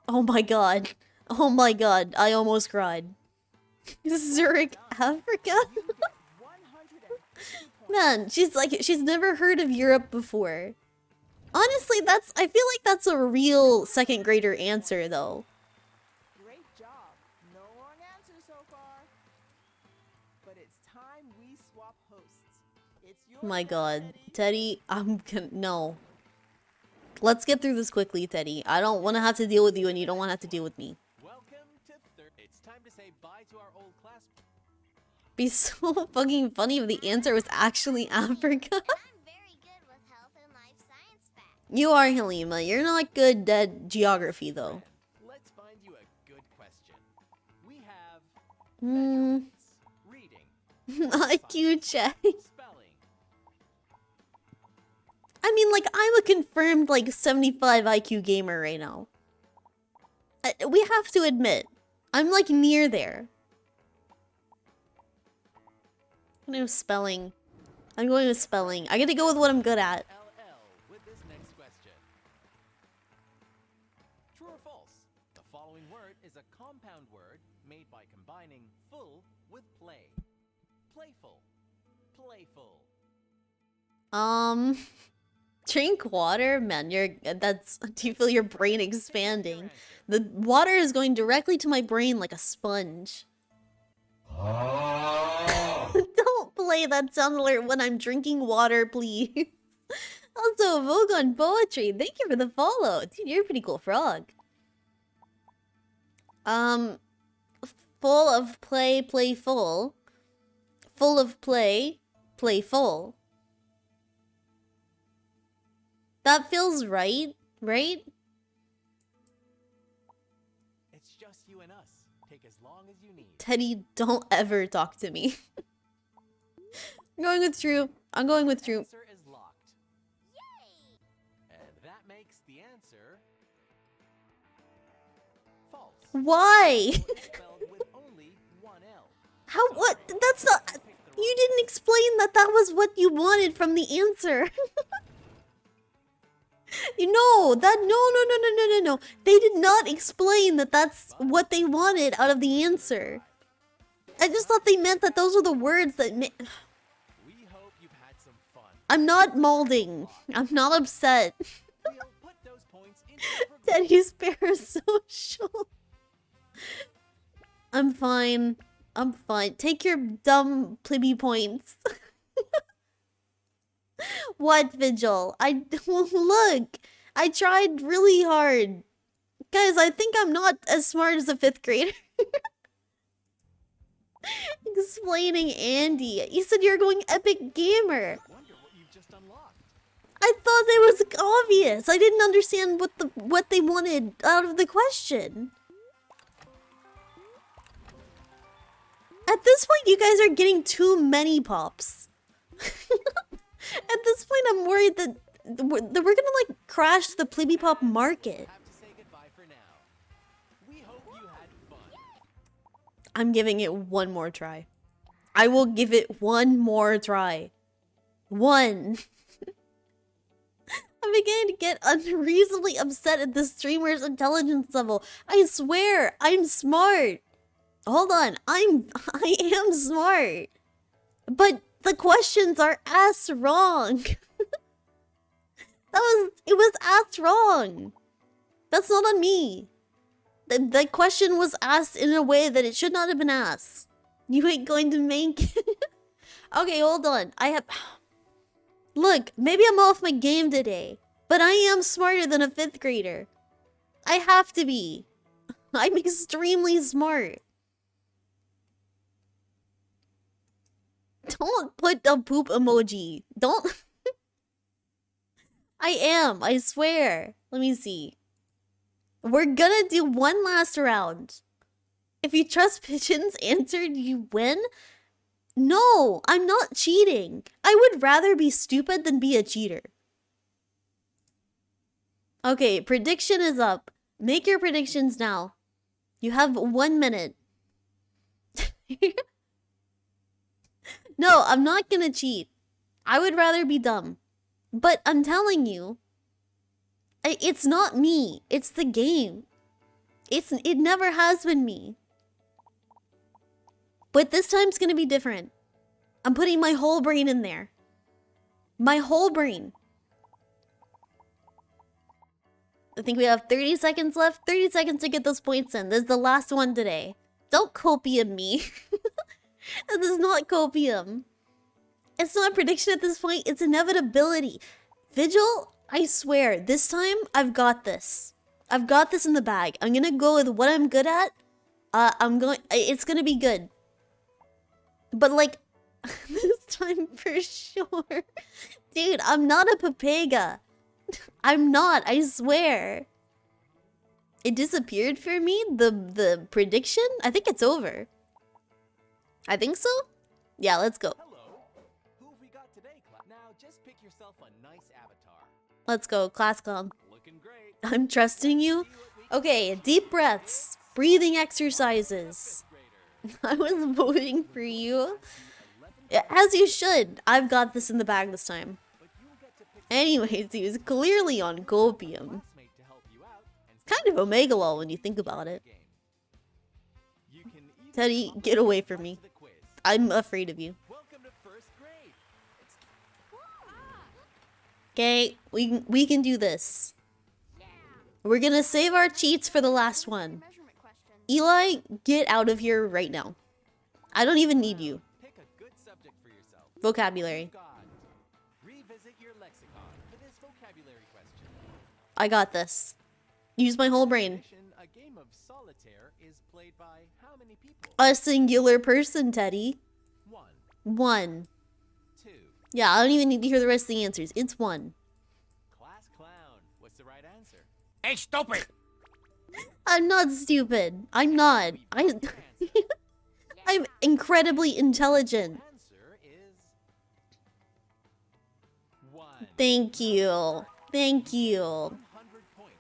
Oh my god. Oh my god. I almost cried. Zurich, Africa? You get 150 points. Man, she's never heard of Europe before. Honestly, I feel like that's a real second grader answer though. Great job. No wrong answer so far. But it's time we swap hosts. It's your My turn, god. Teddy. Teddy, I'm gonna... No. Let's get through this quickly, Teddy. I don't want to have to deal with you and you don't want to have to deal with me. Welcome to third. It's time to say bye to our old class. Be so fucking funny if the answer was actually Africa. I'm very good with health and life science facts. You are, Halima. You're not good at geography, though. Let's find you a good question. We have Hmm. reading, IQ check. spelling, I mean, like, I'm a confirmed, like, 75 IQ gamer right now. We have to admit, I'm, like, near there. I'm going with spelling. I'm going with spelling. I gotta go with what I'm good at. LL with this next question. True or false? The following word is a compound word made by combining full with play. Playful. Playful. Drink water? Man, do you feel your brain expanding? The water is going directly to my brain like a sponge. Don't play that sound alert when I'm drinking water, please. Also, Vogue on Poetry, thank you for the follow. Dude, you're a pretty cool frog. Full of play, playful. Full of play, playful. That feels right, right? It's just you and us. Take as long as you need. Teddy, don't ever talk to me. I'm going with true. I'm going with true. Answer is locked. Yay! And that makes the answer false. Why? Spelled with only one L. How? What? That's not... You didn't explain that that was what you wanted from the answer. No, no. They did not explain that that's what they wanted out of the answer. I just thought they meant that those were the words that We hope you've had some fun. I'm not molding. I'm not upset. We'll put those points into the program. Teddy's parasocial. I'm fine. I'm fine. Take your dumb plibby points. What, Vigil? Look, I tried really hard. Guys, I think I'm not as smart as a 5th grader. Explaining Andy. You said you're going epic gamer. Wonder what you've just unlocked. I thought it was obvious. I didn't understand what they wanted out of the question. At this point, you guys are getting too many pops. At this point, I'm worried that we're gonna, like, crash the Plibby Pop market. Have to say goodbye for now. We hope you had fun. I'm giving it one more try. I will give it one more try. One. I'm beginning to get unreasonably upset at the streamer's intelligence level. I swear, I'm smart. Hold on, I am smart. But the questions are asked wrong. It was asked wrong. That's not on me. The question was asked in a way that it should not have been asked. You ain't going to make... Okay, hold on. I have... Look, maybe I'm off my game today, but I am smarter than a 5th grader. I have to be. I'm extremely smart. Don't put the poop emoji. Don't... I am, I swear. Let me see. We're gonna do one last round. If you trust Pigeon's answer, you win? No, I'm not cheating. I would rather be stupid than be a cheater. Okay, prediction is up. Make your predictions now. You have 1 minute. No, I'm not gonna cheat. I would rather be dumb. But I'm telling you, it's not me. It's the game. It never has been me. But this time's gonna be different. I'm putting my whole brain in there. My whole brain. I think we have 30 seconds left. 30 seconds to get those points in. This is the last one today. Don't copium me. This is not copium. It's not a prediction at this point. It's inevitability. Vigil, I swear, this time I've got this. I've got this in the bag. I'm gonna go with what I'm good at. It's gonna be good. But like, this time for sure. Dude, I'm not a papega. I'm not, I swear. It disappeared for me, the prediction? I think it's over. I think so? Yeah, let's go. Hello. Who have we got today, class? Now just pick yourself a nice avatar. Let's go, class clown. Looking great. I'm trusting you. Okay, deep breaths, breathing exercises. I was voting for you. As you should. I've got this in the bag this time. Anyways, he was clearly on copium. It's kind of Omega Law when you think about it. Teddy, get away from me. I'm afraid of you. Okay, we can do this. We're gonna save our cheats for the last one. Eli, get out of here right now. I don't even need you. Vocabulary. I got this. Use my whole brain. A game of solitaire is played by how many people? A singular person, Teddy. One. Two. Yeah, I don't even need to hear the rest of the answers. It's one. Class clown. What's the right answer? Hey, stupid! I'm not stupid. I'm not. I'm incredibly intelligent. Answer is 1. Thank you. Thank you. 100 points.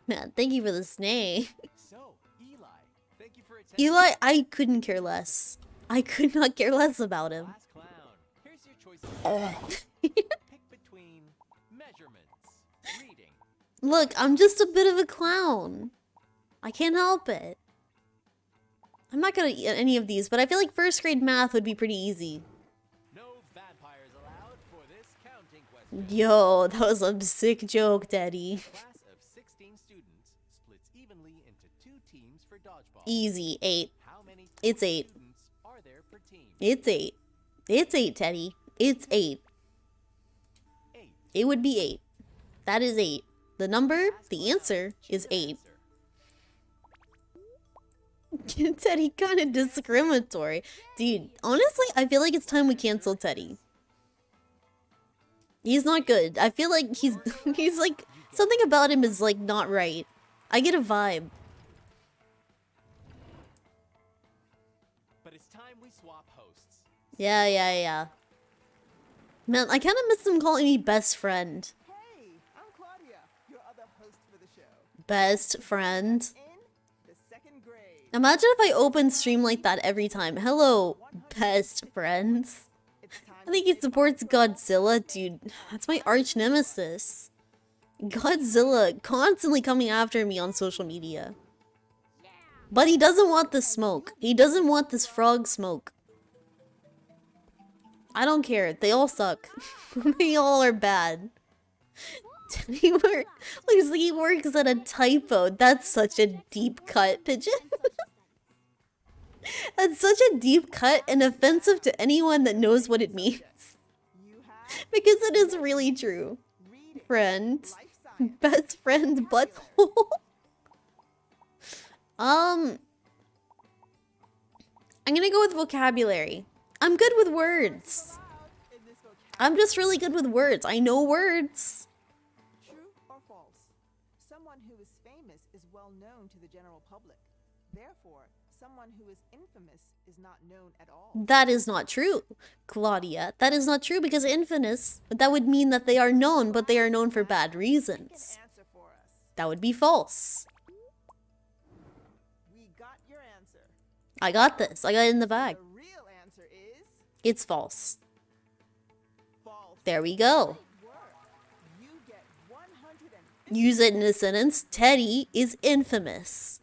Man, thank you for the snake. So, Eli, thank you for attending. Eli, I couldn't care less. I could not care less about him. Class clown. Here's your choices. Pick between measurements, reading. Look, I'm just a bit of a clown. I can't help it. I'm not gonna eat any of these, but I feel like 1st grade math would be pretty easy. No vampires allowed for this counting question. Yo, that was a sick joke, Daddy. Class of 16 students splits evenly into 2 teams for dodgeball. Easy, 8. How many It's 8. students are there per team? It's 8. It's 8, Teddy. It's 8. 8. It would be 8. That is 8. The number, the answer, is 8. Teddy, kind of discriminatory. Dude, honestly, I feel like it's time we cancel Teddy. He's not good. I feel like he's like, something about him is like not right. I get a vibe. But it's time we swap hosts. Yeah. Man, I kind of miss him calling me best friend. Hey, I'm Claudia, your other host for the show. Best friend. In the 2nd grade. Imagine if I open stream like that every time. Hello, best friends. I think he supports Godzilla, dude. That's my arch nemesis. Godzilla constantly coming after me on social media. But he doesn't want the smoke. He doesn't want this frog smoke. I don't care. They all suck. They all are bad. Teddy looks like he works at a typo. That's such a deep cut, Pigeon. That's such a deep cut and offensive to anyone that knows what it means. Because it is really true. Friend. Best friend butthole. I'm gonna go with vocabulary. I'm good with words. I'm just really good with words. I know words. True or false? Someone who is famous is well known to the general public. Therefore, someone who is infamous is not known at all. That is not true, Claudia. That is not true because infamous, that would mean that they are known, but they are known for bad reasons. Answer for us. That would be false. We got your answer. I got this. I got it in the bag. The real answer is It's false. false. There we go. Great work. You get 150. Use it in a sentence. Teddy is infamous.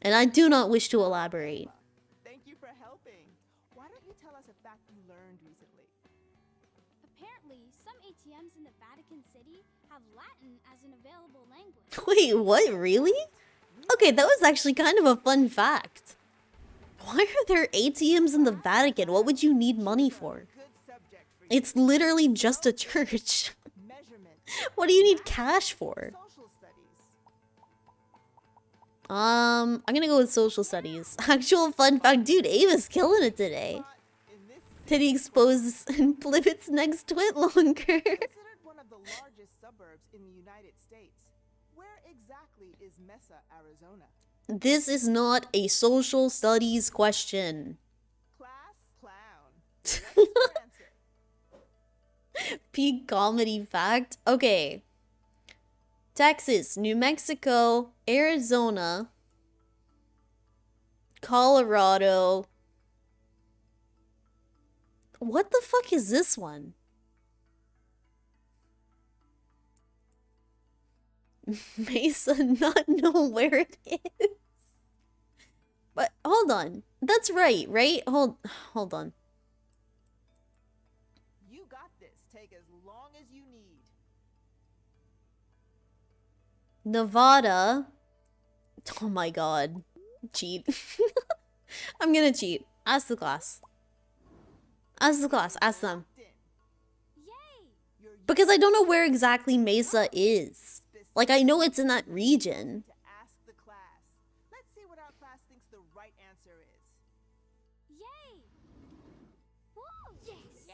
And I do not wish to elaborate. Thank you for helping. Why don't you tell us a fact you learned recently? Apparently, some ATMs in the Vatican City have Latin as an available language. Wait, what? Really? Okay, that was actually kind of a fun fact. Why are there ATMs in the Vatican? What would you need money for? Good subject for you. It's literally just a church. Measurement. What do you need cash for? Social studies. I'm gonna go with social studies. Actual fun fact. Dude, Ava's killing it today. In this Teddy exposes and Plibbit's next twit longer. considered one of the largest suburbs in the United States. Where exactly is Mesa, Arizona? This is not a social studies question. Class clown. What's your answer? Peak comedy fact. Okay. Texas, New Mexico, Arizona, Colorado. What the fuck is this one? Mesa not know where it is. But hold on. That's right, right? Hold on. You got this. Take as long as you need. Nevada. Oh my god. Cheat. I'm gonna cheat. Ask the class. Ask the class. Ask them. Yay! Because I don't know where exactly Mesa is. Like, I know it's in that region. To ask the class. Let's see what our class thinks the right answer is. Yay! Whoa! Yes! Yeah!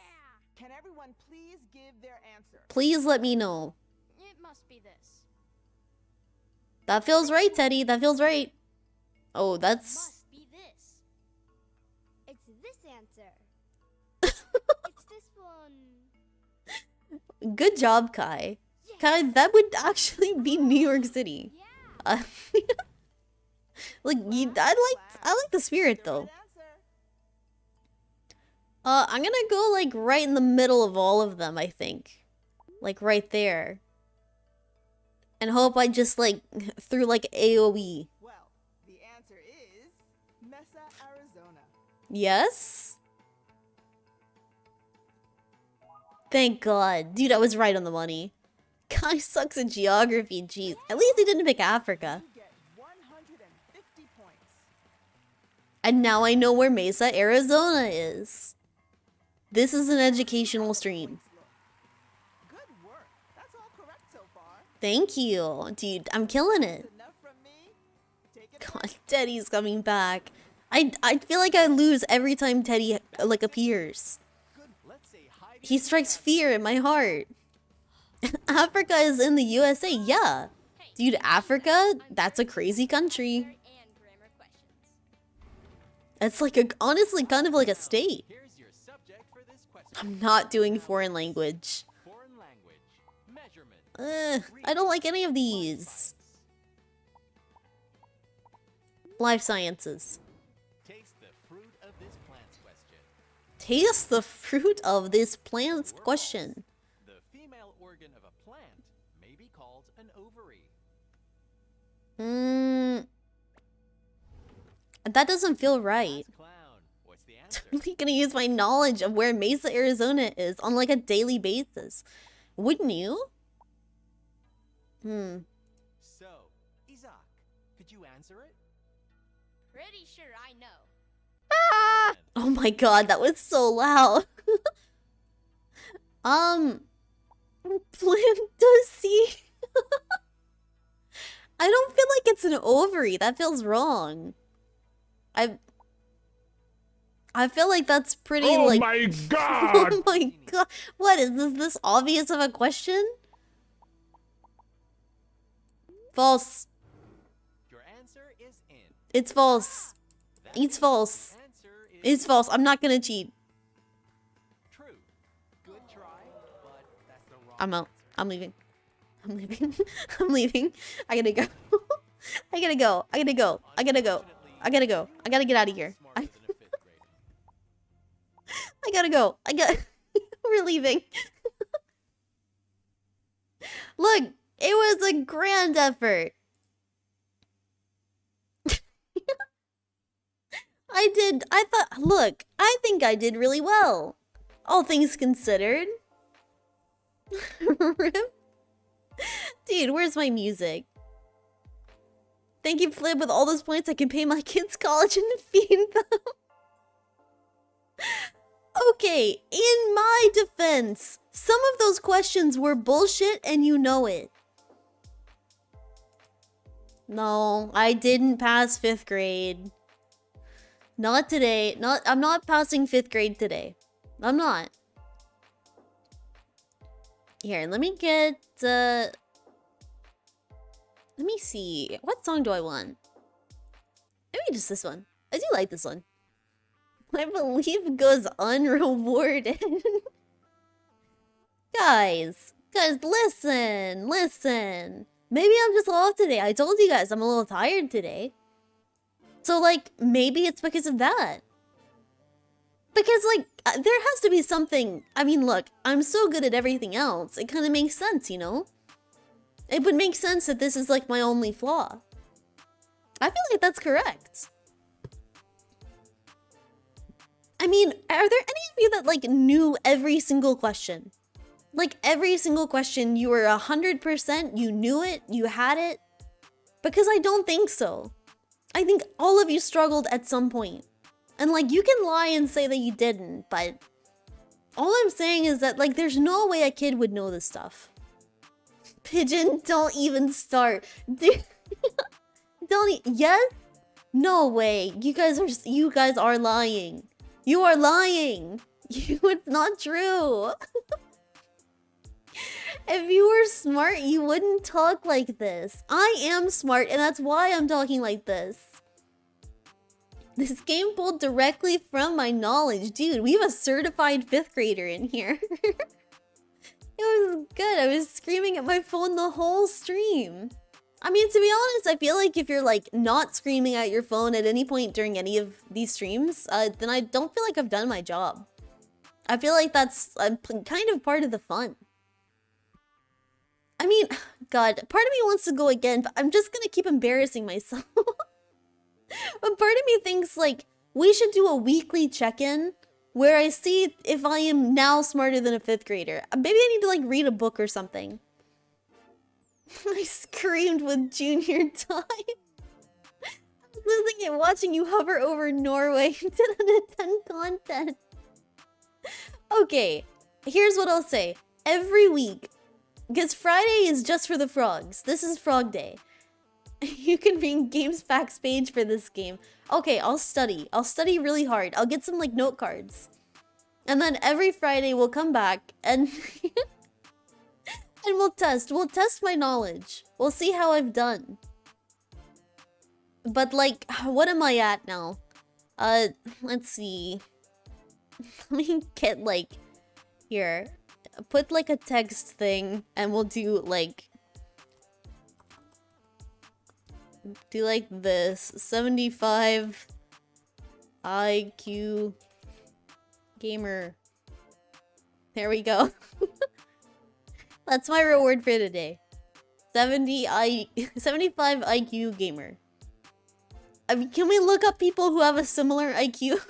Can everyone please give their answer? Please let me know. It must be this. That feels right, Teddy. That feels right. Oh, that's... Must be this. It's this answer. It's this one. Good job, Kai. Kai, that would actually be New York City. Yeah! Like, I like the spirit, though. Good answer. I'm gonna go, like, right in the middle of all of them, I think. Like, right there. And hope I just, like, threw, like, AoE. Well, the answer is Mesa, Arizona. Yes? Thank God. Dude, I was right on the money. Guy sucks at geography, jeez. At least he didn't pick Africa. You get 150 points. And now I know where Mesa, Arizona is. This is an educational stream. Good work. That's all correct so far. Thank you. Dude, I'm killing it. Enough from me. Take it God, Teddy's coming back. I feel like I lose every time Teddy, like, appears. Let's say hi to He strikes fear in my heart. Africa is in the USA, yeah. Dude, Africa, that's a crazy country. And grammar questions. It's like a, honestly, kind of like a state. Here's your subject for this question. I'm not doing foreign language. Foreign language. Measurement. I don't like any of these. Life sciences. Taste the fruit of this plant's question. Taste the fruit of this plant's question. The female organ of a plant may be called an ovary. That doesn't feel right. Clown. What's the Totally gonna use my knowledge of where Mesa, Arizona is on like a daily basis. Wouldn't you? So, Isaac, could you answer it? Pretty sure I know. Ah! Oh my god, that was so loud. Plantacy. I don't feel like it's an ovary. That feels wrong. I feel like that's pretty like. Oh my god! Oh my god! What is this obvious of a question? False. Your answer is in. It's false. It's false. It's false. I'm not gonna cheat. True. Good try, but that's the wrong I'm out. I'm leaving. I'm leaving. I'm leaving. I gotta go. I gotta go. I gotta go. I gotta go. I gotta go. I gotta get out of here. I gotta go. We're leaving. Look, it was a grand effort. Look, I think I did really well. All things considered. Rip. Dude, where's my music? Thank you, Flib. With all those points, I can pay my kids' college and feed them. Okay, in my defense, some of those questions were bullshit and you know it. No, I didn't pass 5th grade. Not today. I'm not passing 5th grade today. I'm not. Here, let me get, let me see. What song do I want? Maybe just this one. I do like this one. I believe goes unrewarded. Guys, listen. Maybe I'm just off today. I told you guys I'm a little tired today. So, like, maybe it's because of that. Because, like, there has to be something. I mean, look, I'm so good at everything else. It kind of makes sense, you know? It would make sense that this is, like, my only flaw. I feel like that's correct. I mean, are there any of you that, like, knew every single question? Like, every single question, you were 100%, you knew it, you had it? Because I don't think so. I think all of you struggled at some point. And, like, you can lie and say that you didn't, but all I'm saying is that, like, there's no way a kid would know this stuff. Pigeon, don't even start. Dude, yes? No way. You guys are lying. You are lying. It's not true. If you were smart, you wouldn't talk like this. I am smart, and that's why I'm talking like this. This game pulled directly from my knowledge. Dude, we have a certified 5th grader in here. It was good. I was screaming at my phone the whole stream. I mean, to be honest, I feel like if you're, like, not screaming at your phone at any point during any of these streams, then I don't feel like I've done my job. I feel like that's kind of part of the fun. I mean, God, part of me wants to go again, but I'm just gonna keep embarrassing myself. But part of me thinks, like, we should do a weekly check-in where I see if I am now smarter than a 5th grader. Maybe I need to, like, read a book or something. I screamed with junior time. I was losing it watching you hover over Norway. 10 out of 10 content. Okay, here's what I'll say. Every week, because Friday is just for the frogs. This is Frog Day. You can bring Games Facts page for this game. Okay, I'll study. I'll study really hard. I'll get some, like, note cards. And then every Friday we'll come back and... and we'll test. We'll test my knowledge. We'll see how I've done. But, like, what am I at now? Let's see. Let me get, like... Here. Put, like, a text thing, and we'll do, like... Do, like, this. 75 IQ gamer. There we go. That's my reward for today. 75 IQ gamer. I mean, can we look up people who have a similar IQ?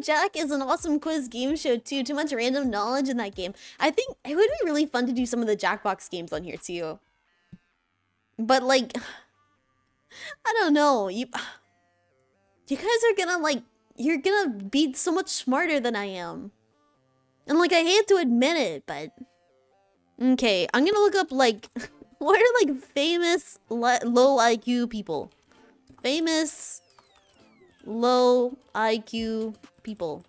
Jack is an awesome quiz game show too. Too much random knowledge in that game. I think it would be really fun to do some of the Jackbox games on here too. But like, I don't know. You guys are gonna like, you're gonna be so much smarter than I am. And like, I hate to admit it, but okay, I'm gonna look up like, what are like famous low IQ people? Famous low IQ people.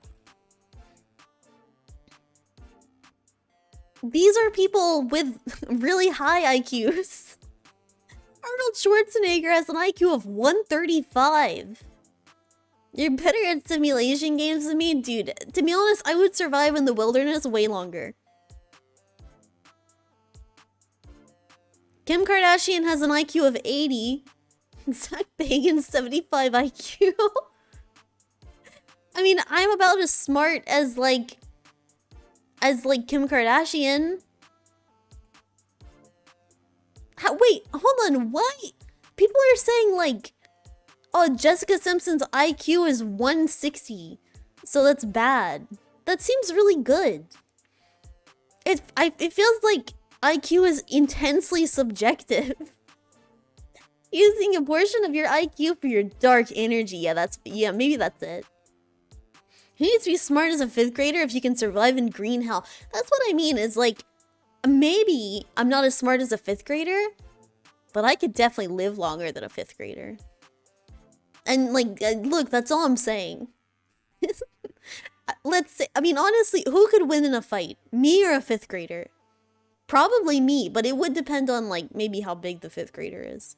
These are people with really high IQs. Arnold Schwarzenegger has an IQ of 135. You're better at simulation games than me? Dude, to be honest, I would survive in the wilderness way longer. Kim Kardashian has an IQ of 80. Zach Bagan's 75 IQ. I mean, I'm about as smart as like Kim Kardashian. Wait, hold on, what? People are saying like, oh, Jessica Simpson's IQ is 160, so that's bad. That seems really good. It feels like IQ is intensely subjective. Using a portion of your IQ for your dark energy. Yeah, maybe that's it. You need to be smart as a 5th grader if you can survive in green hell. That's what I mean, is like, maybe I'm not as smart as a 5th grader, but I could definitely live longer than a 5th grader. And like, look, that's all I'm saying. Let's say, I mean, honestly, who could win in a fight? Me or a 5th grader? Probably me, but it would depend on like, maybe how big the 5th grader is.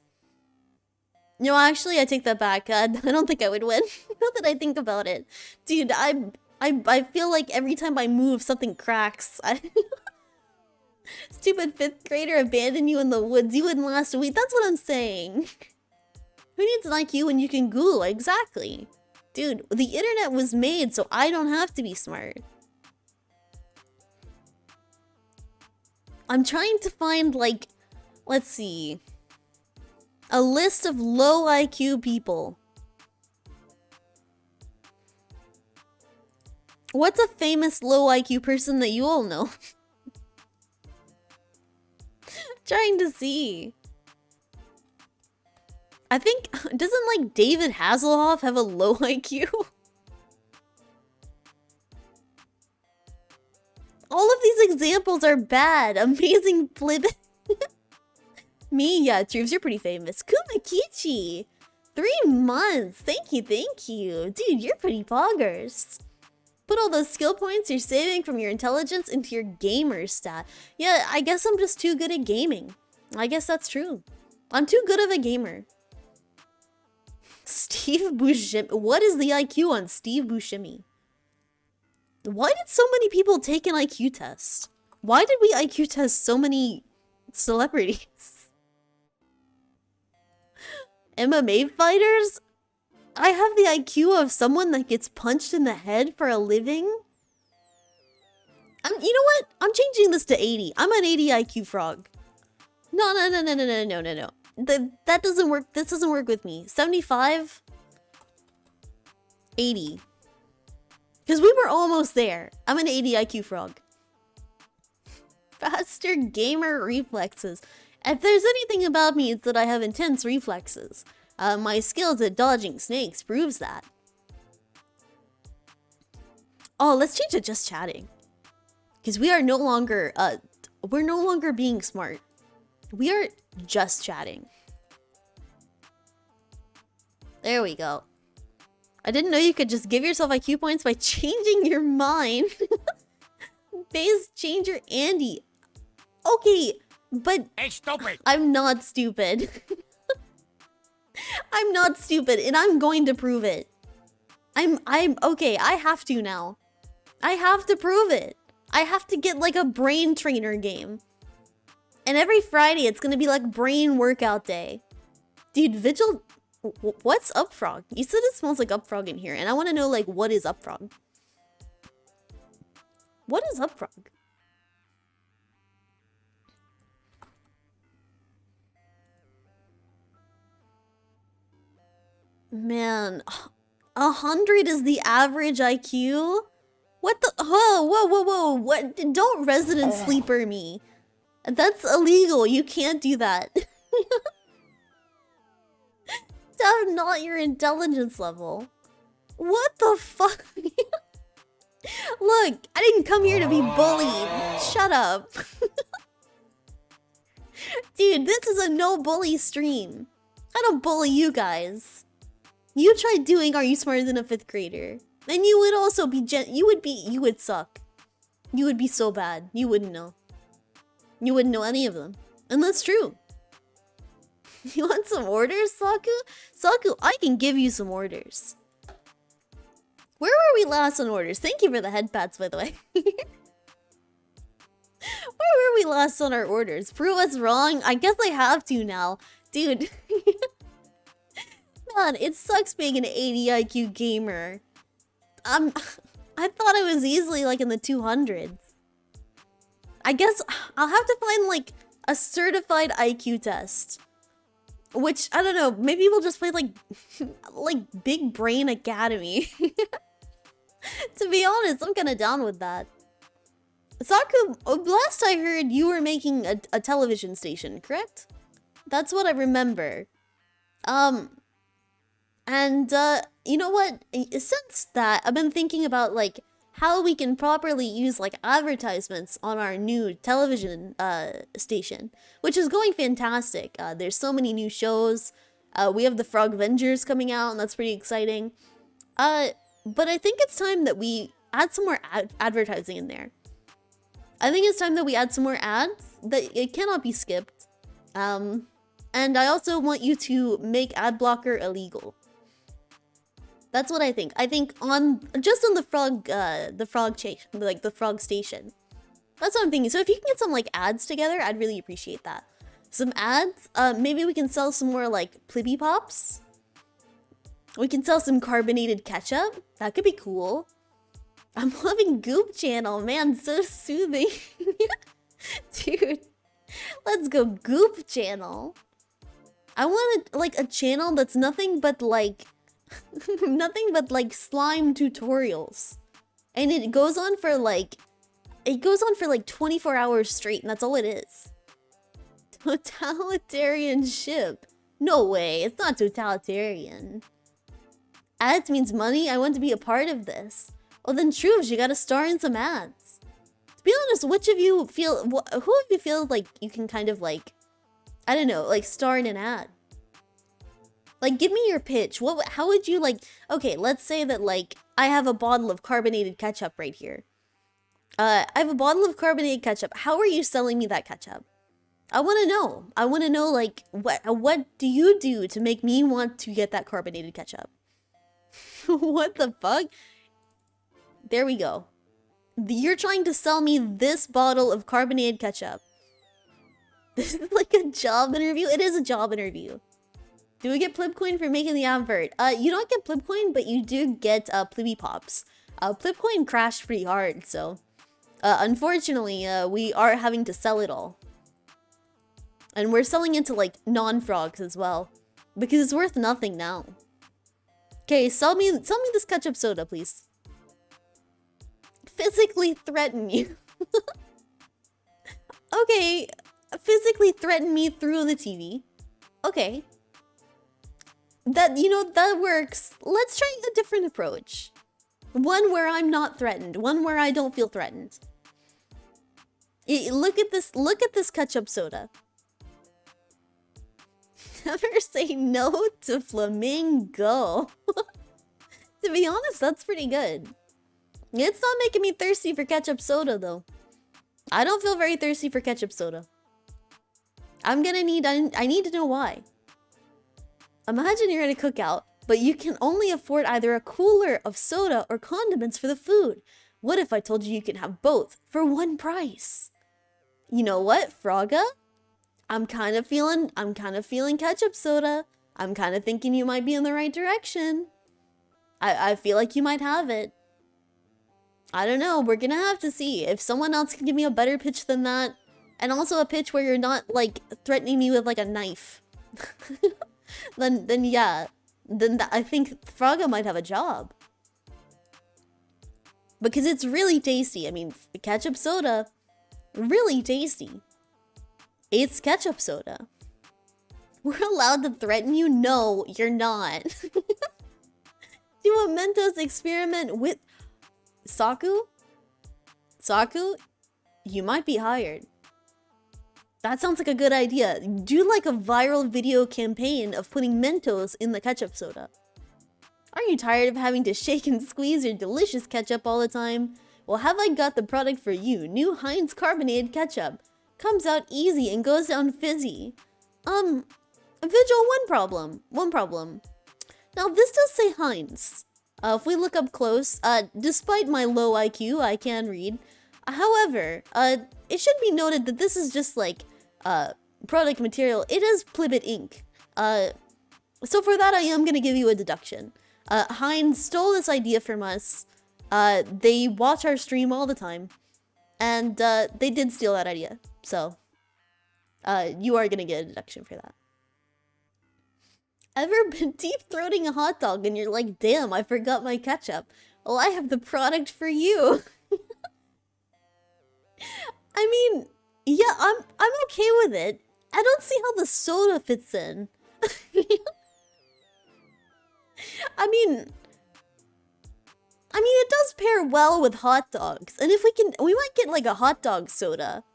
No, actually, I take that back. I don't think I would win. Now that I think about it. Dude, I feel like every time I move, something cracks. Stupid 5th grader abandoned you in the woods. You wouldn't last a week. That's what I'm saying. Who needs an IQ when you can Google? Exactly. Dude, the internet was made so I don't have to be smart. I'm trying to find, like, let's see. A list of low IQ people. What's a famous low IQ person that you all know? Trying to see. I think, doesn't like David Hasselhoff have a low IQ? All of these examples are bad. Amazing Plibbit. Me, yeah, Troops, you're pretty famous. Kumakichi! 3 months! Thank you, thank you. Dude, you're pretty poggers. Put all those skill points you're saving from your intelligence into your gamer stat. Yeah, I guess I'm just too good at gaming. I guess that's true. I'm too good of a gamer. Steve Buscemi. What is the IQ on Steve Buscemi? Why did so many people take an IQ test? Why did we IQ test so many celebrities? MMA fighters? I have the IQ of someone that gets punched in the head for a living? You know what? I'm changing this to 80. I'm an 80 IQ frog. No. That doesn't work. This doesn't work with me. 75? 80. Because we were almost there. I'm an 80 IQ frog. Faster gamer reflexes. If there's anything about me, it's that I have intense reflexes. My skills at dodging snakes proves that. Oh, let's change to just chatting. Because we are no longer, we're no longer being smart. We are just chatting. There we go. I didn't know you could just give yourself IQ points by changing your mind. Phase changer Andy. Okay, but Hey, stupid! I'm not stupid. I'm not stupid, and I'm going to prove it. I'm okay, I have to now. I have to prove it. I have to get like a brain trainer game. And every Friday, it's gonna be like brain workout day. Dude, Vigil... What's Upfrog? You said it smells like Upfrog in here, and I want to know, like, what is Upfrog? What is Upfrog? Man, 100 is the average IQ? What the? Whoa, whoa, whoa, whoa. What? Don't resident sleeper me. That's illegal. You can't do that. That's not your intelligence level. What the fuck? Look, I didn't come here to be bullied. Shut up. Dude, this is a no bully stream. I don't bully you guys. You tried doing Are You Smarter Than a 5th Grader? And you would also be you would suck. You would be so bad. You wouldn't know. You wouldn't know any of them. And that's true. You want some orders, Saku? Saku, I can give you some orders. Where were we last on orders? Thank you for the head pats, by the way. Where were we last on our orders? Prove us wrong? I guess I have to now. Dude. Man, it sucks being an 80 IQ gamer. I thought I was easily like in the 200s. I guess I'll have to find like a certified IQ test. Which, I don't know, maybe we'll just play like Big Brain Academy. To be honest, I'm kind of down with that. Saku, last I heard you were making a television station, correct? That's what I remember. And you know what? Since that, I've been thinking about like how we can properly use like advertisements on our new television station, which is going fantastic. There's so many new shows. We have the Frog Avengers coming out, and that's pretty exciting. But I think it's time that we add some more advertising in there. I think it's time that we add some more ads that it cannot be skipped. And I also want you to make ad blocker illegal. That's what I think. I think just on the frog station. That's what I'm thinking. So if you can get some like ads together, I'd really appreciate that. Some ads. Maybe we can sell some more like Plibbit pops. We can sell some carbonated ketchup. That could be cool. I'm loving Goop Channel, man. So soothing. Dude, let's go Goop Channel. I want like a channel that's nothing but like slime tutorials. And it goes on for like 24 hours straight, and that's all it is. Totalitarian ship. No way, it's not totalitarian. Ads means money. I want to be a part of this. Well then, Truves, you gotta star in some ads. To be honest, which of you feel, who of you feel like you can kind of like, I don't know, like star in an ad? Like, give me your pitch. How would you like, okay, let's say that like, I have a bottle of carbonated ketchup right here. I have a bottle of carbonated ketchup. How are you selling me that ketchup? I want to know. I want to know like, what do you do to make me want to get that carbonated ketchup? What the fuck? There we go. You're trying to sell me this bottle of carbonated ketchup. This is like a job interview. It is a job interview. Do we get Plibcoin for making the advert? You don't get Plibcoin, but you do get Plibbit pops. Plibcoin crashed pretty hard, so unfortunately, we are having to sell it all. And we're selling it to like non-frogs as well, because it's worth nothing now. Okay, sell me this ketchup soda, please. Physically threaten you. Okay, physically threaten me through the TV. Okay. That, you know, that works. Let's try a different approach. One where I'm not threatened. One where I don't feel threatened. Look at this ketchup soda. Never say no to flamingo. To be honest, that's pretty good. It's not making me thirsty for ketchup soda, though. I don't feel very thirsty for ketchup soda. I need to know why. Imagine you're at a cookout, but you can only afford either a cooler of soda or condiments for the food. What if I told you can have both for one price? You know what, Frogga? I'm kind of feeling ketchup soda. I'm kind of thinking you might be in the right direction. I feel like you might have it. I don't know. We're gonna have to see if someone else can give me a better pitch than that, and also a pitch where you're not like threatening me with like a knife. then yeah, then I think Fraga might have a job. Because it's really tasty. I mean, ketchup soda, really tasty. It's ketchup soda. We're allowed to threaten you? No, you're not. Do a Mentos experiment with Saku? Saku, you might be hired. That sounds like a good idea. Do like a viral video campaign of putting Mentos in the ketchup soda. Are you tired of having to shake and squeeze your delicious ketchup all the time? Well, have I got the product for you. New Heinz carbonated ketchup. Comes out easy and goes down fizzy. Vigil, one problem. Now, this does say Heinz. If we look up close, despite my low IQ, I can read. However, it should be noted that this is just like product material. It is Plibbit ink. So for that, I am going to give you a deduction. Heinz stole this idea from us. They watch our stream all the time. And they did steal that idea. So, you are going to get a deduction for that. Ever been deep-throating a hot dog and you're like, damn, I forgot my ketchup? Well, I have the product for you. I mean, yeah, I'm okay with it. I don't see how the soda fits in. I mean, it does pair well with hot dogs. And if we might get like a hot dog soda.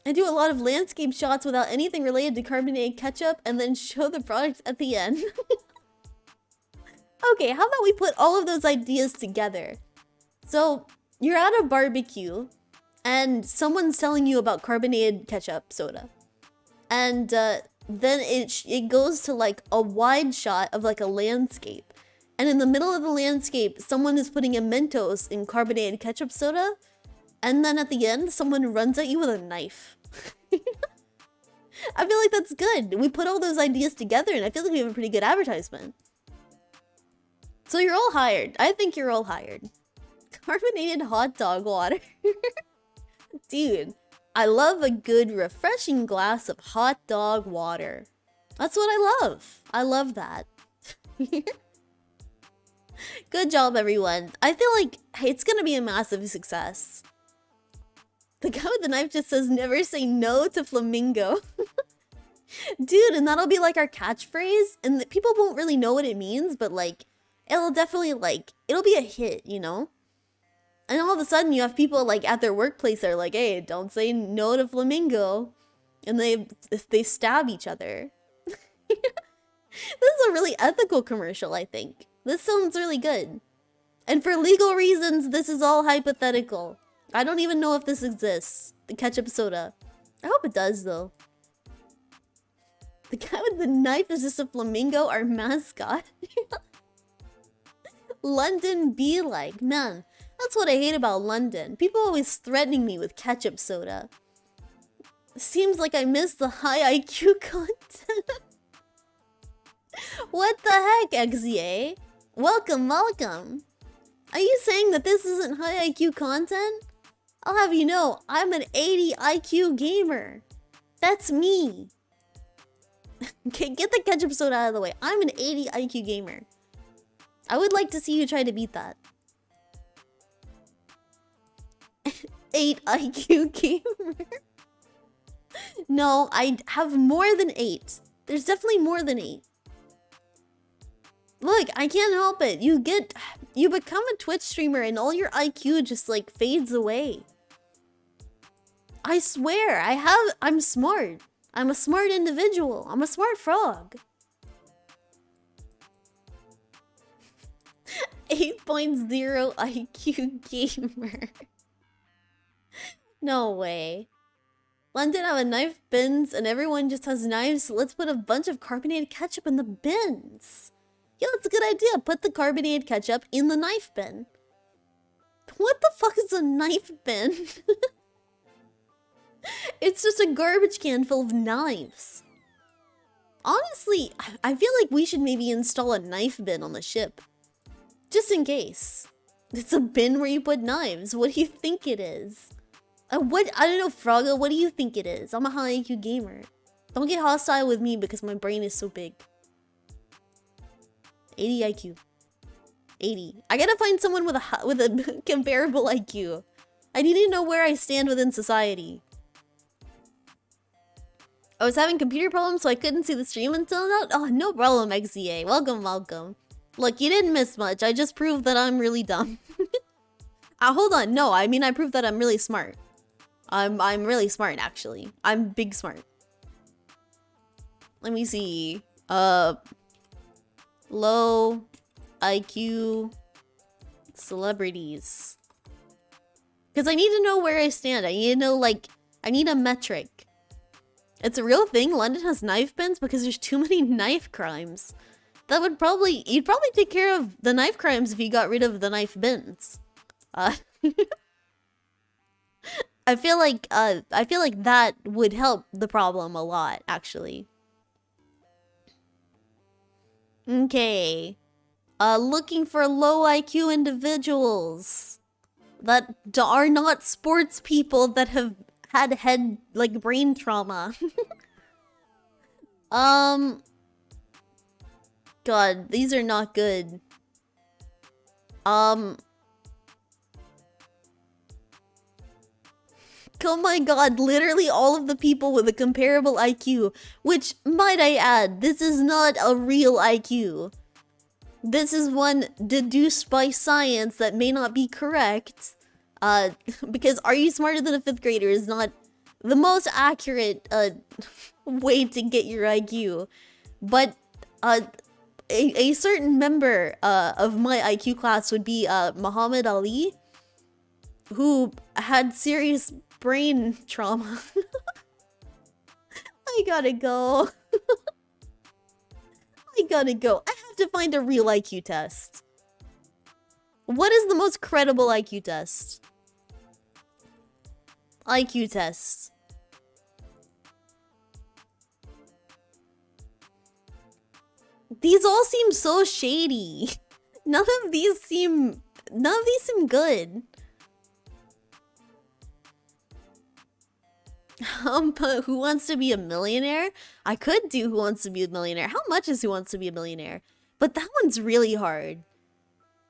I do a lot of landscape shots without anything related to carbonated ketchup and then show the product at the end. Okay, how about we put all of those ideas together? So, you're at a barbecue and someone's telling you about carbonated ketchup soda. And then it goes to like a wide shot of like a landscape. And in the middle of the landscape, someone is putting a Mentos in carbonated ketchup soda. And then at the end, someone runs at you with a knife. I feel like that's good. We put all those ideas together and I feel like we have a pretty good advertisement. So you're all hired. I think you're all hired. Carbonated hot dog water. Dude, I love a good refreshing glass of hot dog water. That's what I love. I love that. Good job, everyone. I feel like it's gonna be a massive success. The guy with the knife just says, never say no to flamingo. Dude, and that'll be like our catchphrase. And people won't really know what it means, but like, it'll definitely like, it'll be a hit, you know? And all of a sudden you have people like at their workplace that are like, hey, don't say no to flamingo. And they stab each other. This is a really ethical commercial, I think. This sounds really good. And for legal reasons, this is all hypothetical. I don't even know if this exists. The ketchup soda. I hope it does, though. The guy with the knife is just a flamingo, our mascot. London be like. Man, that's what I hate about London. People always threatening me with ketchup soda. Seems like I missed the high IQ content. What the heck, XZA? Welcome, welcome. Are you saying that this isn't high IQ content? I'll have you know, I'm an 80 IQ gamer. That's me. Okay, get the ketchup soda out of the way. I'm an 80 IQ gamer. I would like to see you try to beat that. 8 IQ gamer. No, I have more than 8. There's definitely more than 8. Look, I can't help it. You become a Twitch streamer and all your IQ just like fades away. I swear, I'm smart. I'm a smart individual. I'm a smart frog. 8.0 IQ gamer. No way. London have a knife bins and everyone just has knives, so let's put a bunch of carbonated ketchup in the bins. Yeah, that's a good idea. Put the carbonated ketchup in the knife bin. What the fuck is a knife bin? It's just a garbage can full of knives. Honestly, I feel like we should maybe install a knife bin on the ship. Just in case. It's a bin where you put knives. What do you think it is? I don't know, Froggo, what do you think it is? I'm a high IQ gamer. Don't get hostile with me because my brain is so big. 80 IQ. 80. I gotta find someone with a comparable IQ. I need to know where I stand within society. I was having computer problems, so I couldn't see the stream until now. Oh, no problem, XZA. Welcome, welcome. Look, you didn't miss much. I just proved that I'm really dumb. Hold on. No, I mean I proved that I'm really smart. I'm really smart, actually. I'm big smart. Let me see. Low IQ celebrities. Because I need to know where I stand. I need to know, like, I need a metric. It's a real thing. London has knife bins because there's too many knife crimes. That would probably... You'd probably take care of the knife crimes if you got rid of the knife bins. I feel like that would help the problem a lot, actually. Okay. Looking for low IQ individuals that are not sports people that have had brain trauma. God, these are not good. Oh my god, literally all of the people with a comparable IQ, which, might I add, this is not a real IQ. This is one deduced by science that may not be correct. Because are you smarter than a 5th grader is not the most accurate way to get your IQ. But a certain member of my IQ class would be Muhammad Ali, who had serious brain trauma. I gotta go. I gotta go. I have to find a real IQ test. What is the most credible IQ test? IQ test. These all seem so shady. None of these seem good. Who Wants to Be a Millionaire? I could do Who Wants to Be a Millionaire. How much is Who Wants to Be a Millionaire? But that one's really hard.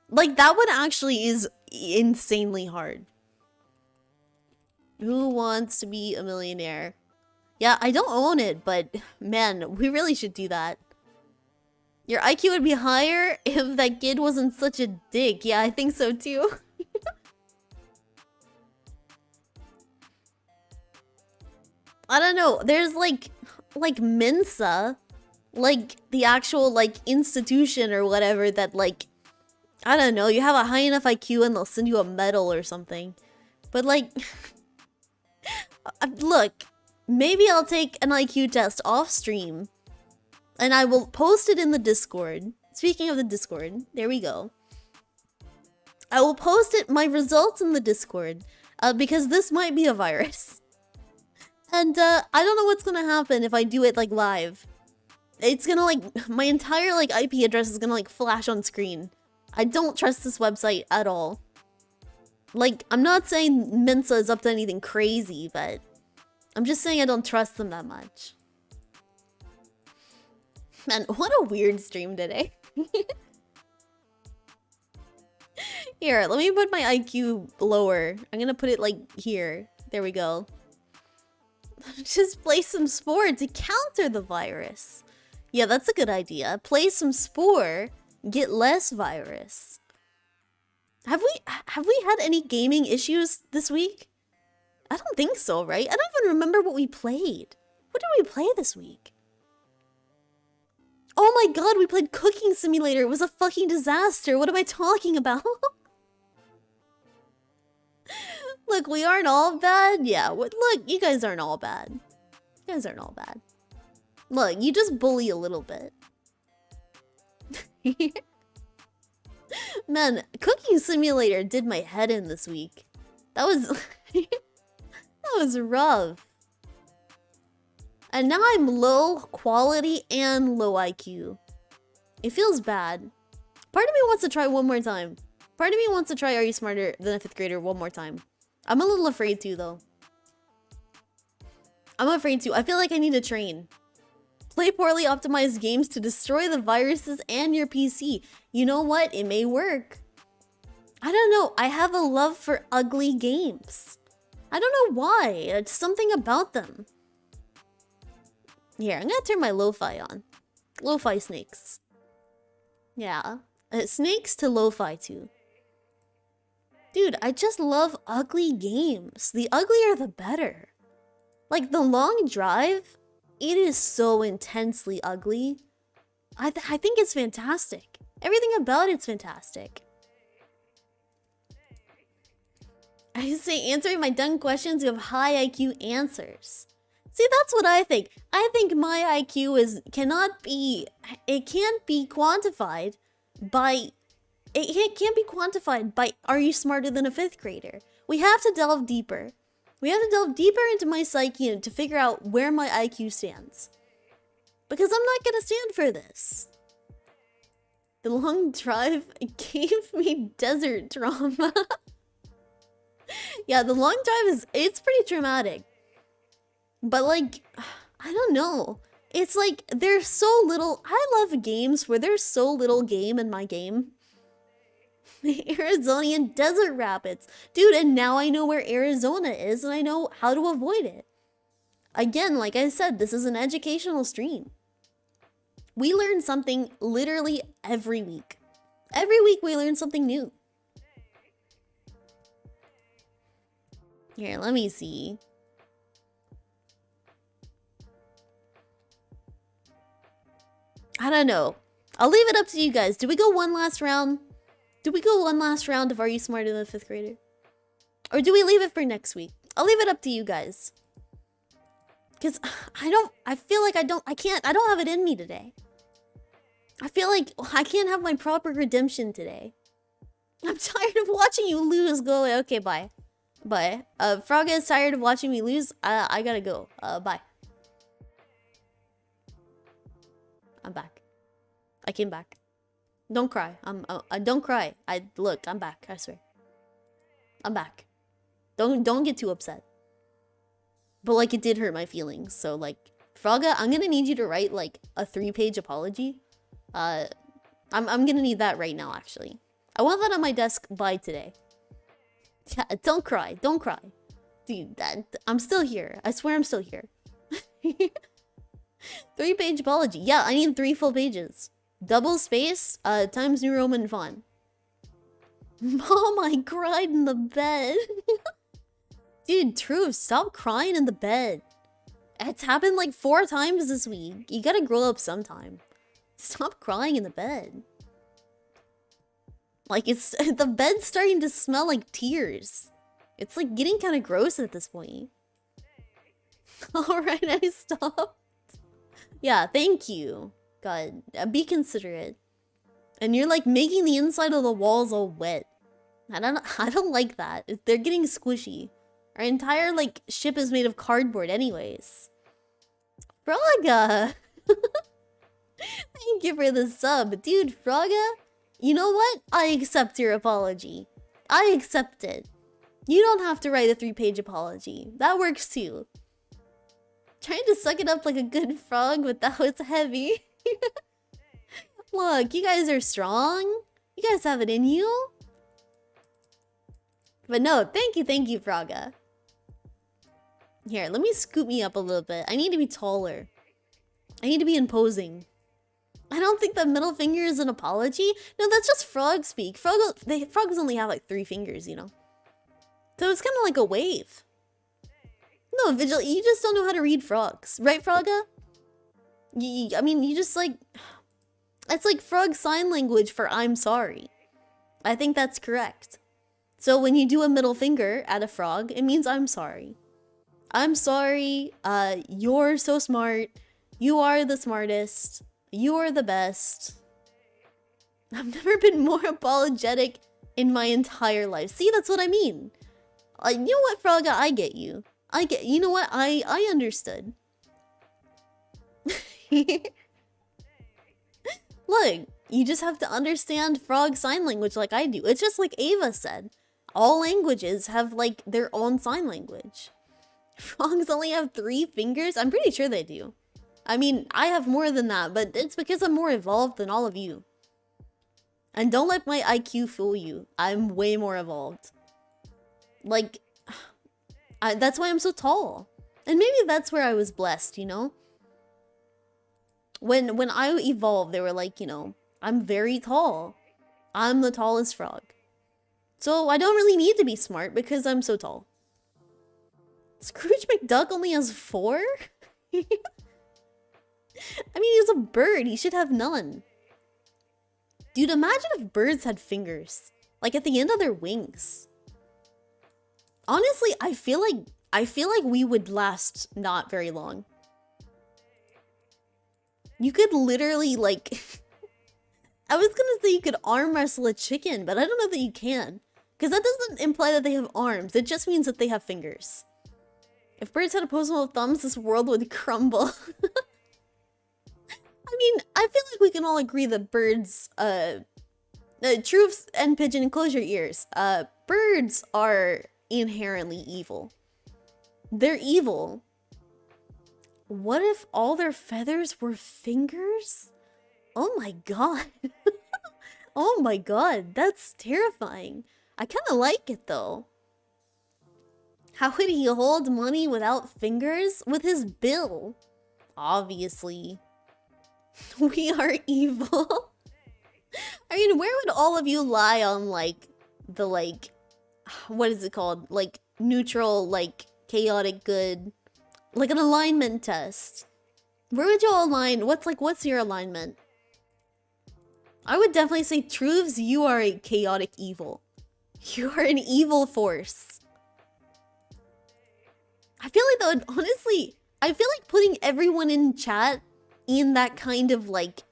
Like, that one actually is insanely hard. Who Wants to Be a Millionaire? Yeah, I don't own it, but man, we really should do that. Your IQ would be higher if that kid wasn't such a dick. Yeah, I think so too. I don't know. There's like Mensa, like the actual like institution or whatever that like, I don't know, you have a high enough IQ and they'll send you a medal or something. But like, look, maybe I'll take an IQ test off stream and I will post it in the Discord. Speaking of the Discord, there we go. I will post my results in the Discord because this might be a virus. And I don't know what's gonna happen if I do it like live. It's gonna like, my entire like IP address is gonna like flash on screen. I don't trust this website at all. Like, I'm not saying Mensa is up to anything crazy, but I'm just saying I don't trust them that much. Man, what a weird stream today. Here, let me put my IQ lower. I'm gonna put it like here. There we go. Just play some Spore to counter the virus. Yeah, that's a good idea. Play some Spore, get less virus. Have we had any gaming issues this week? I don't think so, right? I don't even remember what we played. What did we play this week? Oh my god, we played Cooking Simulator. It was a fucking disaster. What am I talking about? Look, we aren't all bad. Yeah, look, you guys aren't all bad. You guys aren't all bad. Look, you just bully a little bit. Man, Cooking Simulator did my head in this week. That was... that was rough. And now I'm low quality and low IQ. It feels bad. Part of me wants to try one more time. Part of me wants to try Are You Smarter Than a 5th Grader one more time. I'm a little afraid to, though. I'm afraid to. I feel like I need to train. Play poorly optimized games to destroy the viruses and your PC. You know what? It may work. I don't know. I have a love for ugly games. I don't know why. It's something about them. Here, I'm gonna turn my lo-fi on. Lo-fi snakes. Yeah. Snakes to lo-fi too. Dude, I just love ugly games. The uglier the better. Like The Long Drive, it is so intensely ugly. I think it's fantastic. Everything about it's fantastic. I say answering my dumb questions, you have high IQ answers. See, that's what I think. I think my IQ can't be quantified by, it can't be quantified by, are you smarter than a 5th grader? We have to delve deeper. We have to delve deeper into my psyche to figure out where my IQ stands. Because I'm not gonna stand for this. The Long Drive gave me desert trauma. Yeah, The Long Drive it's pretty traumatic. But like, I don't know. It's like, there's so little, I love games where there's so little game in my game. The Arizonian desert rapids. Dude, and now I know where Arizona is and I know how to avoid it. Again, like I said, this is an educational stream. We learn something literally every week. Every week we learn something new. Here, let me see. I don't know. I'll leave it up to you guys. Do we go one last round? Do we go one last round of Are You Smarter Than a 5th Grader? Or do we leave it for next week? I'll leave it up to you guys. Because I feel like I don't have it in me today. I feel like I can't have my proper redemption today. I'm tired of watching you lose. Go away. Okay, bye. Bye. Frogga is tired of watching me lose. I gotta go. Bye. I'm back. I came back. Don't cry. Don't cry. Look, I'm back. I swear. I'm back. Don't get too upset. But like, it did hurt my feelings. So like, Frogga, I'm gonna need you to write like a 3-page apology. I'm gonna need that right now, actually. I want that on my desk by today. Yeah, don't cry. Don't cry. Dude, I'm still here. I swear I'm still here. 3-page apology. Yeah, I need 3 full pages. Double space, Times New Roman font. Mom, I cried in the bed. Dude, true, stop crying in the bed. It's happened like 4 times this week. You gotta grow up sometime. Stop crying in the bed. Like, it's the bed's starting to smell like tears. It's like getting kind of gross at this point. Alright, I stopped. Yeah, thank you. God, be considerate. And you're like making the inside of the walls all wet. I don't like that. They're getting squishy. Our entire like ship is made of cardboard anyways. Frogga! Thank you for the sub. Dude, Frogga, you know what? I accept your apology. I accept it. You don't have to write a 3-page apology. That works too. Trying to suck it up like a good frog, but that was heavy. Look, you guys are strong. You guys have it in you. But no, thank you, Frogga. Here, let me scoop me up a little bit. I need to be taller. I need to be imposing. I don't think the middle finger is an apology. No, that's just frog speak. Frogs only have like 3 fingers, you know. So it's kind of like a wave. No, Vigil, you just don't know how to read frogs. Right, Frogga? I mean, you just like... It's like frog sign language for I'm sorry. I think that's correct. So when you do a middle finger at a frog, it means I'm sorry. I'm sorry, you're so smart. You are the smartest. You are the best. I've never been more apologetic in my entire life. See, that's what I mean. You know what, Frogga? I get you. You know what? I understood. Look, you just have to understand frog sign language like I do. It's just like Ava said. All languages have like their own sign language. Frogs only have 3 fingers? I'm pretty sure they do. I mean, I have more than that, but it's because I'm more evolved than all of you. And don't let my IQ fool you. I'm way more evolved. Like, that's why I'm so tall. And maybe that's where I was blessed, you know? When I evolved, they were like, you know, I'm very tall. I'm the tallest frog. So I don't really need to be smart because I'm so tall. Scrooge McDuck only has 4? I mean, he's a bird. He should have none. Dude, imagine if birds had fingers. Like at the end of their wings. Honestly, I feel like we would last not very long. You could literally like I was gonna say you could arm wrestle a chicken, but I don't know that you can. Because that doesn't imply that they have arms. It just means that they have fingers. If birds had opposable thumbs, this world would crumble. I mean, I feel like we can all agree that birds, truths and pigeon, close your ears. Birds are inherently evil. They're evil. What if all their feathers were fingers? Oh my god. Oh my god, that's terrifying. I kind of like it though. How would he hold money without fingers? With his bill. Obviously. We are evil. I mean, where would all of you lie on like the what is it called? Like neutral, like chaotic good, like an alignment test. Where would you all align? What's your alignment? I would definitely say, Truths, you are a chaotic evil. You are an evil force. I feel like though, honestly, I feel like putting everyone in chat in that kind of like,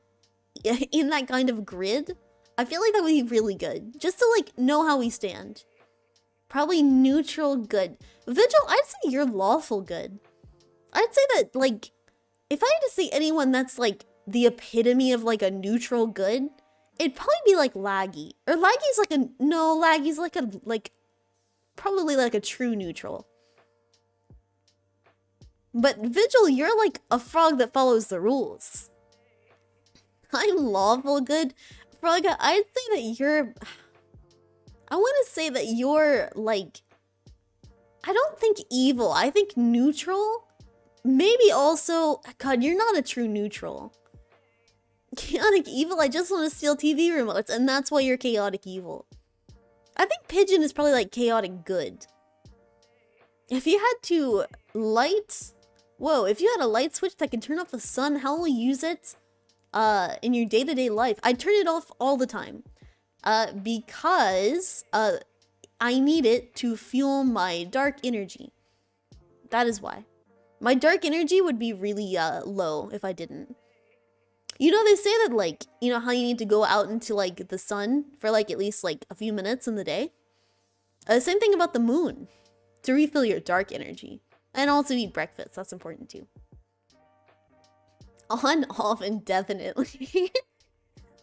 in that kind of grid, I feel like that would be really good. Just to like know how we stand. Probably neutral good. Vigil, I'd say you're lawful good. I'd say that like, if I had to say anyone that's like the epitome of like a neutral good, it'd probably be like Laggy. Or Laggy's like a, no, Laggy's like a, probably like a true neutral. But Vigil, you're like a frog that follows the rules. I'm lawful good. Frog, I'd say that you're... I want to say that you're like... I don't think evil. I think neutral. Maybe also... God, you're not a true neutral. Chaotic evil, I just want to steal TV remotes, and that's why you're chaotic evil. I think Pigeon is probably like chaotic good. If you had to light... Whoa, if you had a light switch that could turn off the sun, how will you use it in your day-to-day life? I'd turn it off all the time. Because I need it to fuel my dark energy. That is why. My dark energy would be really low if I didn't. You know, they say that like, you know how you need to go out into like the sun for like at least like a few minutes in the day? Same thing about the moon. To refill your dark energy. And also eat breakfast, that's important too. On, off, indefinitely.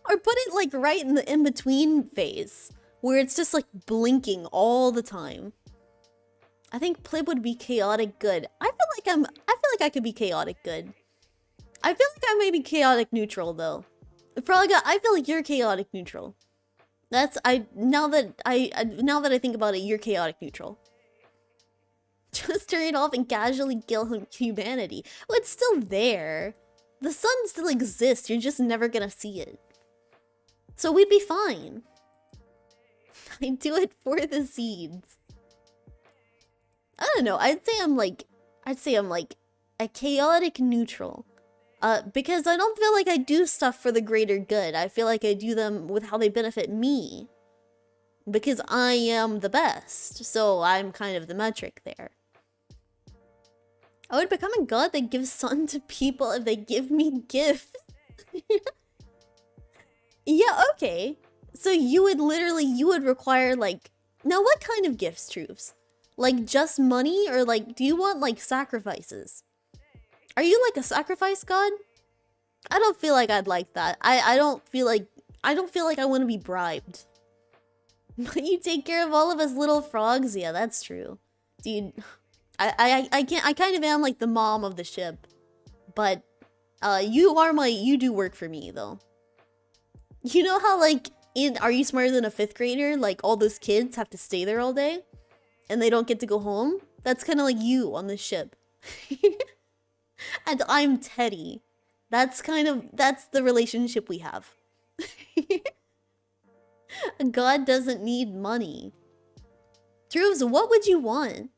Or put it like right in the in-between phase, where it's just like blinking all the time. I think Plib would be chaotic good. I feel like I could be chaotic good. I feel like I may be chaotic neutral though. Froliga, I feel like you're chaotic neutral. Now that I think about it, you're chaotic neutral. Just turn it off and casually kill humanity. Well, it's still there. The sun still exists, you're just never gonna see it. So we'd be fine. I do it for the seeds. I don't know, I'd say I'm like a chaotic neutral. Because I don't feel like I do stuff for the greater good. I feel like I do them with how they benefit me. Because I am the best, so I'm kind of the metric there. I would become a god that gives sun to people if they give me gifts. Yeah, okay. So you would require like... Now what kind of gifts, Troops? Like just money, or like do you want like sacrifices? Are you like a sacrifice god? I don't feel like I'd like that. I don't feel like I want to be bribed. But you take care of all of us little frogs? Yeah, that's true. Dude, I kind of am like the mom of the ship. But You do work for me, though. You know how, like, in Are You Smarter Than a Fifth Grader, like, all those kids have to stay there all day? And they don't get to go home? That's kind of like you on this ship. And I'm Teddy. That's the relationship we have. God doesn't need money. Truves, what would you want?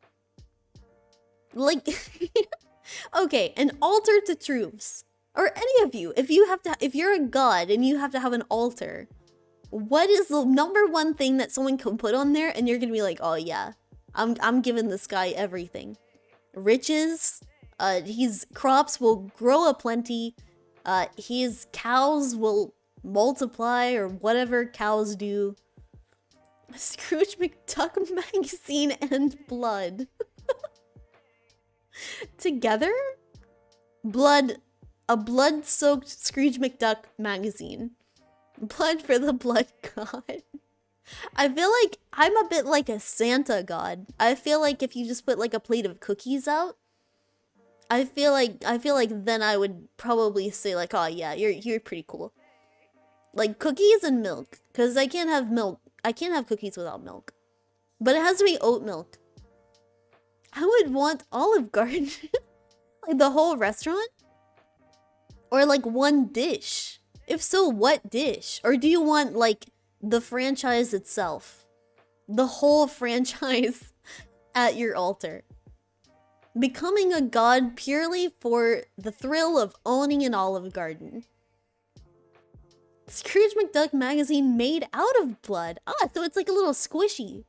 Like, okay, an altar to Truves. Or any of you. If you're a god and you have to have an altar, what is the number one thing that someone can put on there and you're gonna be like, oh yeah, I'm giving this guy everything. Riches, his crops will grow aplenty, his cows will multiply or whatever cows do. Scrooge McDuck magazine and blood. Together? A blood-soaked Scrooge McDuck magazine. Blood for the blood god. I feel like I'm a bit like a Santa god. I feel like if you just put like a plate of cookies out, I feel like then I would probably say like, oh yeah, you're pretty cool. Like cookies and milk, because I can't have milk. I can't have cookies without milk. But it has to be oat milk. I would want Olive Garden. Like the whole restaurant? Or like one dish? If so, what dish? Or do you want like the franchise itself? The whole franchise at your altar? Becoming a god purely for the thrill of owning an Olive Garden. Scrooge McDuck magazine made out of blood. Ah, so it's like a little squishy.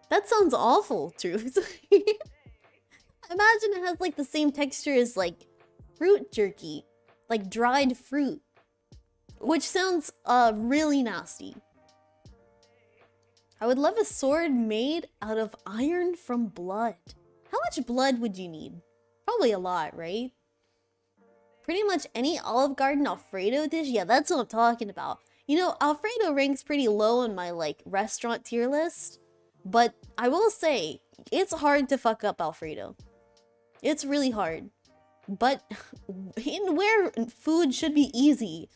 That sounds awful, Truth. Imagine it has like the same texture as like fruit jerky. Like dried fruit. Which sounds really nasty. I would love a sword made out of iron from blood. How much blood would you need? Probably a lot, right? Pretty much any Olive Garden Alfredo dish? Yeah, that's what I'm talking about. You know, Alfredo ranks pretty low on my, like, restaurant tier list. But I will say, it's hard to fuck up Alfredo. It's really hard. But in where food should be easy,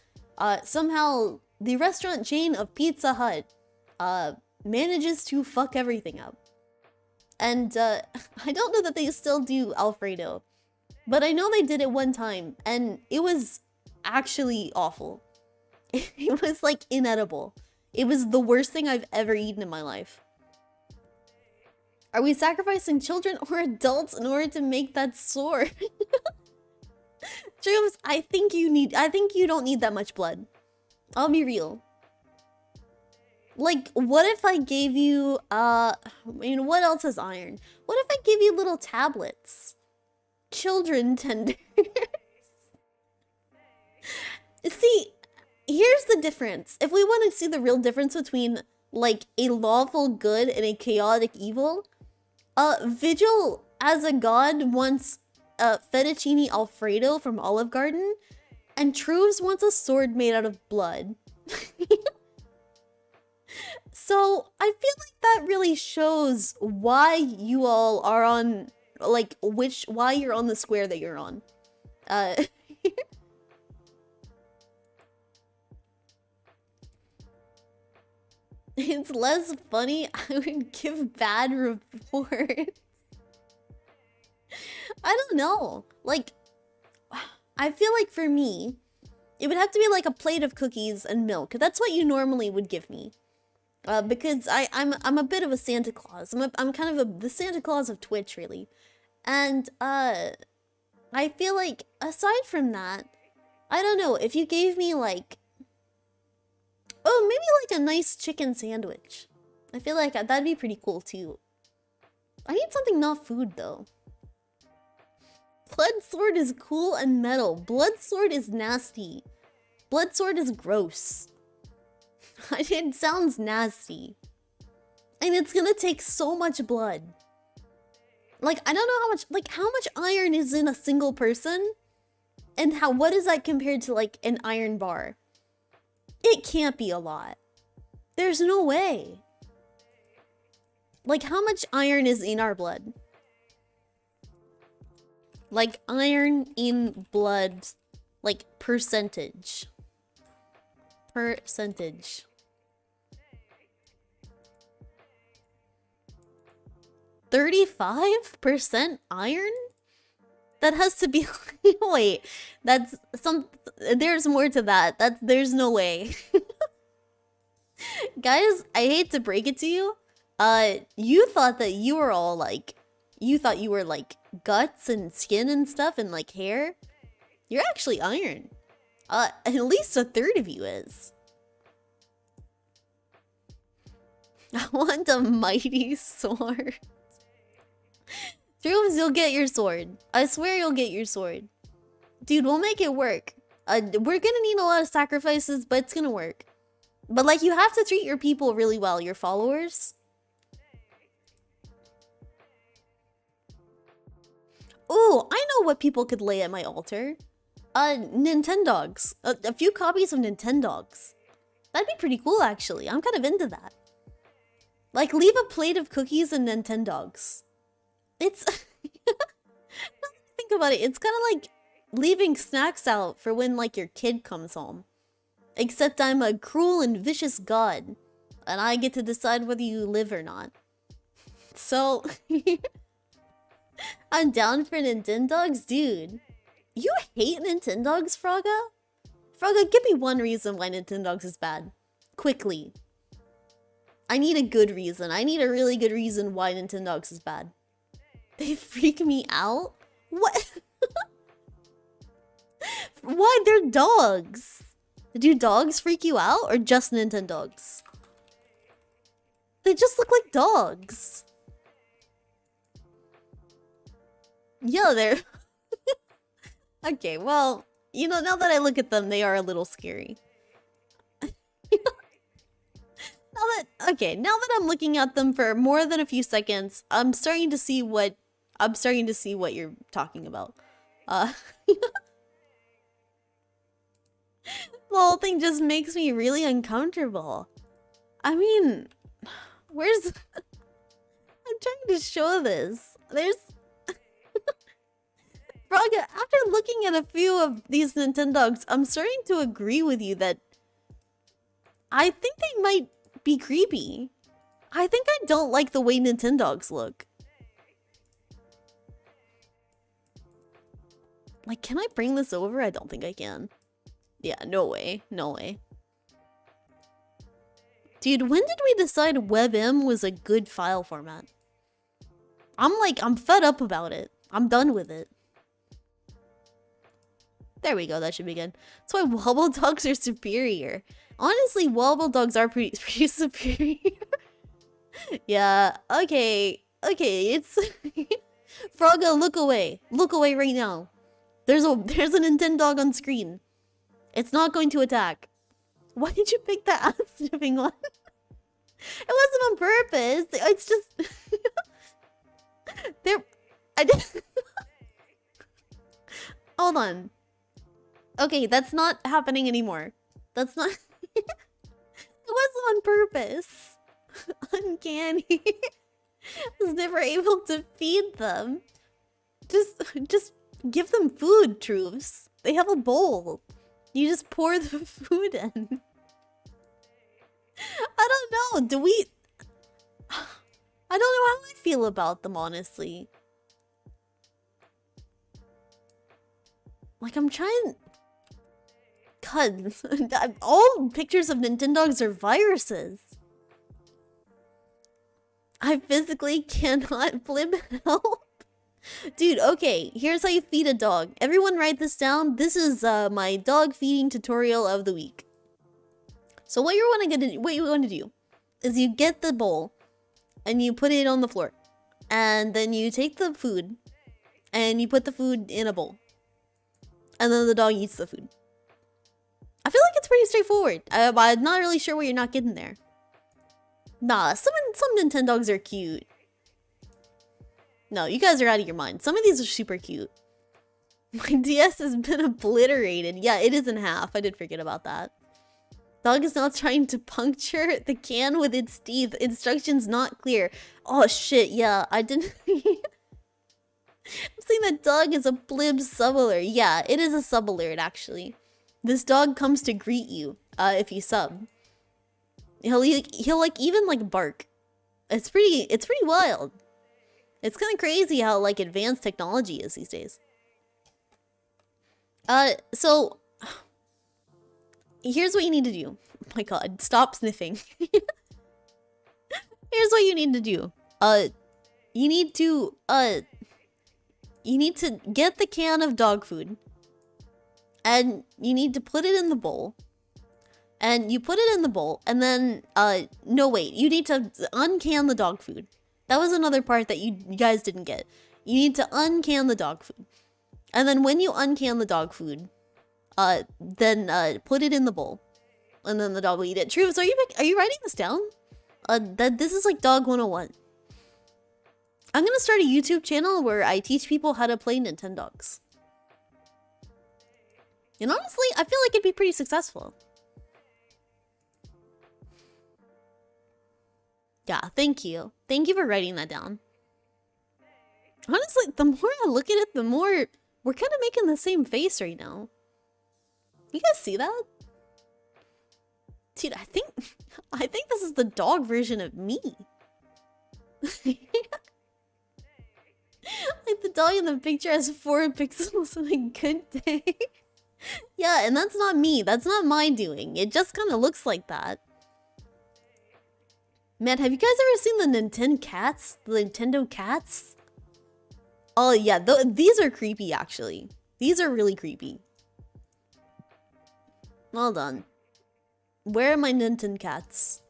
somehow the restaurant chain of Pizza Hut manages to fuck everything up. And I don't know that they still do Alfredo. But I know they did it one time, and it was actually awful. It was, like, inedible. It was the worst thing I've ever eaten in my life. Are we sacrificing children or adults in order to make that sword? James, I think you don't need that much blood. I'll be real. Like, what if I gave you, what else has iron? What if I gave you little tablets? Children tenders. See, here's the difference. If we want to see the real difference between, like, a lawful good and a chaotic evil, Vigil, as a god, wants fettuccine alfredo from Olive Garden, and Truves wants a sword made out of blood. So, I feel like that really shows why you all are on, like, why you're on the square that you're on. It's less funny. I would give bad reports. I don't know. Like, I feel like for me, it would have to be like a plate of cookies and milk. That's what you normally would give me. Because I'm a bit of a Santa Claus. I'm kind of the Santa Claus of Twitch, really. And I feel like aside from that, I don't know, if you gave me like, oh, maybe like a nice chicken sandwich. I feel like that'd be pretty cool too. I need something not food though. Blood sword is cool and metal. Blood sword is nasty. Blood sword is gross. It sounds nasty. And it's gonna take so much blood. Like, I don't know how much iron is in a single person? And what is that compared to like an iron bar? It can't be a lot. There's no way. Like, how much iron is in our blood? Like, iron in blood Like, percentage. Percentage. %35 iron? That has to be... Wait, that's some... There's more to that. There's no way. Guys, I hate to break it to you. You thought that you were all like... You thought you were like guts and skin and stuff and like hair. You're actually iron. At least a third of you is. I want a mighty sword. Troops, you'll get your sword. I swear you'll get your sword. Dude, we'll make it work. We're gonna need a lot of sacrifices, but it's gonna work. But like, you have to treat your people really well, your followers. Ooh, I know what people could lay at my altar. Nintendogs. A few copies of Nintendogs. That'd be pretty cool, actually. I'm kind of into that. Like, leave a plate of cookies and Nintendogs. It's... Think about it. It's kind of like leaving snacks out for when, like, your kid comes home. Except I'm a cruel and vicious god. And I get to decide whether you live or not. So... I'm down for Nintendogs? Dude. You hate Nintendogs, Frogga? Frogga, give me one reason why Nintendogs is bad. Quickly. I need a good reason. I need a really good reason why Nintendogs is bad. They freak me out? What? Why? They're dogs. Do dogs freak you out or just Nintendogs? They just look like dogs. Yeah, they're... Okay, well, you know, now that I look at them, they are a little scary. Now that I'm looking at them for more than a few seconds, I'm starting to see what you're talking about. The whole thing just makes me really uncomfortable. I mean, where's... I'm trying to show this. There's... Frogga, after looking at a few of these Nintendogs, I'm starting to agree with you that I think they might be creepy. I think I don't like the way Nintendogs look. Like, can I bring this over? I don't think I can. Yeah, no way. No way. Dude, when did we decide WebM was a good file format? I'm fed up about it. I'm done with it. There we go, that should be good. That's why wobble dogs are superior. Honestly, wobble dogs are pretty superior. Yeah, okay. Okay, it's... Frogga, look away. Look away right now. There's a Nintendog on screen. It's not going to attack. Why did you pick the ass-sniffing one? It wasn't on purpose. It's just... I did... Hold on. Okay, that's not happening anymore. That's not... It wasn't on purpose. Uncanny. I was never able to feed them. Just give them food, troops. They have a bowl. You just pour the food in. I don't know. Do we... I don't know how I feel about them, honestly. Like, I'm trying... God, all pictures of Nintendogs are viruses. I physically cannot Plibbit help. Dude, okay, here's how you feed a dog. Everyone write this down. This is my dog feeding tutorial of the week. So what you want to do is you get the bowl and you put it on the floor. And then you take the food and you put the food in a bowl. And then the dog eats the food. I feel like it's pretty straightforward. I'm not really sure what you're not getting there. Nah, some Nintendogs are cute. No, you guys are out of your mind. Some of these are super cute. My DS has been obliterated. Yeah, it is in half. I did forget about that. Dog is now trying to puncture the can with its teeth. Instructions not clear. Oh shit, yeah, I didn't... I'm saying that dog is a plib subalert. Yeah, it is a subalert actually. This dog comes to greet you if you sub. He'll like even like bark. It's pretty wild. It's kind of crazy how like advanced technology is these days. So here's what you need to do. Oh my god, stop sniffing. Here's what you need to do. You need to get the can of dog food. And you need to put it in the bowl. And you put it in the bowl, and then, no wait, you need to uncan the dog food. That was another part that you guys didn't get. You need to uncan the dog food. And then when you uncan the dog food, then put it in the bowl. And then the dog will eat it. True, so are you writing this down? This is like Dog 101. I'm gonna start a YouTube channel where I teach people how to play Nintendogs. And honestly, I feel like it'd be pretty successful. Yeah, thank you. Thank you for writing that down. Honestly, the more I look at it, the more we're kind of making the same face right now. You guys see that? Dude, I think this is the dog version of me. Like the dog in the picture has 4 pixels on a good day. Yeah, and that's not me. That's not my doing. It just kind of looks like that. Man, have you guys ever seen the Nintendo cats? The Nintendo cats? Oh yeah, these are creepy actually. These are really creepy. Hold on. Where are my Nintendo cats?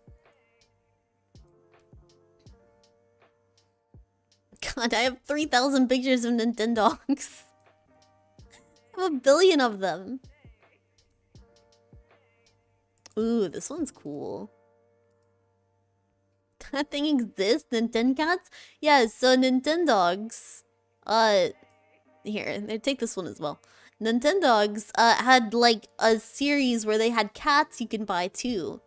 God, I have 3,000 pictures of Nintendogs. I have 1 billion of them. Ooh, this one's cool. That thing exists? Nintendo cats? Yeah, so Nintendogs. Here, take this one as well. Nintendogs had like a series where they had cats you can buy too.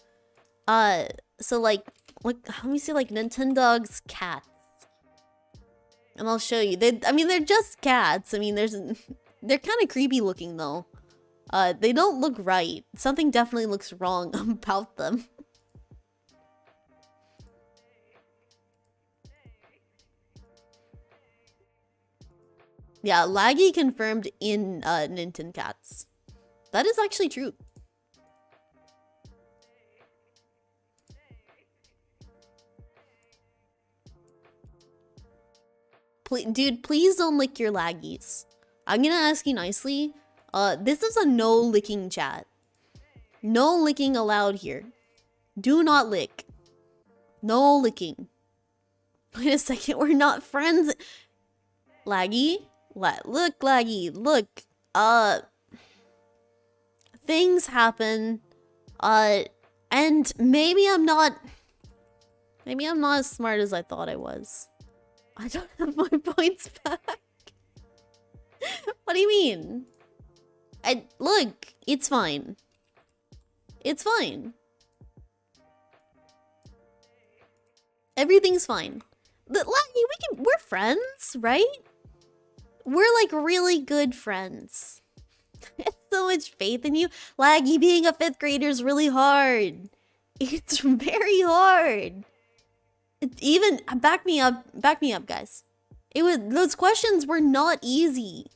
So like let me see like Nintendogs cats. And I'll show you. I mean they're just cats. I mean they're kind of creepy looking though. They don't look right. Something definitely looks wrong about them. Yeah, laggy confirmed in Nintendo cats. That is actually true. Dude, please don't lick your laggies. I'm gonna ask you nicely. This is a no licking chat. No licking allowed here. Do not lick. No licking. Wait a second, we're not friends. Laggy? Look, Laggy, look. Things happen. And maybe I'm not as smart as I thought I was. I don't have my points back. What do you mean? Look, it's fine. It's fine. Everything's fine. Laggy, we're friends, right? We're like really good friends. I have so much faith in you. Laggy, being a 5th grader is really hard. It's very hard. Even back me up, guys. Those questions were not easy.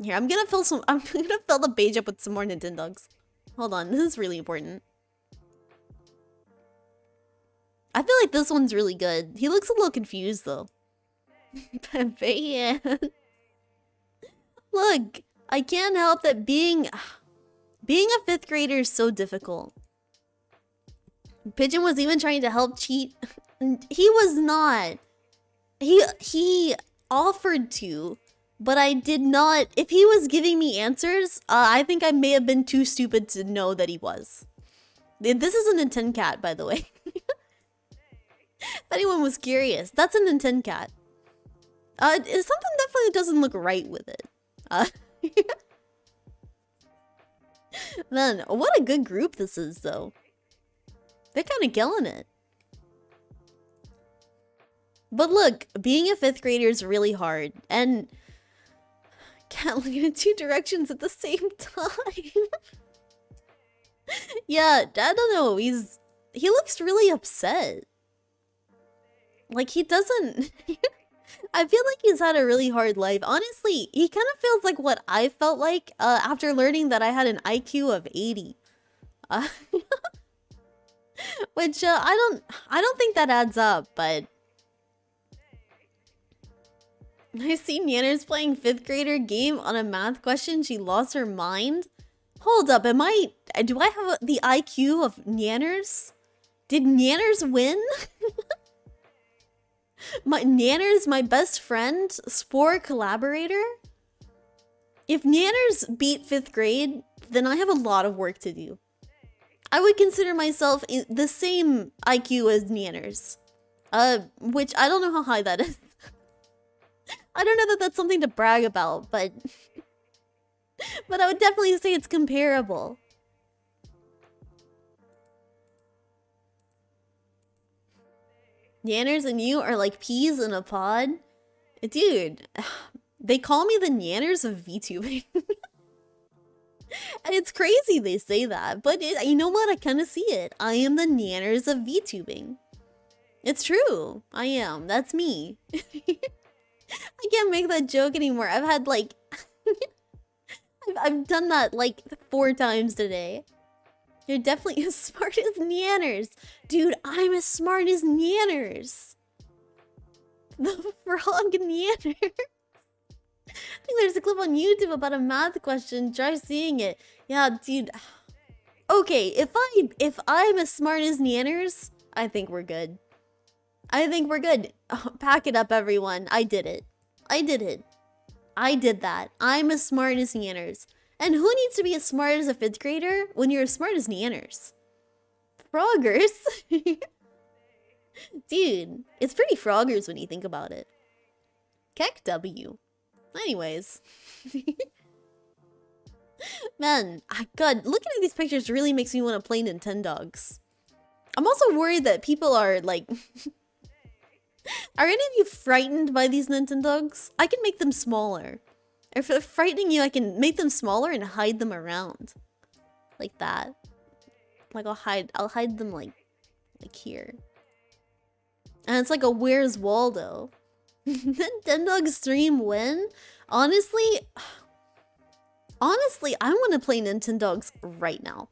Here, I'm gonna fill the page up with some more Nintendogs. Hold on, this is really important. I feel like this one's really good. He looks a little confused though. Man. Look, I can't help that being a 5th grader is so difficult. Pigeon was even trying to help cheat. He was not. He offered to, but I did not. If he was giving me answers, I think I may have been too stupid to know that he was. This is a Nintendo cat, by the way. If anyone was curious, that's a Nintendo cat. Something definitely doesn't look right with it. Man, what a good group this is, though. They're kind of killing it. But look, being a 5th grader is really hard, and can't look in 2 directions at the same time. Yeah, I don't know, he looks really upset. Like, he doesn't... I feel like he's had a really hard life. Honestly, he kind of feels like what I felt like after learning that I had an IQ of 80. Which I don't think that adds up, but I see Nanners playing 5th grader game on a math question. She lost her mind. Hold up, do I have the IQ of Nanners? Did Nanners win? Nanners, my best friend, Spore collaborator? If Nanners beat 5th grade, then I have a lot of work to do. I would consider myself the same IQ as Nanners. Which I don't know how high that is. I don't know that that's something to brag about, but... but I would definitely say it's comparable. Nanners and you are like peas in a pod? Dude, they call me the Nanners of VTubing. And it's crazy they say that, but you know what? I kind of see it. I am the Nanners of VTubing. It's true. I am. That's me. I can't make that joke anymore. I've had like... I've done that like 4 times today. You're definitely as smart as Nanners. Dude, I'm as smart as Nanners. The frog Nanners. I think there's a clip on YouTube about a math question. Try seeing it. Yeah, dude. Okay, if I'm as smart as Nanners, I think we're good. I think we're good. Oh, pack it up, everyone. I did it. I did it. I did that. I'm as smart as Nanners. And who needs to be as smart as a 5th grader when you're as smart as Nanners? Froggers? Dude, it's pretty froggers when you think about it. Keck W. Anyways. Man, God, looking at these pictures really makes me want to play Nintendogs. I'm also worried that people are like... Are any of you frightened by these Nintendogs? I can make them smaller. If they're frightening you, I can make them smaller and hide them around. Like that. Like I'll hide them like here. And it's like a Where's Waldo? Nintendog stream win? Honestly, I want to play Nintendogs right now.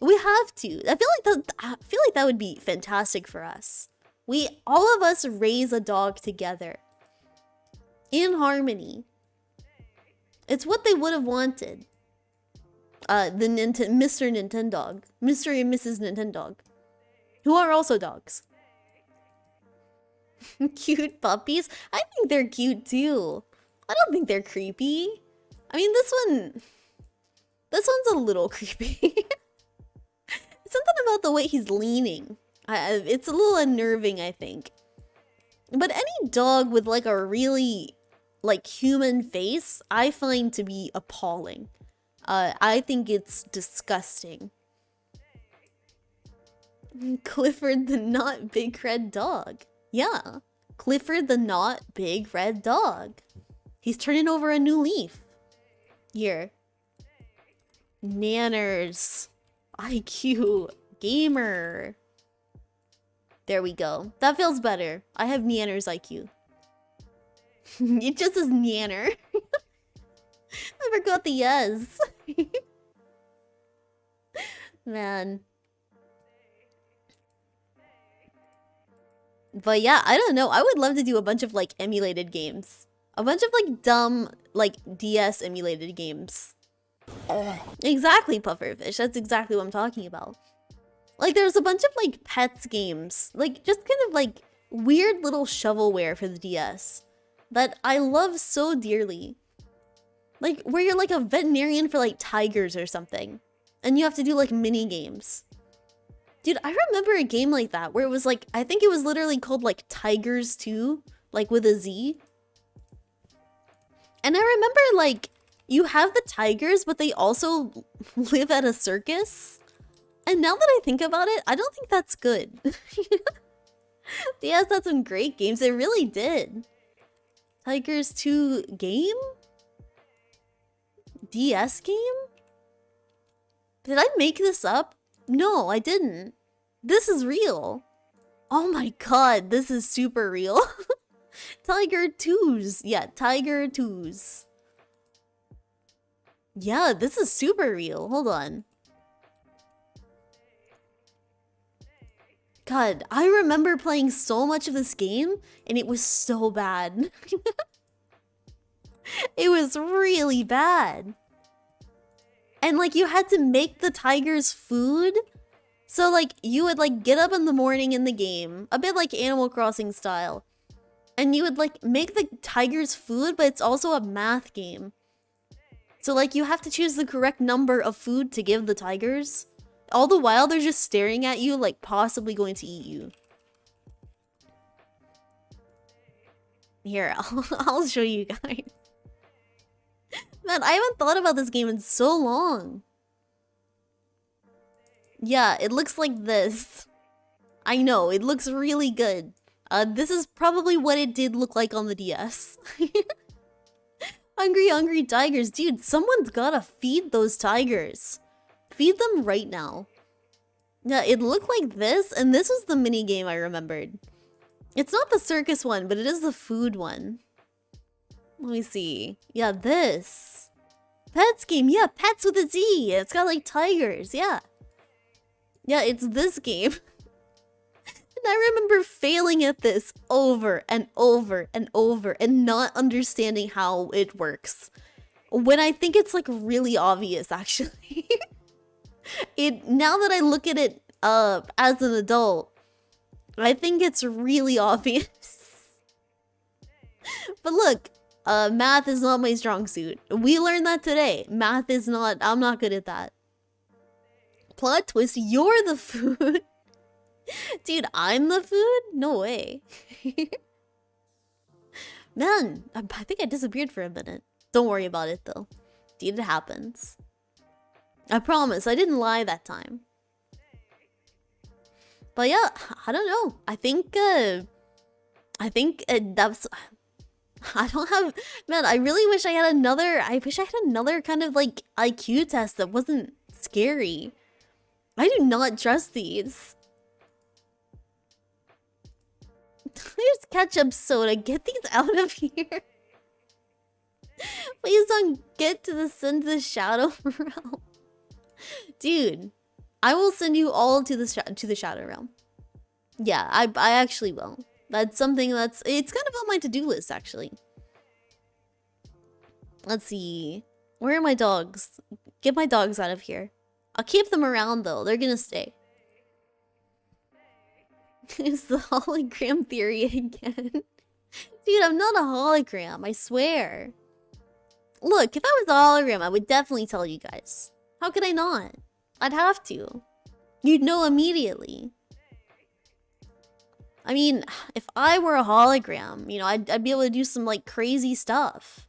We have to. I feel like that would be fantastic for us. All of us raise a dog together. In harmony. It's what they would have wanted. Mr. Nintendog. Mr. and Mrs. Nintendog. Who are also dogs. Cute puppies? I think they're cute too. I don't think they're creepy. I mean, this one's a little creepy. Something about the way he's leaning. It's a little unnerving, I think. But any dog with like a really like human face, I find to be appalling. I think it's disgusting. Clifford the Not Big Red Dog. Yeah, Clifford the Not Big Red Dog. He's turning over a new leaf. Here. Nanners. IQ. Gamer. There we go. That feels better. I have Nanners IQ. It just says Nanner. I forgot the yes. Man. But yeah, I don't know. I would love to do a bunch of like emulated games. A bunch of like dumb like DS emulated games. Exactly, Pufferfish. That's exactly what I'm talking about. Like there's a bunch of like pets games. Like just kind of like weird little shovelware for the DS that I love so dearly. Like where you're like a veterinarian for like tigers or something. And you have to do like mini games. Dude, I remember a game like that where it was like, I think it was literally called like Tigers 2, like with a Z. And I remember like, you have the tigers, but they also live at a circus. And now that I think about it, I don't think that's good. DS had some great games. It really did. Tigers 2 game? DS game? Did I make this up? No, I didn't. This is real. Oh my god, this is super real. Tiger 2s. Yeah, Tiger 2s. Yeah, this is super real. Hold on. God, I remember playing so much of this game, and it was so bad. It was really bad. And like, you had to make the tigers food. So like, you would like get up in the morning in the game, a bit like Animal Crossing style. And you would like make the tigers food, but it's also a math game. So like, you have to choose the correct number of food to give the tigers. All the while, they're just staring at you like possibly going to eat you. Here, I'll show you guys. Man, I haven't thought about this game in so long. Yeah, it looks like this. I know, it looks really good. This is probably what it did look like on the DS. Hungry tigers. Dude, someone's gotta feed those tigers. Feed them right now. Yeah, it looked like this, and this was the mini game I remembered. It's not the circus one, but it is the food one. Let me see. Yeah, this. Pets game. Yeah, Pets with a Z. It's got like tigers. Yeah. Yeah, it's this game. And I remember failing at this over and over and over and not understanding how it works. When I think it's like really obvious, actually. Now that I look at it as an adult, I think it's really obvious. But look, math is not my strong suit. We learned that today. Math is not, I'm not good at that. Plot twist, you're the food. Dude, I'm the food? No way. Man, I think I disappeared for a minute. Don't worry about it though. Dude, it happens. I promise, I didn't lie that time. But yeah, I don't know. I think that's... I don't have... Man, I really wish I had another... I wish I had another kind of like IQ test that wasn't scary. I do not trust these. There's ketchup soda. Get these out of here. Please don't get to the shadow realm. Dude, I will send you all to the shadow realm. Yeah, I actually will. That's something it's kind of on my to-do list actually. Let's see. Where are my dogs? Get my dogs out of here. I'll keep them around though. They're gonna stay. It's the hologram theory again. Dude, I'm not a hologram, I swear. Look, if I was a hologram, I would definitely tell you guys. How could I not? I'd have to. You'd know immediately. I mean, if I were a hologram, you know, I'd be able to do some like crazy stuff.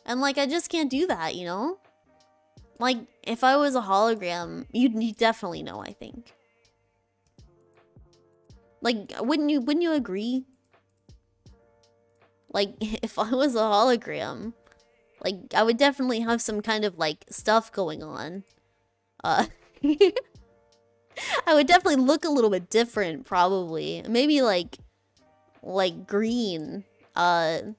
And like, I just can't do that, you know? Like, if I was a hologram, you'd definitely know, I think. Like, wouldn't you agree? Like, if I was a hologram, like, I would definitely have some kind of, like, stuff going on. I would definitely look a little bit different, probably. Maybe, like green. I'd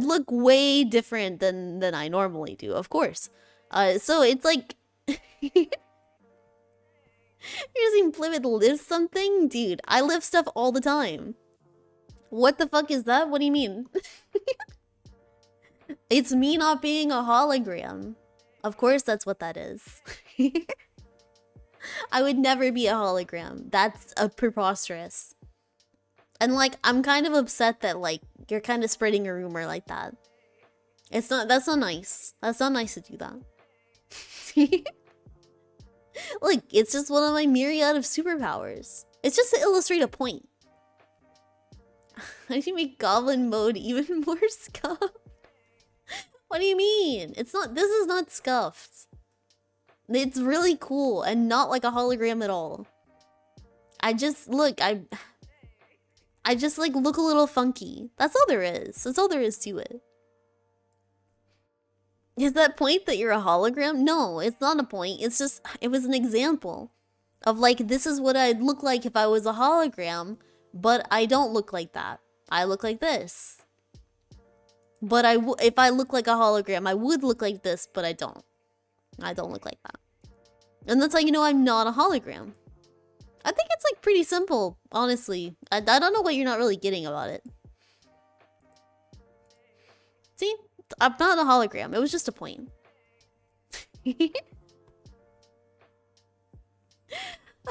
look way different than I normally do, of course. So it's like... You're using Plibbit to lift something? Dude, I lift stuff all the time. What the fuck is that? What do you mean? It's me not being a hologram. Of course that's what that is. I would never be a hologram. That's preposterous. And like, I'm kind of upset that like, you're kind of spreading a rumor like that. That's not nice. That's not nice to do that. Look, it's just one of my myriad of superpowers. It's just to illustrate a point. I need to make goblin mode even more scuffed. What do you mean? It's not, this is not scuffed. It's really cool and not like a hologram at all. I just look, I just like look a little funky. That's all there is. That's all there is to it. Is that point that you're a hologram? No, it's not a point. It's just, it was an example of like, this is what I'd look like if I was a hologram, but I don't look like that. I look like this. But if I look like a hologram, I would look like this, but I don't. I don't look like that. And that's how you know I'm not a hologram. I think it's like pretty simple, honestly. I don't know what you're not really getting about it. See? I'm not a hologram. It was just a point.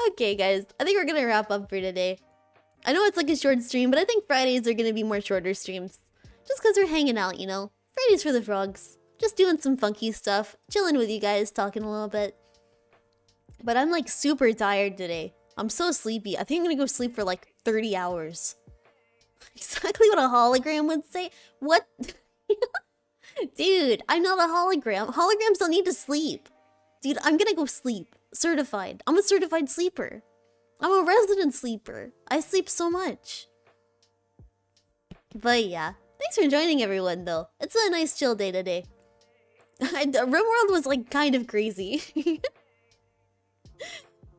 Okay, guys. I think we're gonna wrap up for today. I know it's like a short stream, but I think Fridays are gonna be more shorter streams. Just because we're hanging out, you know? Fridays for the frogs. Just doing some funky stuff. Chilling with you guys, talking a little bit. But I'm like super tired today. I'm so sleepy. I think I'm gonna go sleep for like 30 hours. Exactly what a hologram would say. What? Dude, I'm not a hologram. Holograms don't need to sleep. Dude, I'm gonna go sleep. Certified. I'm a certified sleeper. I'm a resident sleeper. I sleep so much. But yeah. Thanks for joining everyone though. It's a nice chill day today. RimWorld was like kind of crazy.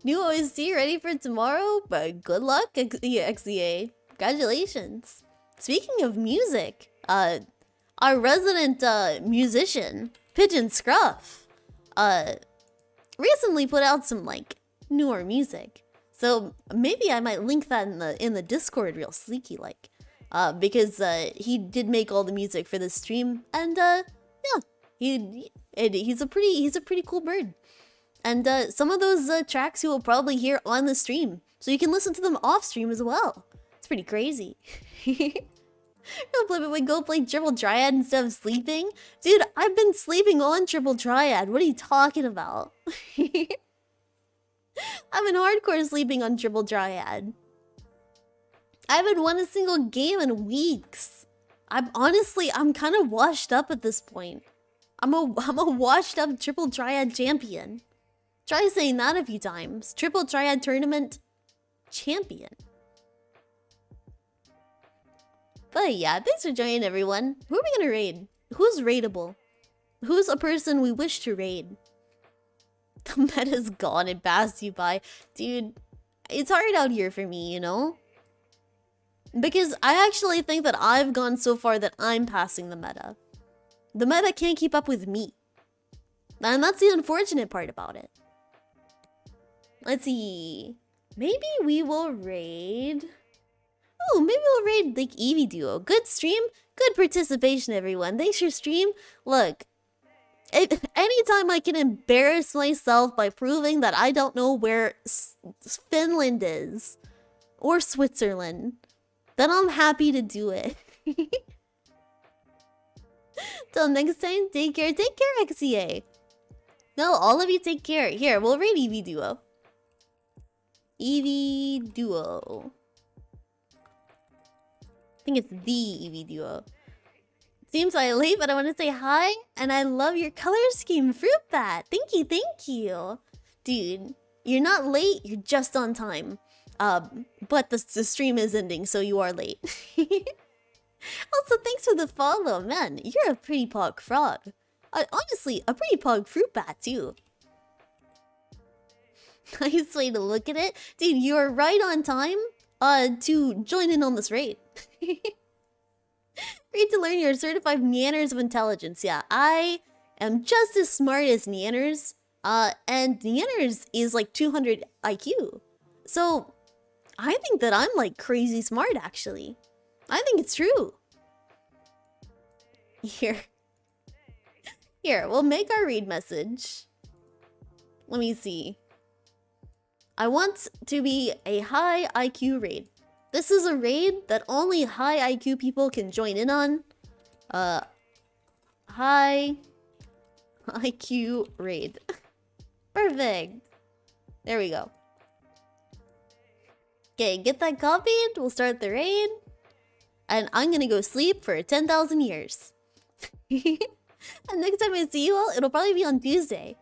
New OST ready for tomorrow? But good luck, XEA. Congratulations. Speaking of music, our resident musician, Pigeon Scruff, recently put out some like newer music. So maybe I might link that in the Discord real sneaky like. Because he did make all the music for this stream, and yeah, he's a pretty cool bird. And some of those tracks you will probably hear on the stream, so you can listen to them off stream as well. It's pretty crazy. Plibbit would go play Triple Triad instead of sleeping. Dude, I've been sleeping on Triple Triad. What are you talking about? I've been hardcore sleeping on Triple Triad. I haven't won a single game in weeks. I'm kind of washed up at this point. I'm a washed up Triple Triad champion. Try saying that a few times. Triple Triad tournament champion. But yeah, thanks for joining everyone. Who are we gonna raid? Who's raidable? Who's a person we wish to raid? The meta's gone, it passed you by. Dude, it's hard out here for me, you know? Because I actually think that I've gone so far that I'm passing the meta. The meta can't keep up with me. And that's the unfortunate part about it. Let's see. Maybe we will raid... Oh, maybe we'll raid like Eevee Duo. Good stream, good participation everyone. Thanks for stream. Look, anytime I can embarrass myself by proving that I don't know where Finland is, or Switzerland, then I'm happy to do it. Till next time, take care. Take care, XEA. No, all of you take care. Here, we'll raid Eevee Duo. Eevee Duo. I think it's the Eevee Duo. Seems I'm late, but I want to say hi. And I love your color scheme, Fruit Bat. Thank you, thank you. Dude, you're not late, you're just on time. But the stream is ending, so you are late. Also, thanks for the follow, man. You're a pretty pog frog. Honestly, a pretty pog fruit bat, too. Nice way to look at it. Dude, you're right on time to join in on this raid. Read to learn your certified Neanners of intelligence. Yeah, I am just as smart as Neanners. And Neanners is like 200 IQ. So, I think that I'm like crazy smart, actually. I think it's true. Here, we'll make our raid message. Let me see. I want to be a high IQ raid. This is a raid that only high IQ people can join in on. High IQ raid. Perfect. There we go. Okay, get that copied. We'll start the raid. And I'm gonna go sleep for 10,000 years. And next time I see you all, it'll probably be on Tuesday.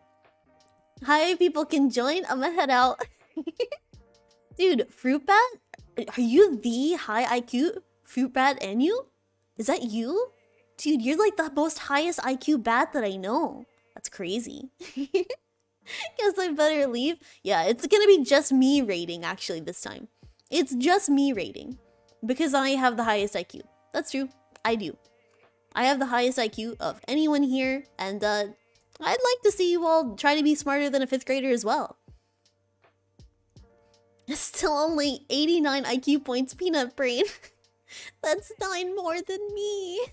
Hi, people can join. I'm gonna head out. Dude, fruit bat? Are you the high IQ fruit bat Enu? Is that you? Dude, you're like the most highest IQ bat that I know. That's crazy. Guess I better leave. Yeah, it's gonna be just me rating actually this time. It's just me rating. Because I have the highest IQ. That's true. I do. I have the highest IQ of anyone here, and I'd like to see you all try to be smarter than a 5th grader as well. Still only 89 IQ points, Peanut Brain. That's 9 more than me.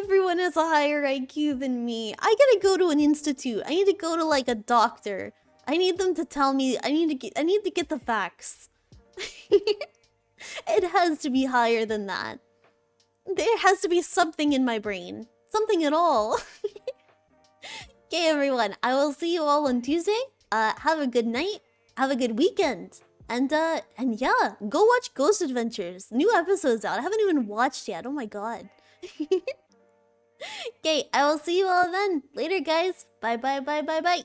Everyone has a higher IQ than me. I gotta go to an institute. I need to go to like a doctor. I need them to tell me. I need to get the facts. It has to be higher than that. There has to be something in my brain. Something at all. Okay, everyone. I will see you all on Tuesday. Have a good night. Have a good weekend. And yeah, go watch Ghost Adventures. New episodes out. I haven't even watched yet. Oh my god. Okay, I will see you all then. Later, guys. Bye, bye, bye, bye, bye.